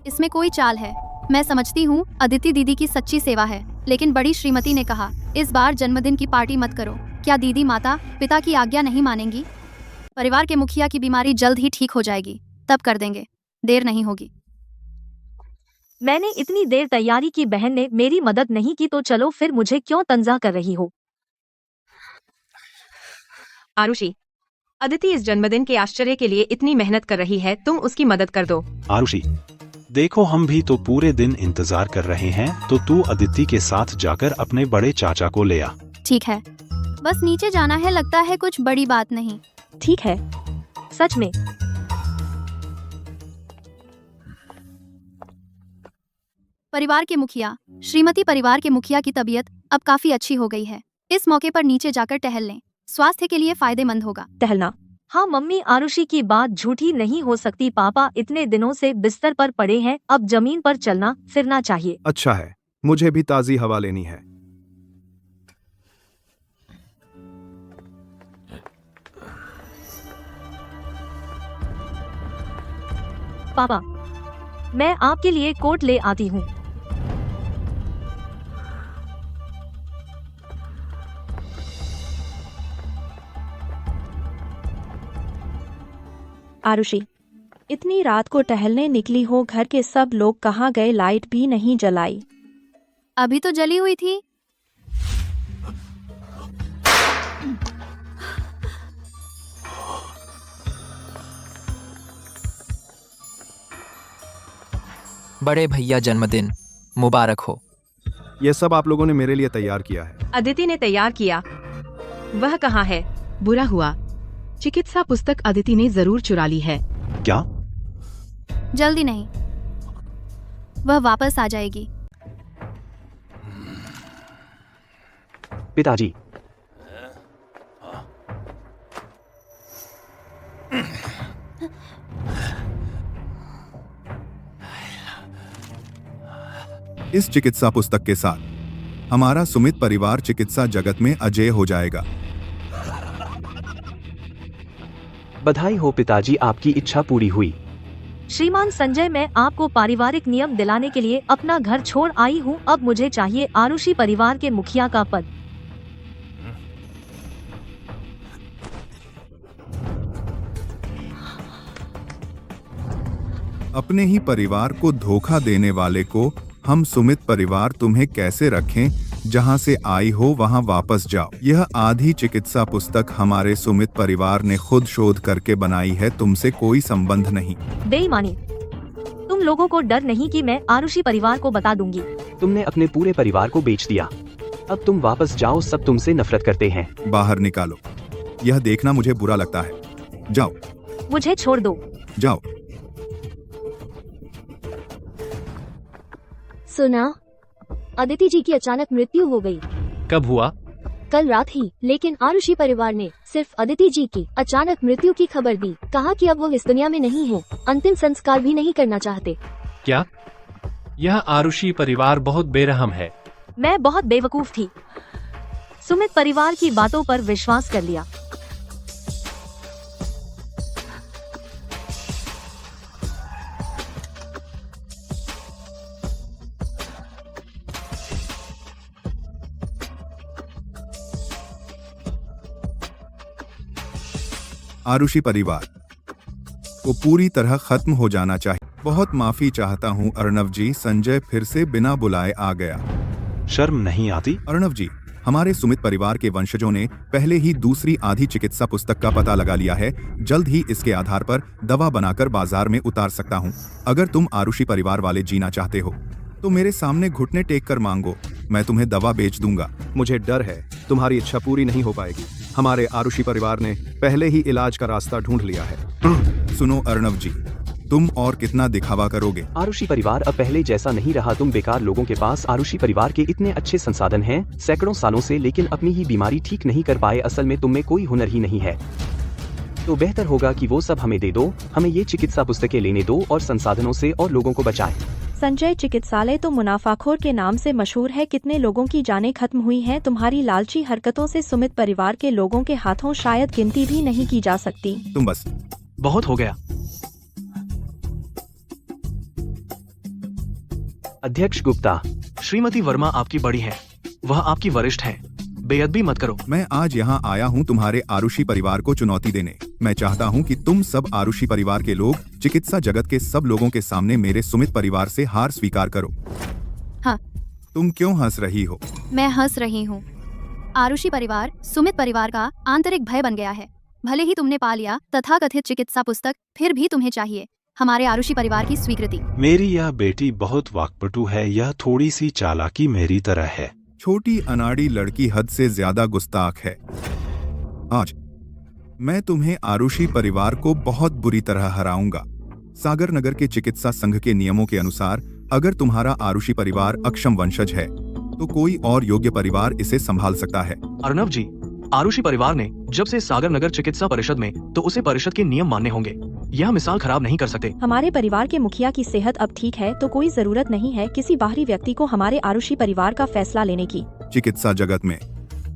इसमें कोई चाल है। मैं समझती हूँ अदिति दीदी की सच्ची सेवा है, लेकिन बड़ी श्रीमती ने कहा इस बार जन्मदिन की पार्टी मत करो। क्या दीदी माता पिता की आज्ञा नहीं मानेंगी? परिवार के मुखिया की बीमारी जल्द ही ठीक हो जाएगी, तब कर देंगे, देर नहीं होगी। मैंने इतनी देर तैयारी की, बहन ने मेरी मदद नहीं की, तो चलो फिर मुझे क्यों तंजा कर रही हो? आरुषि, अदिति इस जन्मदिन के आश्चर्य के लिए इतनी मेहनत कर रही है, तुम उसकी मदद कर दो। आरुषि, देखो हम भी तो पूरे दिन इंतजार कर रहे हैं, तो तू अदिति के साथ जाकर अपने बड़े चाचा को ले आ। ठीक है, बस नीचे जाना है, लगता है कुछ बड़ी बात नहीं। ठीक है। सच में? परिवार के मुखिया, श्रीमती परिवार के मुखिया की तबीयत अब काफी अच्छी हो गई है। इस मौके पर नीचे जाकर टहल लें, स्वास्थ्य के लिए फायदेमंद होगा। टहलना? हाँ मम्मी, आरुषि की बात झूठी नहीं हो सकती। पापा इतने दिनों से बिस्तर पर पड़े हैं, अब जमीन पर चलना फिरना चाहिए। अच्छा है, मुझे भी ताज़ी हवा लेनी है। पापा, मैं आपके लिए कोट ले आती हूँ। आरुषि, इतनी रात को टहलने निकली हो, घर के सब लोग कहाँ गए? लाइट भी नहीं जलाई। अभी तो जली हुई थी। बड़े भैया जन्मदिन मुबारक हो। ये सब आप लोगों ने मेरे लिए तैयार किया है। अदिति ने तैयार किया। वह कहाँ है? बुरा हुआ, चिकित्सा पुस्तक अदिति ने जरूर चुरा ली है। क्या? जल्दी नहीं, वह वापस आ जाएगी। पिताजी, इस चिकित्सा पुस्तक के साथ हमारा सुमित परिवार चिकित्सा जगत में अजेय हो जाएगा। बधाई हो पिताजी, आपकी इच्छा पूरी हुई। श्रीमान संजय, मैं आपको पारिवारिक नियम दिलाने के लिए अपना घर छोड़ आई हूँ। अब मुझे चाहिए आरुषि परिवार के मुखिया का पद। अपने ही परिवार को धोखा देने वाले को हम सुमित परिवार तुम्हें कैसे रखें? जहां से आई हो वहां वापस जाओ। यह आधी चिकित्सा पुस्तक हमारे सुमित परिवार ने खुद शोध करके बनाई है, तुमसे कोई संबंध नहीं। बेईमानी! तुम लोगों को डर नहीं कि मैं आरुषि परिवार को बता दूंगी? तुमने अपने पूरे परिवार को बेच दिया, अब तुम वापस जाओ, सब तुमसे नफरत करते हैं। बाहर निकालो, यह देखना मुझे बुरा लगता है। जाओ। मुझे छोड़ दो। जाओ। सुना, अदिति जी की अचानक मृत्यु हो गई। कब हुआ? कल रात ही, लेकिन आरुषि परिवार ने सिर्फ अदिति जी की अचानक मृत्यु की खबर दी। कहा कि अब वो इस दुनिया में नहीं है, अंतिम संस्कार भी नहीं करना चाहते। क्या? यह आरुषि परिवार बहुत बेरहम है। मैं बहुत बेवकूफ थी, सुमित परिवार की बातों पर विश्वास कर लिया। आरुषि परिवार को पूरी तरह खत्म हो जाना चाहिए। बहुत माफी चाहता हूँ अर्णव जी, संजय फिर से बिना बुलाए आ गया। शर्म नहीं आती? अर्णव जी, हमारे सुमित परिवार के वंशजों ने पहले ही दूसरी आधी चिकित्सा पुस्तक का पता लगा लिया है। जल्द ही इसके आधार पर दवा बनाकर बाजार में उतार सकता हूँ। अगर तुम आरुषि परिवार वाले जीना चाहते हो तो मेरे सामने घुटने टेक कर मांगो, मैं तुम्हें दवा बेच दूंगा। मुझे डर है तुम्हारी इच्छा पूरी नहीं हो पाएगी। हमारे आरुषि परिवार ने पहले ही इलाज का रास्ता ढूंढ लिया है। सुनो अर्णव जी, तुम और कितना दिखावा करोगे? आरुषि परिवार अब पहले जैसा नहीं रहा। तुम बेकार लोगों के पास आरुषि परिवार के इतने अच्छे संसाधन हैं सैकड़ों सालों से, लेकिन अपनी ही बीमारी ठीक नहीं कर पाए। असल में तुम में कोई हुनर ही नहीं है। तो बेहतर होगा कि वो सब हमें दे दो। हमें ये चिकित्सा पुस्तकें लेने दो और संसाधनों से और लोगों को बचाएं। संजय, चिकित्सालय तो मुनाफाखोर के नाम से मशहूर है। कितने लोगों की जानें खत्म हुई हैं तुम्हारी लालची हरकतों से। सुमित परिवार के लोगों के हाथों शायद गिनती भी नहीं की जा सकती। तुम बस। बहुत हो गया। अध्यक्ष गुप्ता, श्रीमती वर्मा आपकी बड़ी है, वह आपकी वरिष्ठ है, बेअदबी मत करो। मैं आज यहाँ आया हूँ तुम्हारे आरुषि परिवार को चुनौती देने। मैं चाहता हूँ कि तुम सब आरुषि परिवार के लोग चिकित्सा जगत के सब लोगों के सामने मेरे सुमित परिवार से हार स्वीकार करो। हाँ। तुम क्यों हंस रही हो? मैं हंस रही हूँ। आरुषि परिवार सुमित परिवार का आंतरिक भय बन गया है। भले ही तुमने पा लिया तथाकथित चिकित्सा पुस्तक, फिर भी तुम्हें चाहिए हमारे आरुषि परिवार की स्वीकृति। मेरी यह बेटी बहुत वाक्पटु है, यह थोड़ी सी चालाकी मेरी तरह है। छोटी अनाड़ी लड़की हद से ज्यादा गुस्ताख है। आज मैं तुम्हें आरुषि परिवार को बहुत बुरी तरह हराऊंगा। सागर नगर के चिकित्सा संघ के नियमों के अनुसार अगर तुम्हारा आरुषि परिवार अक्षम वंशज है तो कोई और योग्य परिवार इसे संभाल सकता है। अर्णव जी, आरुषि परिवार ने जब से सागर नगर चिकित्सा परिषद में, तो उसे परिषद के नियम मानने होंगे। यह मिसाल खराब नहीं कर सकते। हमारे परिवार के मुखिया की सेहत अब ठीक है तो कोई जरूरत नहीं है किसी बाहरी व्यक्ति को हमारे आरुषि परिवार का फैसला लेने की। चिकित्सा जगत में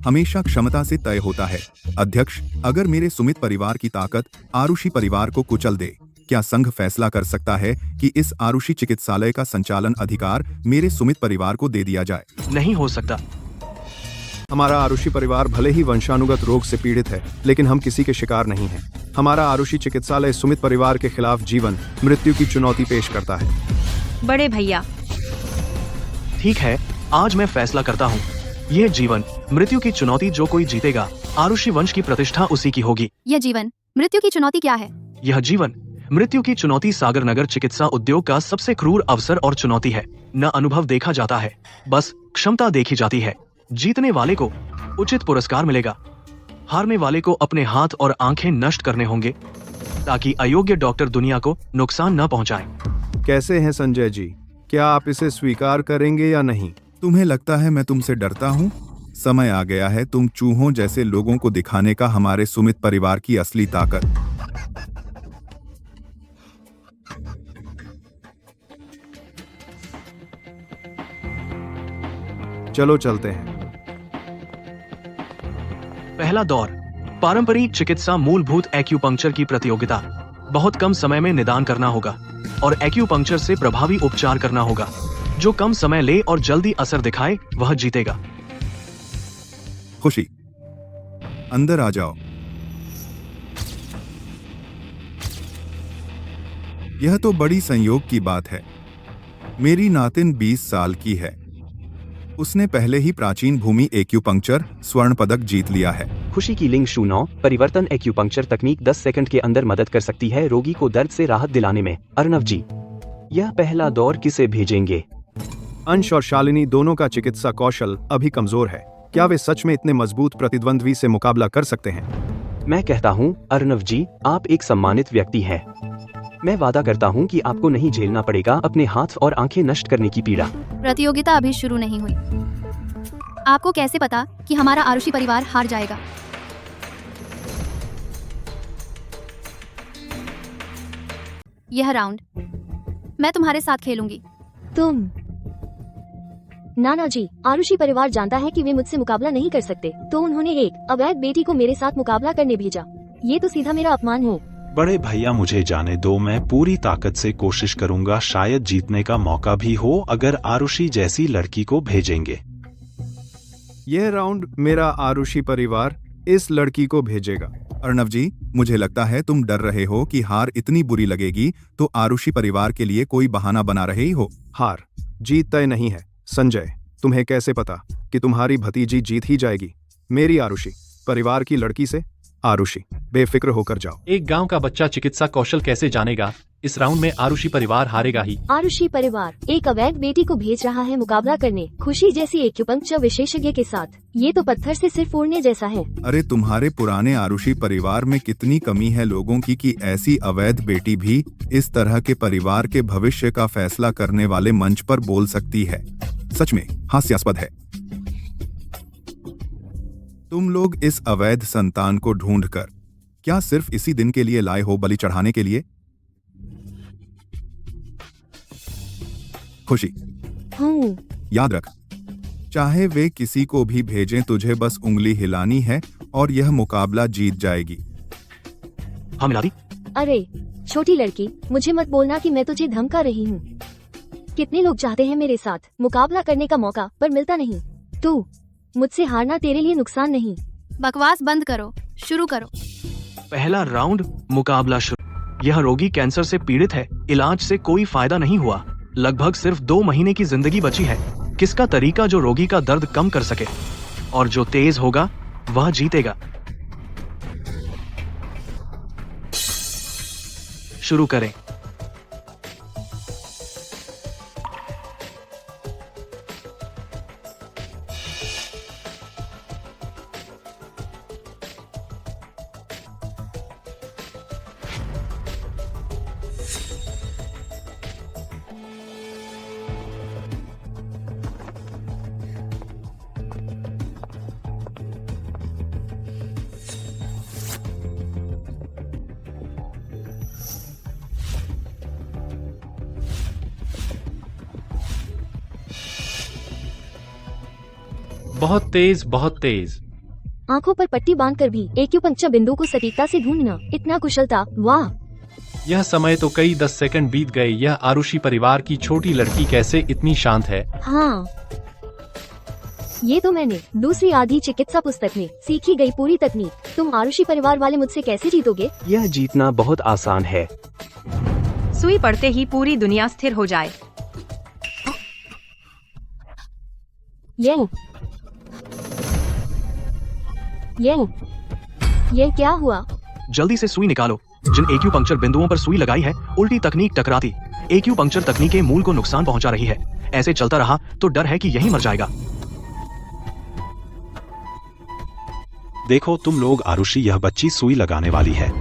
हमेशा क्षमता से तय होता है। अध्यक्ष, अगर मेरे सुमित परिवार की ताकत आरुषि परिवार को कुचल दे, क्या संघ फैसला कर सकता है कि इस आरुषि चिकित्सालय का संचालन अधिकार मेरे सुमित परिवार को दे दिया जाए? नहीं हो सकता। हमारा आरुषि परिवार भले ही वंशानुगत रोग से पीड़ित है, लेकिन हम किसी के शिकार नहीं हैं। हमारा आरुषि चिकित्सालय सुमित परिवार के खिलाफ जीवन मृत्यु की चुनौती पेश करता है। बड़े भैया, ठीक है, आज मैं फैसला करता हूँ। यह जीवन मृत्यु की चुनौती जो कोई जीतेगा, आरुषि वंश की प्रतिष्ठा उसी की होगी। यह जीवन मृत्यु की चुनौती क्या है? यह जीवन मृत्यु की चुनौती सागर नगर चिकित्सा उद्योग का सबसे क्रूर अवसर और चुनौती है। न अनुभव देखा जाता है, बस क्षमता देखी जाती है। जीतने वाले को उचित पुरस्कार मिलेगा, हारने वाले को अपने हाथ और आंखें नष्ट करने होंगे ताकि अयोग्य डॉक्टर दुनिया को नुकसान न पहुंचाएं। कैसे हैं संजय जी, क्या आप इसे स्वीकार करेंगे या नहीं? तुम्हें लगता है मैं तुमसे डरता हूँ? समय आ गया है तुम चूहों जैसे लोगों को दिखाने का हमारे सुमित परिवार की असली ताकत। चलो चलते हैं। पहला दौर, पारंपरिक चिकित्सा मूलभूत एक्यूपंक्चर की प्रतियोगिता। बहुत कम समय में निदान करना होगा और एक्यूपंक्चर से प्रभावी उपचार करना होगा। जो कम समय ले और जल्दी असर दिखाए वह जीतेगा। खुशी, अंदर आ जाओ। यह तो बड़ी संयोग की बात है। मेरी नातिन 20 साल की है। उसने पहले ही प्राचीन भूमि एक्यूपंक्चर स्वर्ण पदक जीत लिया है। खुशी की लिंग शून्य परिवर्तन एक्यूपंक्चर तकनीक 10 सेकंड के अंदर मदद कर सकती है रोगी को दर्द से राहत दिलाने में। अर्णव जी, यह पहला दौर किसे भेजेंगे? अंश और शालिनी दोनों का चिकित्सा कौशल अभी कमजोर है। क्या वे सच में इतने मजबूत प्रतिद्वंद्वी से मुकाबला कर सकते हैं? मैं कहता हूँ अर्णव जी, आप एक सम्मानित व्यक्ति हैं। मैं वादा करता हूँ कि आपको नहीं झेलना पड़ेगा अपने हाथ और आंखें नष्ट करने की पीड़ा। प्रतियोगिता अभी शुरू नहीं हुई। आपको कैसे पता कि हमारा आरुषि परिवार हार जाएगा? यह राउंड मैं तुम्हारे साथ खेलूंगी। तुम? नाना जी, आरुषि परिवार जानता है कि वे मुझसे मुकाबला नहीं कर सकते, तो उन्होंने एक अवैध बेटी को मेरे साथ मुकाबला करने भेजा। ये तो सीधा मेरा अपमान हो। बड़े भैया, मुझे जाने दो, मैं पूरी ताकत से कोशिश करूंगा। शायद जीतने का मौका भी हो अगर आरुषि जैसी लड़की को भेजेंगे। यह राउंड मेरा आरुषि परिवार इस लड़की को भेजेगा। अर्णव जी, मुझे लगता है तुम डर रहे हो कि हार इतनी बुरी लगेगी तो आरुषि परिवार के लिए कोई बहाना बना रहे हो। हार जीत तय नहीं है। संजय, तुम्हें कैसे पता? कि तुम्हारी भतीजी जीत ही जाएगी। मेरी आरुषि, परिवार की लड़की से। आरुषि, बेफिक्र होकर जाओ। एक गांव का बच्चा चिकित्सा कौशल कैसे जानेगा? इस राउंड में आरुषि परिवार हारेगा ही। आरुषि परिवार एक अवैध बेटी को भेज रहा है मुकाबला करने खुशी जैसी एक्यूपंक्चर विशेषज्ञ के साथ। ये तो पत्थर से सिर फोड़ने जैसा है। अरे तुम्हारे पुराने आरुषि परिवार में कितनी कमी है लोगों की कि ऐसी अवैध बेटी भी इस तरह के परिवार के भविष्य का फैसला करने वाले मंच पर बोल सकती है। सच में हास्यास्पद है। तुम लोग इस अवैध संतान को ढूंढकर क्या सिर्फ इसी दिन के लिए लाए हो, बलि चढ़ाने के लिए? खुशी, याद रख, चाहे वे किसी को भी भेजें, तुझे बस उंगली हिलानी है और यह मुकाबला जीत जाएगी। हाँ मिलादी। अरे छोटी लड़की, मुझे मत बोलना कि मैं तुझे धमका रही हूँ। कितने लोग चाहते हैं मेरे साथ मुकाबला करने का मौका, पर मिलता नहीं। तू मुझसे हारना तेरे लिए नुकसान नहीं। बकवास बंद करो, शुरू करो। पहला राउंड, मुकाबला शुरू। यह रोगी कैंसर से पीड़ित है। इलाज से कोई फायदा नहीं हुआ। लगभग सिर्फ 2 महीने की जिंदगी बची है। किसका तरीका जो रोगी का दर्द कम कर सके, और जो तेज होगा वह जीतेगा। शुरू करें। बहुत तेज, बहुत तेज। आंखों पर पट्टी बांधकर भी एक्यूपंक्चर बिंदु को सटीकता से ढूंढना, इतना कुशलता, वाह। यह समय तो कई 10 सेकंड बीत गए। यह आरुषि परिवार की छोटी लड़की कैसे इतनी शांत है? हाँ, ये तो मैंने दूसरी आधी चिकित्सा पुस्तक में सीखी गई पूरी तकनीक। तुम आरुषि परिवार वाले मुझसे कैसे जीतोगे? यह जीतना बहुत आसान है। सुई पड़ते ही पूरी दुनिया स्थिर हो जाए। ये क्या हुआ? जल्दी से सुई निकालो। जिन एक्यूपंक्चर बिंदुओं पर सुई लगाई है, उल्टी तकनीक टकराती। एक्यूपंक्चर तकनीक के मूल को नुकसान पहुंचा रही है। ऐसे चलता रहा तो डर है कि यही मर जाएगा। देखो तुम लोग, आरुषि, यह बच्ची सुई लगाने वाली है।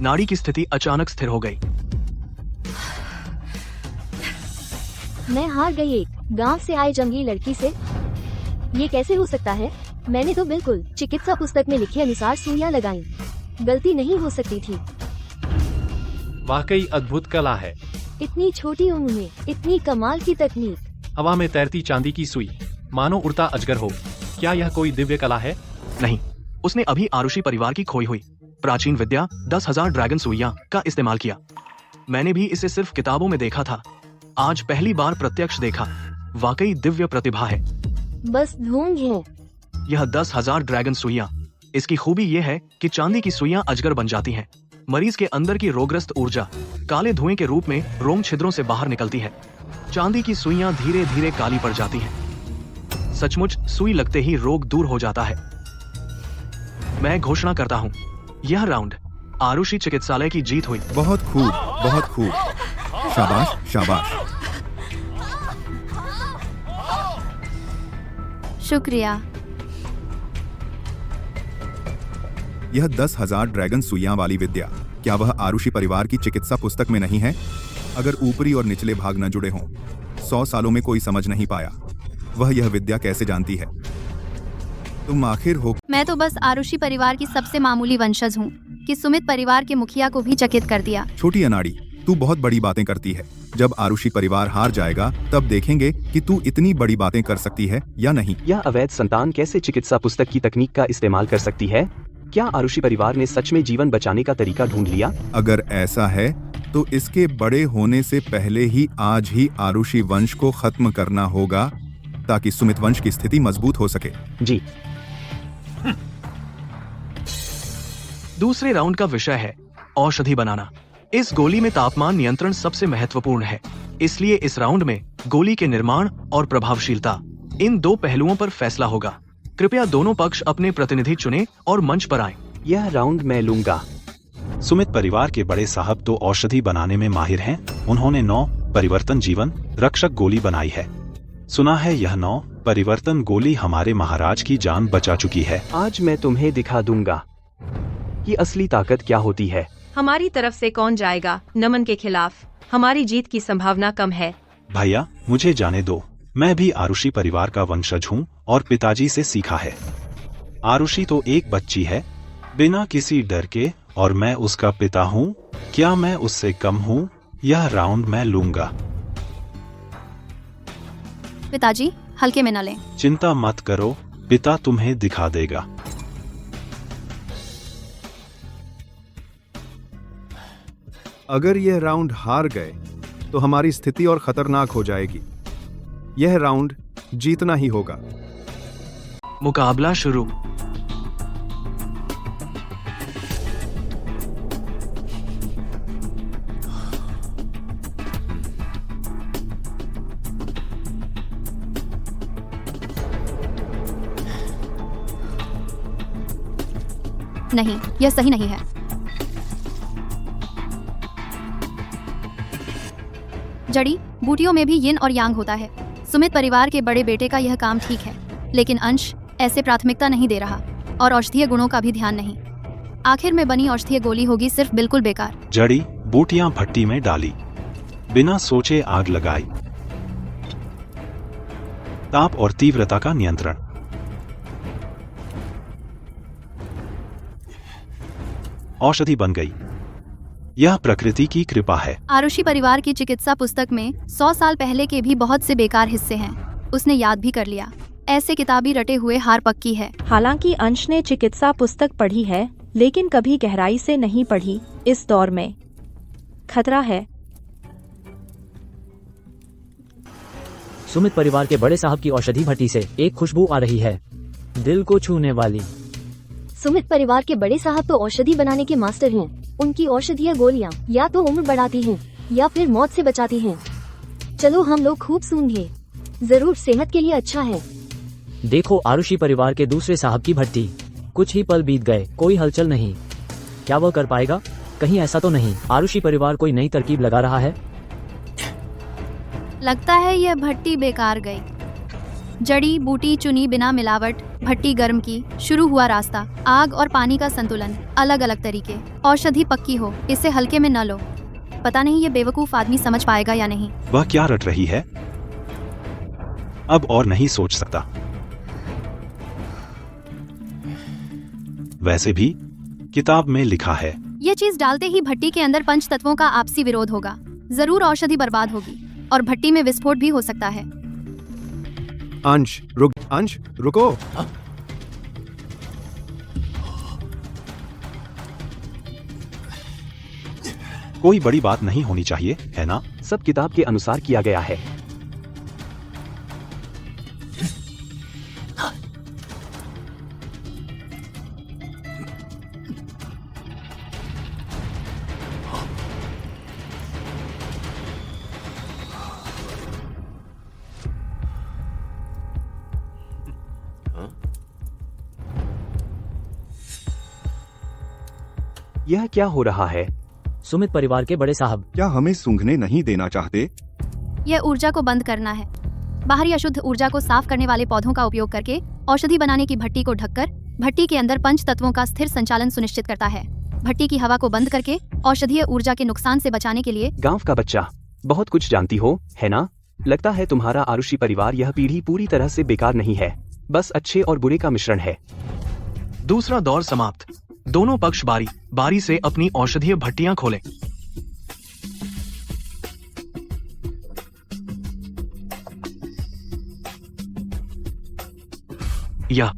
नाड़ी की स्थिति अचानक स्थिर हो गई। मैं हार गई एक गांव से आई जंगली लड़की से। ये कैसे हो सकता है? मैंने तो बिल्कुल चिकित्सा पुस्तक में लिखे अनुसार सुइयां लगाई। गलती नहीं हो सकती थी। वाकई अद्भुत कला है। इतनी छोटी उम्र में इतनी कमाल की तकनीक। हवा में तैरती चांदी की सुई, मानो उड़ता अजगर हो। क्या यह कोई दिव्य कला है? नहीं, उसने अभी आरुषि परिवार की खोई हुई प्राचीन विद्या 10,000 ड्रैगन सुइयां का इस्तेमाल किया। मैंने भी इसे सिर्फ किताबों में देखा था, आज पहली बार प्रत्यक्ष देखा। वाकई दिव्य प्रतिभा है। बस ढोंग है। यह 10,000 ड्रैगन सुइयां। इसकी खूबी यह है कि चांदी की सुइयां अजगर बन जाती हैं। मरीज के अंदर की रोगग्रस्त ऊर्जा काले धुएं के रूप में रोम छिद्रों से बाहर निकलती है। चांदी की सुइयां धीरे धीरे काली पड़ जाती हैं। सचमुच सुई लगते ही रोग दूर हो जाता है। मैं घोषणा करता हूँ, यह राउंड आरुषि चिकित्सालय की जीत हुई। बहुत खूब, बहुत खूब। शाबाश, शाबाश। शुक्रिया। यह 10,000 ड्रैगन सुइयां वाली विद्या, क्या वह आरुषि परिवार की चिकित्सा पुस्तक में नहीं है? अगर ऊपरी और निचले भाग न जुड़े हों, 100 सालों में कोई समझ नहीं पाया, वह यह विद्या कैसे जानती है? तुम आखिर हो। मैं तो बस आरुषि परिवार की सबसे मामूली वंशज हूँ कि सुमित परिवार के मुखिया को भी चकित कर दिया। छोटी अनाड़ी, तू बहुत बड़ी बातें करती है। जब आरुषि परिवार हार जाएगा तब देखेंगे कि तू इतनी बड़ी बातें कर सकती है या नहीं। यह अवैध संतान कैसे चिकित्सा पुस्तक की तकनीक का इस्तेमाल कर सकती है? क्या आरुषि परिवार ने सच में जीवन बचाने का तरीका ढूंढ लिया? अगर ऐसा है तो इसके बड़े होने से पहले ही आज ही आरुषि वंश को खत्म करना होगा ताकि सुमित वंश की स्थिति मजबूत हो सके। जी। दूसरे राउंड का विषय है औषधि बनाना। इस गोली में तापमान नियंत्रण सबसे महत्वपूर्ण है, इसलिए इस राउंड में गोली के निर्माण और प्रभावशीलता, इन दो पहलुओं पर फैसला होगा। कृपया दोनों पक्ष अपने प्रतिनिधि चुनें और मंच पर आएं। यह राउंड मैं लूंगा। सुमित परिवार के बड़े साहब तो औषधि बनाने में माहिर हैं। उन्होंने 9 परिवर्तन जीवन रक्षक गोली बनाई है। सुना है यह 9 परिवर्तन गोली हमारे महाराज की जान बचा चुकी है। आज मैं तुम्हें दिखा दूंगा कि असली ताकत क्या होती है। हमारी तरफ से कौन जाएगा नमन के खिलाफ? हमारी जीत की संभावना कम है। भैया मुझे जाने दो, मैं भी आरुषि परिवार का वंशज हूँ और पिताजी से सीखा है। आरुषि तो एक बच्ची है बिना किसी डर के, और मैं उसका पिता हूँ। क्या मैं उससे कम हूँ? यह राउंड मैं लूंगा। पिताजी हल्के में न लें। चिंता मत करो, पिता तुम्हें दिखा देगा। अगर यह राउंड हार गए तो हमारी स्थिति और खतरनाक हो जाएगी। यह राउंड जीतना ही होगा। मुकाबला शुरू। नहीं, यह सही नहीं है। जड़ी बूटियों में भी यिन और यांग होता है। सुमित परिवार के बड़े बेटे का यह काम ठीक है, लेकिन अंश ऐसे प्राथमिकता नहीं दे रहा और औषधीय गुणों का भी ध्यान नहीं। आखिर में बनी औषधीय गोली होगी सिर्फ बिल्कुल बेकार। जड़ी बूटियां भट्टी में डाली, बिना सोचे आग लगाई। ताप और तीव्रता का नियंत्रण। औषधि बन गई। यह प्रकृति की कृपा है। आरुषि परिवार की चिकित्सा पुस्तक में 100 साल पहले के भी बहुत से बेकार हिस्से हैं। उसने याद भी कर लिया। ऐसे किताबी रटे हुए हार पक्की है। हालांकि अंश ने चिकित्सा पुस्तक पढ़ी है, लेकिन कभी गहराई से नहीं पढ़ी। इस दौर में खतरा है। सुमित परिवार के बड़े साहब की औषधि भट्टी से एक खुशबू आ रही है, दिल को छूने वाली। सुमित परिवार के बड़े साहब तो औषधि बनाने के मास्टर हैं। उनकी औषधीय गोलियां या तो उम्र बढ़ाती हैं या फिर मौत से बचाती हैं। चलो हम लोग खूब सूंघे, जरूर सेहत के लिए अच्छा है। देखो आरुषि परिवार के दूसरे साहब की भट्टी। कुछ ही पल बीत गए, कोई हलचल नहीं। क्या वह कर पाएगा? कहीं ऐसा तो नहीं आरुषि परिवार कोई नई तरकीब लगा रहा है? लगता है यह भट्टी बेकार गई। जड़ी बूटी चुनी बिना मिलावट, भट्टी गर्म की, शुरू हुआ रास्ता। आग और पानी का संतुलन, अलग अलग तरीके। औषधि पक्की हो, इसे हल्के में न लो। पता नहीं ये बेवकूफ आदमी समझ पाएगा या नहीं। वह क्या रट रही है? अब और नहीं सोच सकता। वैसे भी किताब में लिखा है। ये चीज डालते ही भट्टी के अंदर पंच तत्वों का आपसी विरोध होगा। जरूर औषधि बर्बाद होगी और भट्टी में विस्फोट भी हो सकता है। अंश रुको। कोई बड़ी बात नहीं होनी चाहिए, है ना? सब किताब के अनुसार किया गया है। यह क्या हो रहा है? सुमित परिवार के बड़े साहब, क्या हमें सूंघने नहीं देना चाहते? यह ऊर्जा को बंद करना है। बाहरी अशुद्ध ऊर्जा को साफ करने वाले पौधों का उपयोग करके औषधि बनाने की भट्टी को ढककर भट्टी के अंदर पंच तत्वों का स्थिर संचालन सुनिश्चित करता है। भट्टी की हवा को बंद करके औषधीय ऊर्जा के नुकसान से बचाने के लिए। गांव का बच्चा, बहुत कुछ जानती हो, है ना? लगता है तुम्हारा आरुषि परिवार यह पीढ़ी पूरी तरह से बेकार नहीं है, बस अच्छे और बुरे का मिश्रण है। दूसरा दौर समाप्त। दोनों पक्ष बारी बारी से अपनी औषधीय भट्टियां खोलें। यह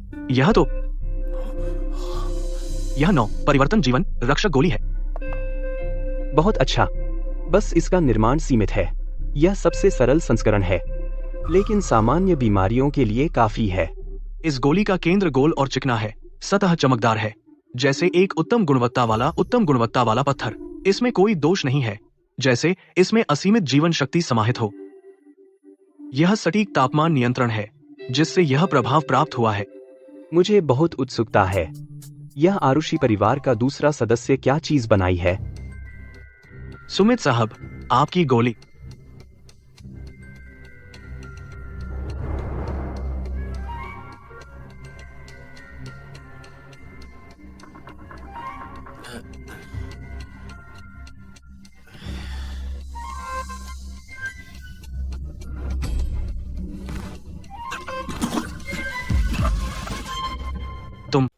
9 परिवर्तन जीवन रक्षक गोली है। बहुत अच्छा। बस इसका निर्माण सीमित है। यह सबसे सरल संस्करण है, लेकिन सामान्य बीमारियों के लिए काफी है। इस गोली का केंद्र गोल और चिकना है, सतह चमकदार है, जैसे एक उत्तम गुणवत्ता वाला पत्थर। इसमें कोई दोष नहीं है, जैसे इसमें असीमित जीवन शक्ति समाहित हो। यह सटीक तापमान नियंत्रण है, जिससे यह प्रभाव प्राप्त हुआ है। मुझे बहुत उत्सुकता है। यह आरुषि परिवार का दूसरा सदस्य क्या चीज बनाई है? सुमित साहब, आपकी गोली।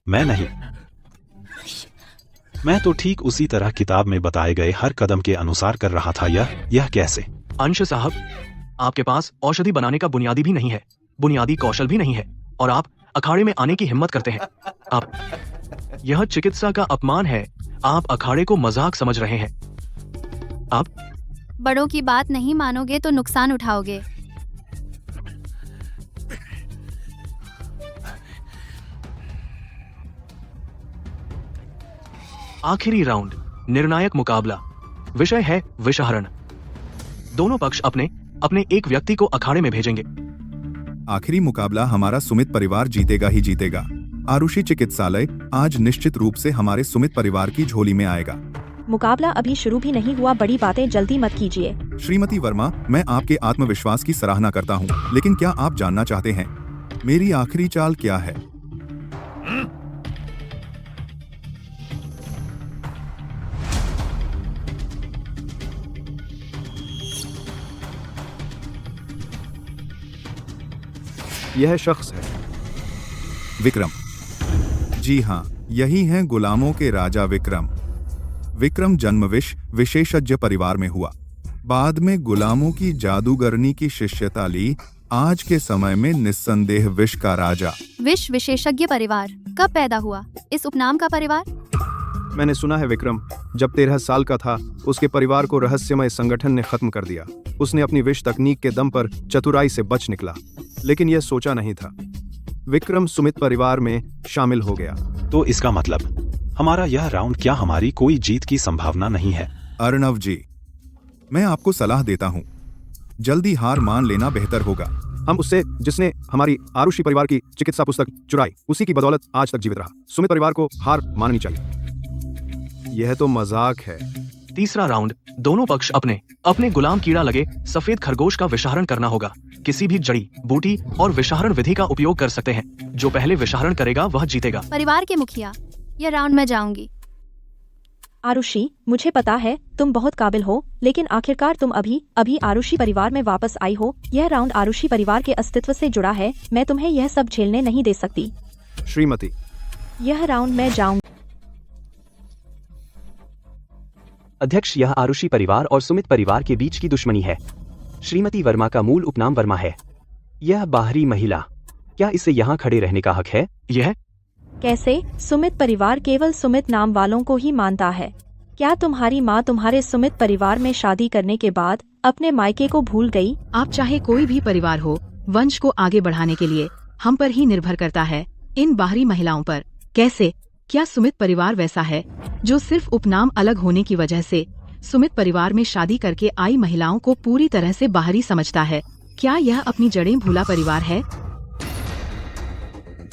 मैं नहीं। मैं तो ठीक उसी तरह किताब में बताए गए हर कदम के अनुसार कर रहा था। यह कैसे? अंश साहब, आपके पास औषधि बनाने का बुनियादी भी नहीं है, बुनियादी कौशल भी नहीं है, और आप अखाड़े में आने की हिम्मत करते हैं। यह चिकित्सा का अपमान है। आप अखाड़े को मजाक समझ रहे हैं। आप बड़ों की बात नहीं मानोगे तो नुकसान उठाओगे। आखिरी राउंड, निर्णायक मुकाबला। विषय है विषहरण। दोनों पक्ष अपने अपने एक व्यक्ति को अखाड़े में भेजेंगे। आखिरी मुकाबला हमारा सुमित परिवार जीतेगा ही जीतेगा। आरुषि चिकित्सालय आज निश्चित रूप से हमारे सुमित परिवार की झोली में आएगा। मुकाबला अभी शुरू भी नहीं हुआ, बड़ी बातें जल्दी मत कीजिए। श्रीमती वर्मा, मैं आपके आत्मविश्वास की सराहना करता हूँ, लेकिन क्या आप जानना चाहते हैं मेरी आखिरी चाल क्या है? यह शख्स है विक्रम। जी हाँ, यही हैं गुलामों के राजा विक्रम। विक्रम जन्म विशेषज्ञ परिवार में हुआ। बाद में गुलामों की जादूगरनी की शिष्यता ली। आज के समय में निस्संदेह विष का राजा। विष विशेषज्ञ परिवार कब पैदा हुआ? इस उपनाम का परिवार? मैंने सुना है विक्रम जब 13 साल का था, उसके परिवार को रहस्यमय संगठन ने खत्म कर दिया। उसने अपनी विष तकनीक के दम पर चतुराई से बच निकला, लेकिन यह सोचा नहीं था विक्रम सुमित परिवार में शामिल हो गया। तो इसका मतलब हमारा यह राउंड, क्या हमारी कोई जीत की संभावना नहीं है? अर्णव जी, मैं आपको सलाह देता हूँ, जल्दी हार मान लेना बेहतर होगा। हम उससे जिसने हमारी आरुषि परिवार की चिकित्सा पुस्तक चुराई, उसी की बदौलत आज तक जीवित रहा। सुमित परिवार को हार माननी चाहिए। यह तो मजाक है। तीसरा राउंड, दोनों पक्ष अपने अपने गुलाम कीड़ा लगे सफेद खरगोश का विषहरण करना होगा। किसी भी जड़ी बूटी और विषहरण विधि का उपयोग कर सकते हैं। जो पहले विषहरण करेगा वह जीतेगा। परिवार के मुखिया, यह राउंड मैं जाऊंगी। आरुषि, मुझे पता है तुम बहुत काबिल हो, लेकिन आखिरकार तुम अभी आरुषि परिवार में वापस आई हो। यह राउंड आरुषि परिवार के अस्तित्व से जुड़ा है। मैं तुम्हें यह सब झेलने नहीं दे सकती। श्रीमती, यह राउंड मैं जाऊंगी। अध्यक्ष, यह आरुषि परिवार और सुमित परिवार के बीच की दुश्मनी है। श्रीमती वर्मा का मूल उपनाम वर्मा है। यह बाहरी महिला, क्या इसे यहाँ खड़े रहने का हक है? यह कैसे? सुमित परिवार केवल सुमित नाम वालों को ही मानता है। क्या तुम्हारी माँ तुम्हारे सुमित परिवार में शादी करने के बाद अपने मायके को भूल गई? आप चाहे कोई भी परिवार हो, वंश को आगे बढ़ाने के लिए हम पर ही निर्भर करता है, इन बाहरी महिलाओं पर। कैसे? क्या सुमित परिवार वैसा है जो सिर्फ उपनाम अलग होने की वजह से सुमित परिवार में शादी करके आई महिलाओं को पूरी तरह से बाहरी समझता है? क्या यह अपनी जड़ें भूला परिवार है?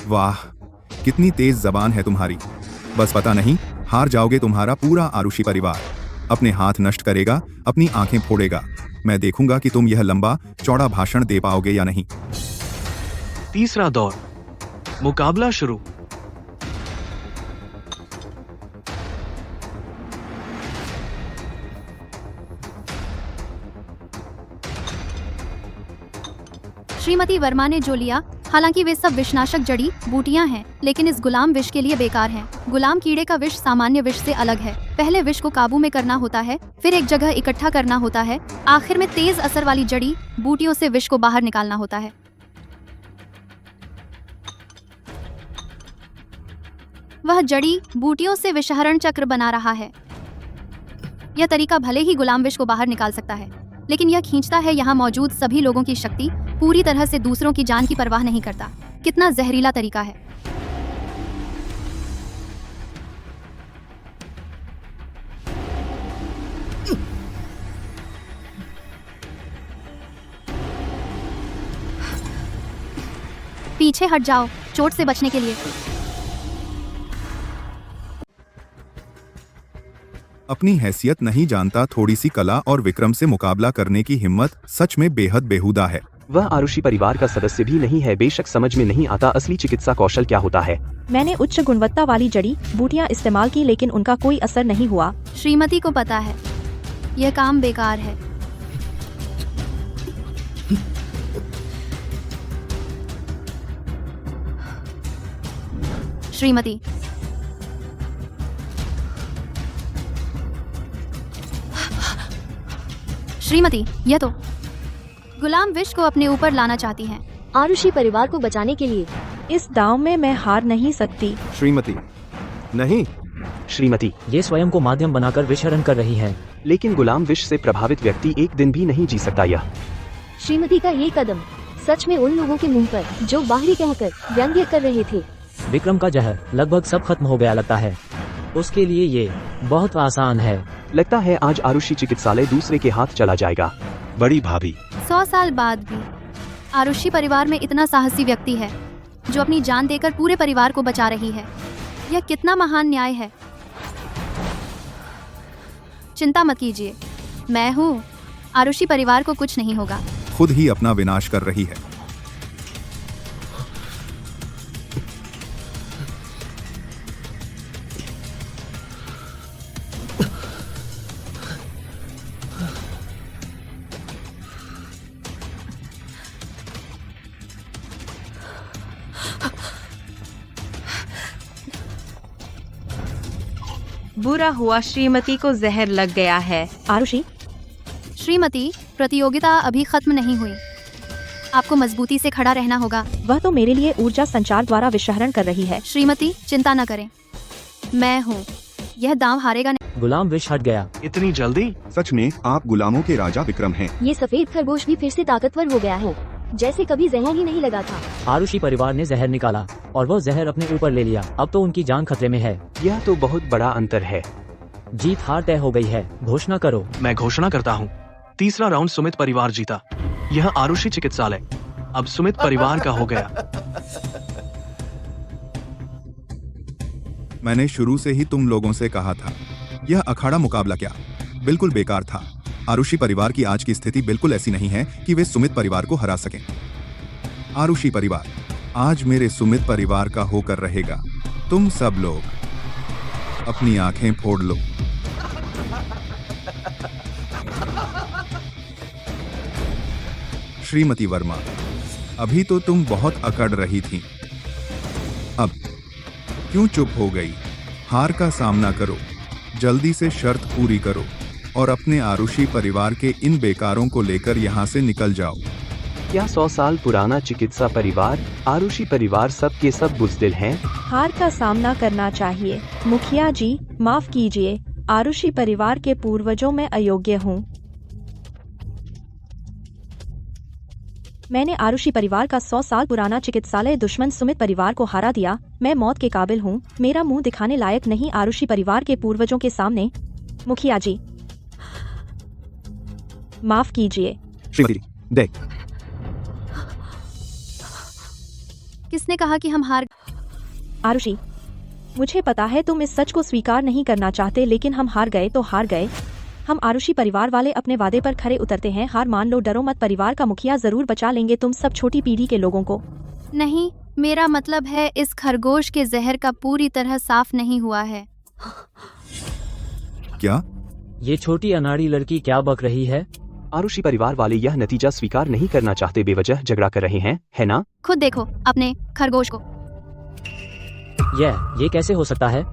वाह, कितनी तेज जबान है तुम्हारी। बस पता नहीं, हार जाओगे तुम्हारा पूरा आरुषि परिवार। अपने हाथ नष्ट करेगा, अपनी आंखें फोड़ेगा। मैं देखूंगा कि तुम यह लंबा चौड़ा भाषण दे पाओगे या नहीं। तीसरा दौर, मुकाबला शुरू। श्रीमती वर्मा ने जो लिया हालांकि वे सब विषनाशक जड़ी बूटियां हैं, लेकिन इस गुलाम विष के लिए बेकार हैं। गुलाम कीड़े का विष सामान्य विष से अलग है। पहले विष को काबू में करना होता है, फिर एक जगह इकट्ठा करना होता है, आखिर में तेज असर वाली जड़ी बूटियों से विष को बाहर निकालना होता है। वह जड़ी बूटियों से विषहरण चक्र बना रहा है। यह तरीका भले ही गुलाम विष को बाहर निकाल सकता है, लेकिन यह खींचता है यहाँ मौजूद सभी लोगों की शक्ति, पूरी तरह से दूसरों की जान की परवाह नहीं करता। कितना जहरीला तरीका है। पीछे हट जाओ, चोट से बचने के लिए। अपनी हैसियत नहीं जानता, थोड़ी सी कला और विक्रम से मुकाबला करने की हिम्मत सच में बेहद बेहुदा है। वह आरुषि परिवार का सदस्य भी नहीं है। बेशक समझ में नहीं आता असली चिकित्सा कौशल क्या होता है। मैंने उच्च गुणवत्ता वाली जड़ी बूटियां इस्तेमाल की, लेकिन उनका कोई असर नहीं हुआ। श्रीमती को पता है यह काम बेकार है। श्रीमती, श्रीमती, यह तो गुलाम विष को अपने ऊपर लाना चाहती हैं। आरुषि परिवार को बचाने के लिए इस दांव में मैं हार नहीं सकती। श्रीमती, नहीं। श्रीमती, ये स्वयं को माध्यम बनाकर विषहरण कर रही है। लेकिन गुलाम विष से प्रभावित व्यक्ति एक दिन भी नहीं जी सकता। यह श्रीमती का ये कदम सच में उन लोगों के मुंह पर जो बाहरी कहकर व्यंग्य कर रहे थे। विक्रम का जहर लगभग सब खत्म हो गया लगता है। उसके लिए ये बहुत आसान है। लगता है आज आरुषि चिकित्सालय दूसरे के हाथ चला जाएगा। बड़ी भाभी, 100 साल बाद भी आरुषि परिवार में इतना साहसी व्यक्ति है जो अपनी जान देकर पूरे परिवार को बचा रही है। यह कितना महान न्याय है। चिंता मत कीजिए, मैं हूँ। आरुषि परिवार को कुछ नहीं होगा। खुद ही अपना विनाश कर रही है। बुरा हुआ श्रीमती को जहर लग गया है। आरुषि, श्रीमती, प्रतियोगिता अभी खत्म नहीं हुई। आपको मजबूती से खड़ा रहना होगा। वह तो मेरे लिए ऊर्जा संचार द्वारा विषहरण कर रही है। श्रीमती, चिंता न करें, मैं हूँ। यह दांव हारेगा नहीं। गुलाम विष हट गया। इतनी जल्दी? सच में आप गुलामों के राजा विक्रम हैं। ये सफेद खरगोश भी फिर से ताकतवर हो गया है, जैसे कभी जहर ही नहीं लगा था। आरुषि परिवार ने जहर निकाला और वह जहर अपने ऊपर ले लिया। अब तो उनकी जान खतरे में है। यह तो बहुत बड़ा अंतर है। जीत हार तय हो गई है। घोषणा करो। मैं घोषणा करता हूँ, तीसरा राउंड सुमित परिवार जीता। यह आरुषि चिकित्सालय अब सुमित परिवार का हो गया। मैंने शुरू से ही तुम लोगों से कहा था, यह अखाड़ा मुकाबला क्या बिल्कुल बेकार था। आरुषि परिवार की आज की स्थिति बिल्कुल ऐसी नहीं है कि वे सुमित परिवार को हरा सकें। आरुषि परिवार आज मेरे सुमित परिवार का होकर रहेगा। तुम सब लोग अपनी आंखें फोड़ लो। श्रीमती वर्मा, अभी तो तुम बहुत अकड़ रही थी, अब क्यों चुप हो गई? हार का सामना करो, जल्दी से शर्त पूरी करो और अपने आरुषि परिवार के इन बेकारों को लेकर यहाँ से निकल जाओ। क्या 100 साल पुराना चिकित्सा परिवार आरुषि परिवार सब के सब बुज़दिल हैं? हार का सामना करना चाहिए। मुखिया जी, माफ कीजिए, आरुषि परिवार के पूर्वजों में अयोग्य हूँ। मैंने आरुषि परिवार का 100 साल पुराना चिकित्सालय दुश्मन सुमित परिवार को हरा दिया। मैं मौत के काबिल हूँ। मेरा मुंह दिखाने लायक नहीं आरुषि परिवार के पूर्वजों के सामने। मुखिया जी, माफ कीजिए। श्रीमती, देख, किसने कहा कि हम हार? आरुषि, मुझे पता है तुम इस सच को स्वीकार नहीं करना चाहते, लेकिन हम हार गए तो हार गए। हम आरुषि परिवार वाले अपने वादे पर खरे उतरते हैं। हार मान लो, डरो मत, परिवार का मुखिया जरूर बचा लेंगे तुम सब छोटी पीढ़ी के लोगों को। नहीं, मेरा मतलब है इस खरगोश के जहर का पूरी तरह साफ नहीं हुआ है। क्या? ये छोटी अनाड़ी लड़की क्या बक रही है? आरुषि परिवार वाले यह नतीजा स्वीकार नहीं करना चाहते, बेवजह झगड़ा कर रहे हैं, है ना? खुद देखो अपने खरगोश को। ये कैसे हो सकता है?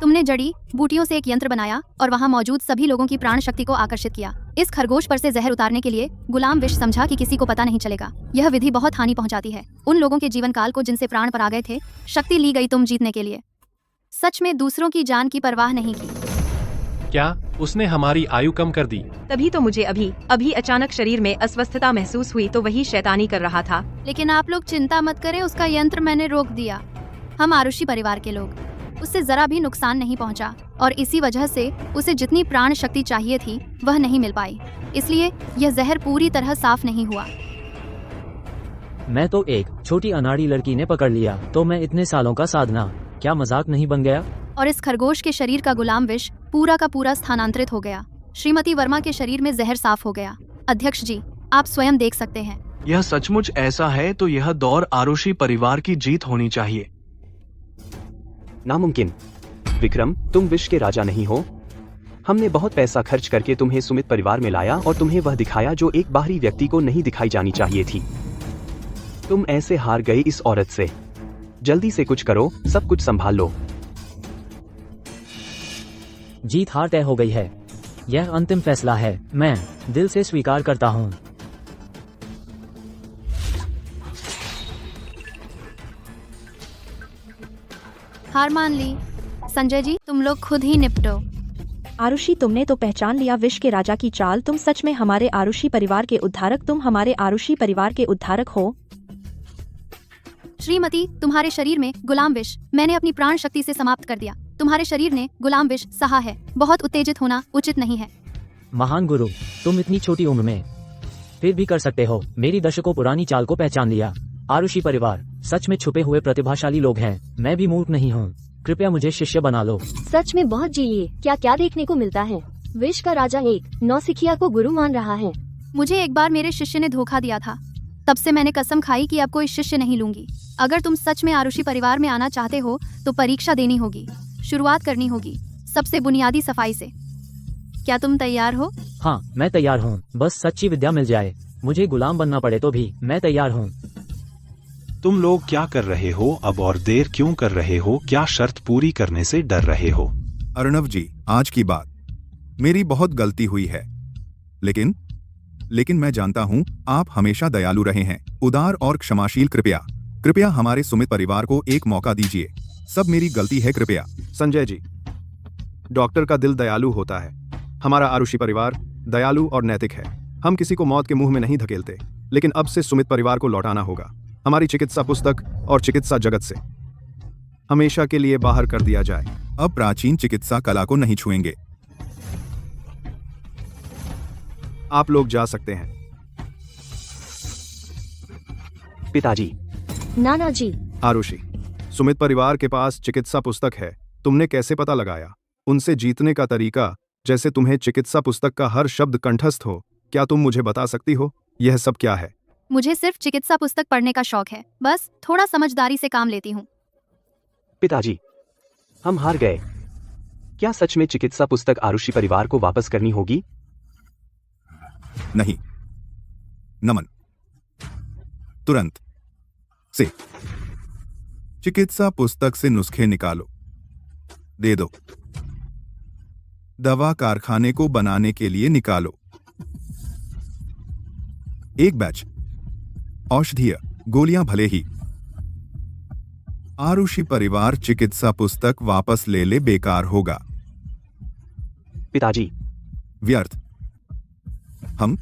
तुमने जड़ी बूटियों से एक यंत्र बनाया और वहाँ मौजूद सभी लोगों की प्राण शक्ति को आकर्षित किया। इस खरगोश पर से जहर उतारने के लिए गुलाम विष समझा कि किसी को पता नहीं चलेगा। यह विधि बहुत हानि पहुंचाती है उन लोगों के जीवन काल को जिनसे प्राण पर आ गए थे। शक्ति ली गई तुम जीतने के लिए। सच में दूसरों की जान की परवाह नहीं की। क्या उसने हमारी आयु कम कर दी? तभी तो मुझे अभी अचानक शरीर में अस्वस्थता महसूस हुई तो वही शैतानी कर रहा था। लेकिन आप लोग चिंता मत करें, उसका यंत्र मैंने रोक दिया। हम आरुषि परिवार के लोग, उससे जरा भी नुकसान नहीं पहुंचा और इसी वजह से उसे जितनी प्राण शक्ति चाहिए थी वह नहीं मिल पाई। इसलिए यह जहर पूरी तरह साफ नहीं हुआ। मैं तो एक छोटी अनाड़ी लड़की ने पकड़ लिया, तो मैं इतने सालों का साधना क्या मजाक नहीं बन गया? और इस खरगोश के शरीर का गुलाम विष पूरा का पूरा स्थानांतरित हो गया। श्रीमती वर्मा के शरीर में जहर साफ हो गया। अध्यक्ष जी, आप स्वयं देख सकते हैं। यह सचमुच ऐसा है तो यह दौर आरुषि परिवार की जीत होनी चाहिए। नामुमकिन। विक्रम, तुम विश्व के राजा नहीं हो। हमने बहुत पैसा खर्च करके तुम्हें सुमित परिवार में लाया और तुम्हें वह दिखाया जो एक बाहरी व्यक्ति को नहीं दिखाई जानी चाहिए थी। तुम ऐसे हार गए इस औरत से। जल्दी से कुछ करो, सब कुछ संभाल लो। जीत हार तय हो गई है। यह अंतिम फैसला है, मैं दिल से स्वीकार करता हूँ। हार मान ली। संजय जी, तुम लोग खुद ही निपटो। आरुषि, तुमने तो पहचान लिया विश्व के राजा की चाल। तुम सच में हमारे आरुषि परिवार के उद्धारक, तुम हमारे आरुषि परिवार के उद्धारक हो। श्रीमती, तुम्हारे शरीर में गुलाम विष मैंने अपनी प्राण शक्ति से समाप्त कर दिया। तुम्हारे शरीर ने गुलाम विष सहा है। बहुत उत्तेजित होना उचित नहीं है। महान गुरु, तुम इतनी छोटी उम्र में फिर भी कर सकते हो। मेरी दशकों पुरानी चाल को पहचान लिया। आरुषि परिवार सच में छुपे हुए प्रतिभाशाली लोग हैं। मैं भी मूर्ख नहीं हूँ। कृपया मुझे शिष्य बना लो। सच में बहुत जिए। क्या क्या देखने को मिलता है। विश्व का राजा एक नौसिखिया को गुरु मान रहा है। मुझे एक बार मेरे शिष्य ने धोखा दिया था, तब से मैंने कसम खाई कि अब कोई शिष्य नहीं लूंगी। अगर तुम सच में आरुषि परिवार में आना चाहते हो तो परीक्षा देनी होगी। शुरुआत करनी होगी सबसे बुनियादी सफाई से। क्या तुम तैयार हो? हाँ, मैं तैयार हूँ। बस सच्ची विद्या मिल जाए। मुझे गुलाम बनना पड़े तो भी मैं तैयार हूँ। तुम लोग क्या कर रहे हो अब, और देर क्यों कर रहे हो? क्या शर्त पूरी करने से डर रहे हो? अर्णव जी, आज की बात मेरी बहुत गलती हुई है, लेकिन मैं जानता हूँ आप हमेशा दयालु रहे हैं, उदार और क्षमाशील। कृपया हमारे सुमित परिवार को एक मौका दीजिए। सब मेरी गलती है, कृपया। संजय जी, डॉक्टर का दिल दयालु होता है। हमारा आरुषि परिवार दयालु और नैतिक है। हम किसी को मौत के मुंह में नहीं धकेलते, लेकिन अब से सुमित परिवार को लौटाना होगा। हमारी चिकित्सा पुस्तक और चिकित्सा जगत से हमेशा के लिए बाहर कर दिया जाए। अब प्राचीन चिकित्सा कला को नहीं छुएंगे। आप लोग जा सकते हैं। पिताजी। नाना जी। आरुषि, सुमित परिवार के पास चिकित्सा पुस्तक है। तुमने कैसे पता लगाया? उनसे जीतने का तरीका, जैसे तुम्हें चिकित्सा पुस्तक का हर शब्द कंठस्थ हो। क्या तुम मुझे बता सकती हो यह सब क्या है? मुझे सिर्फ चिकित्सा पुस्तक पढ़ने का शौक है, बस थोड़ा समझदारी से काम लेती हूँ। पिताजी, हम हार गए। क्या सच में चिकित्सा पुस्तक आरुषि परिवार को वापस करनी होगी? नहीं। नमन, तुरंत से चिकित्सा पुस्तक से नुस्खे निकालो, दे दो। दवा कारखाने को बनाने के लिए निकालो। एक बैच औषधीय गोलियां भले ही। आरुषि परिवार चिकित्सा पुस्तक वापस ले ले, बेकार होगा। पिताजी। व्यर्थ। हम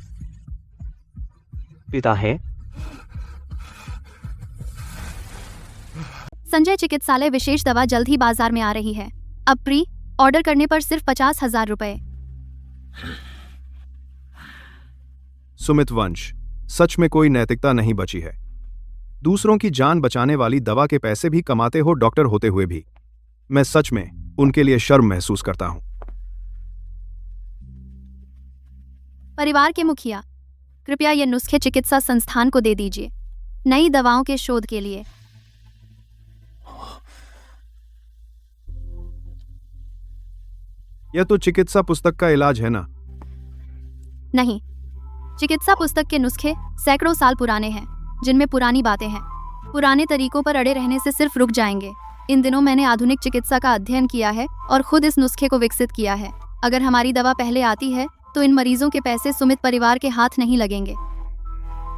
पिता है। संजय, चिकित्सालय विशेष दवा जल्द ही बाजार में आ रही है। अब प्री ऑर्डर करने पर सिर्फ 50,000 रुपए। सुमित वंश, सच में कोई नैतिकता नहीं बची है। दूसरों की जान बचाने वाली दवा के पैसे भी कमाते हो, डॉक्टर होते हुए भी। मैं सच में उनके लिए शर्म महसूस करता हूं। परिवार के मुखिया, कृपया ये नुस्खे चिकित्सा संस्थान को दे दीजिए, नई दवाओं के शोध के लिए। यह तो चिकित्सा पुस्तक का इलाज है ना? नहीं, चिकित्सा पुस्तक के नुस्खे सैकड़ों साल पुराने हैं, जिनमें पुरानी बातें हैं। पुराने तरीकों पर अड़े रहने से सिर्फ रुक जाएंगे। इन दिनों मैंने आधुनिक चिकित्सा का अध्ययन किया है और खुद इस नुस्खे को विकसित किया है। अगर हमारी दवा पहले आती है तो इन मरीजों के पैसे सुमित परिवार के हाथ नहीं लगेंगे।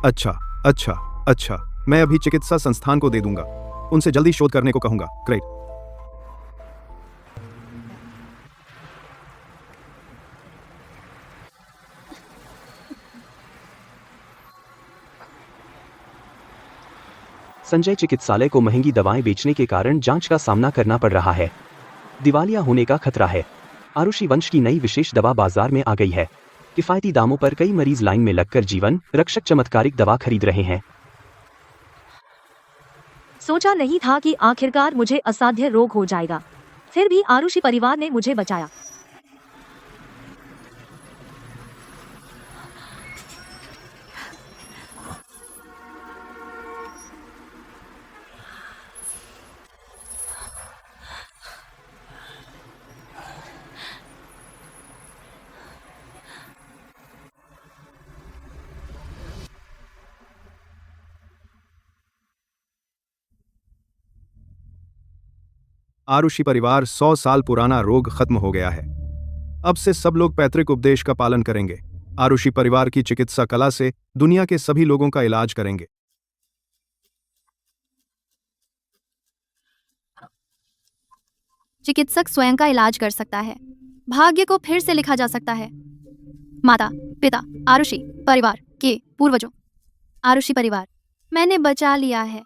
अच्छा, मैं अभी चिकित्सा संस्थान को दे दूंगा, उनसे जल्दी शोध करने को कहूंगा। ग्रेट। संजय चिकित्सालय को महंगी दवाएं बेचने के कारण जांच का सामना करना पड़ रहा है। दिवालिया होने का खतरा है। आरुषि वंश की नई विशेष दवा बाजार में आ गई है। किफायती दामों पर कई मरीज लाइन में लगकर जीवन रक्षक चमत्कारिक दवा खरीद रहे हैं। सोचा नहीं था कि आखिरकार मुझे असाध्य रोग हो जाएगा, फिर भी आरुषि परिवार ने मुझे बचाया। आरुषि परिवार 100 साल पुराना रोग खत्म हो गया है। अब से सब लोग पैतृक उपदेश का पालन करेंगे। आरुषि परिवार की चिकित्सा कला से दुनिया के सभी लोगों का इलाज करेंगे। चिकित्सक स्वयं का इलाज कर सकता है। भाग्य को फिर से लिखा जा सकता है। माता पिता आरुषि परिवार के पूर्वजों, आरुषि परिवार, मैंने बचा लिया है।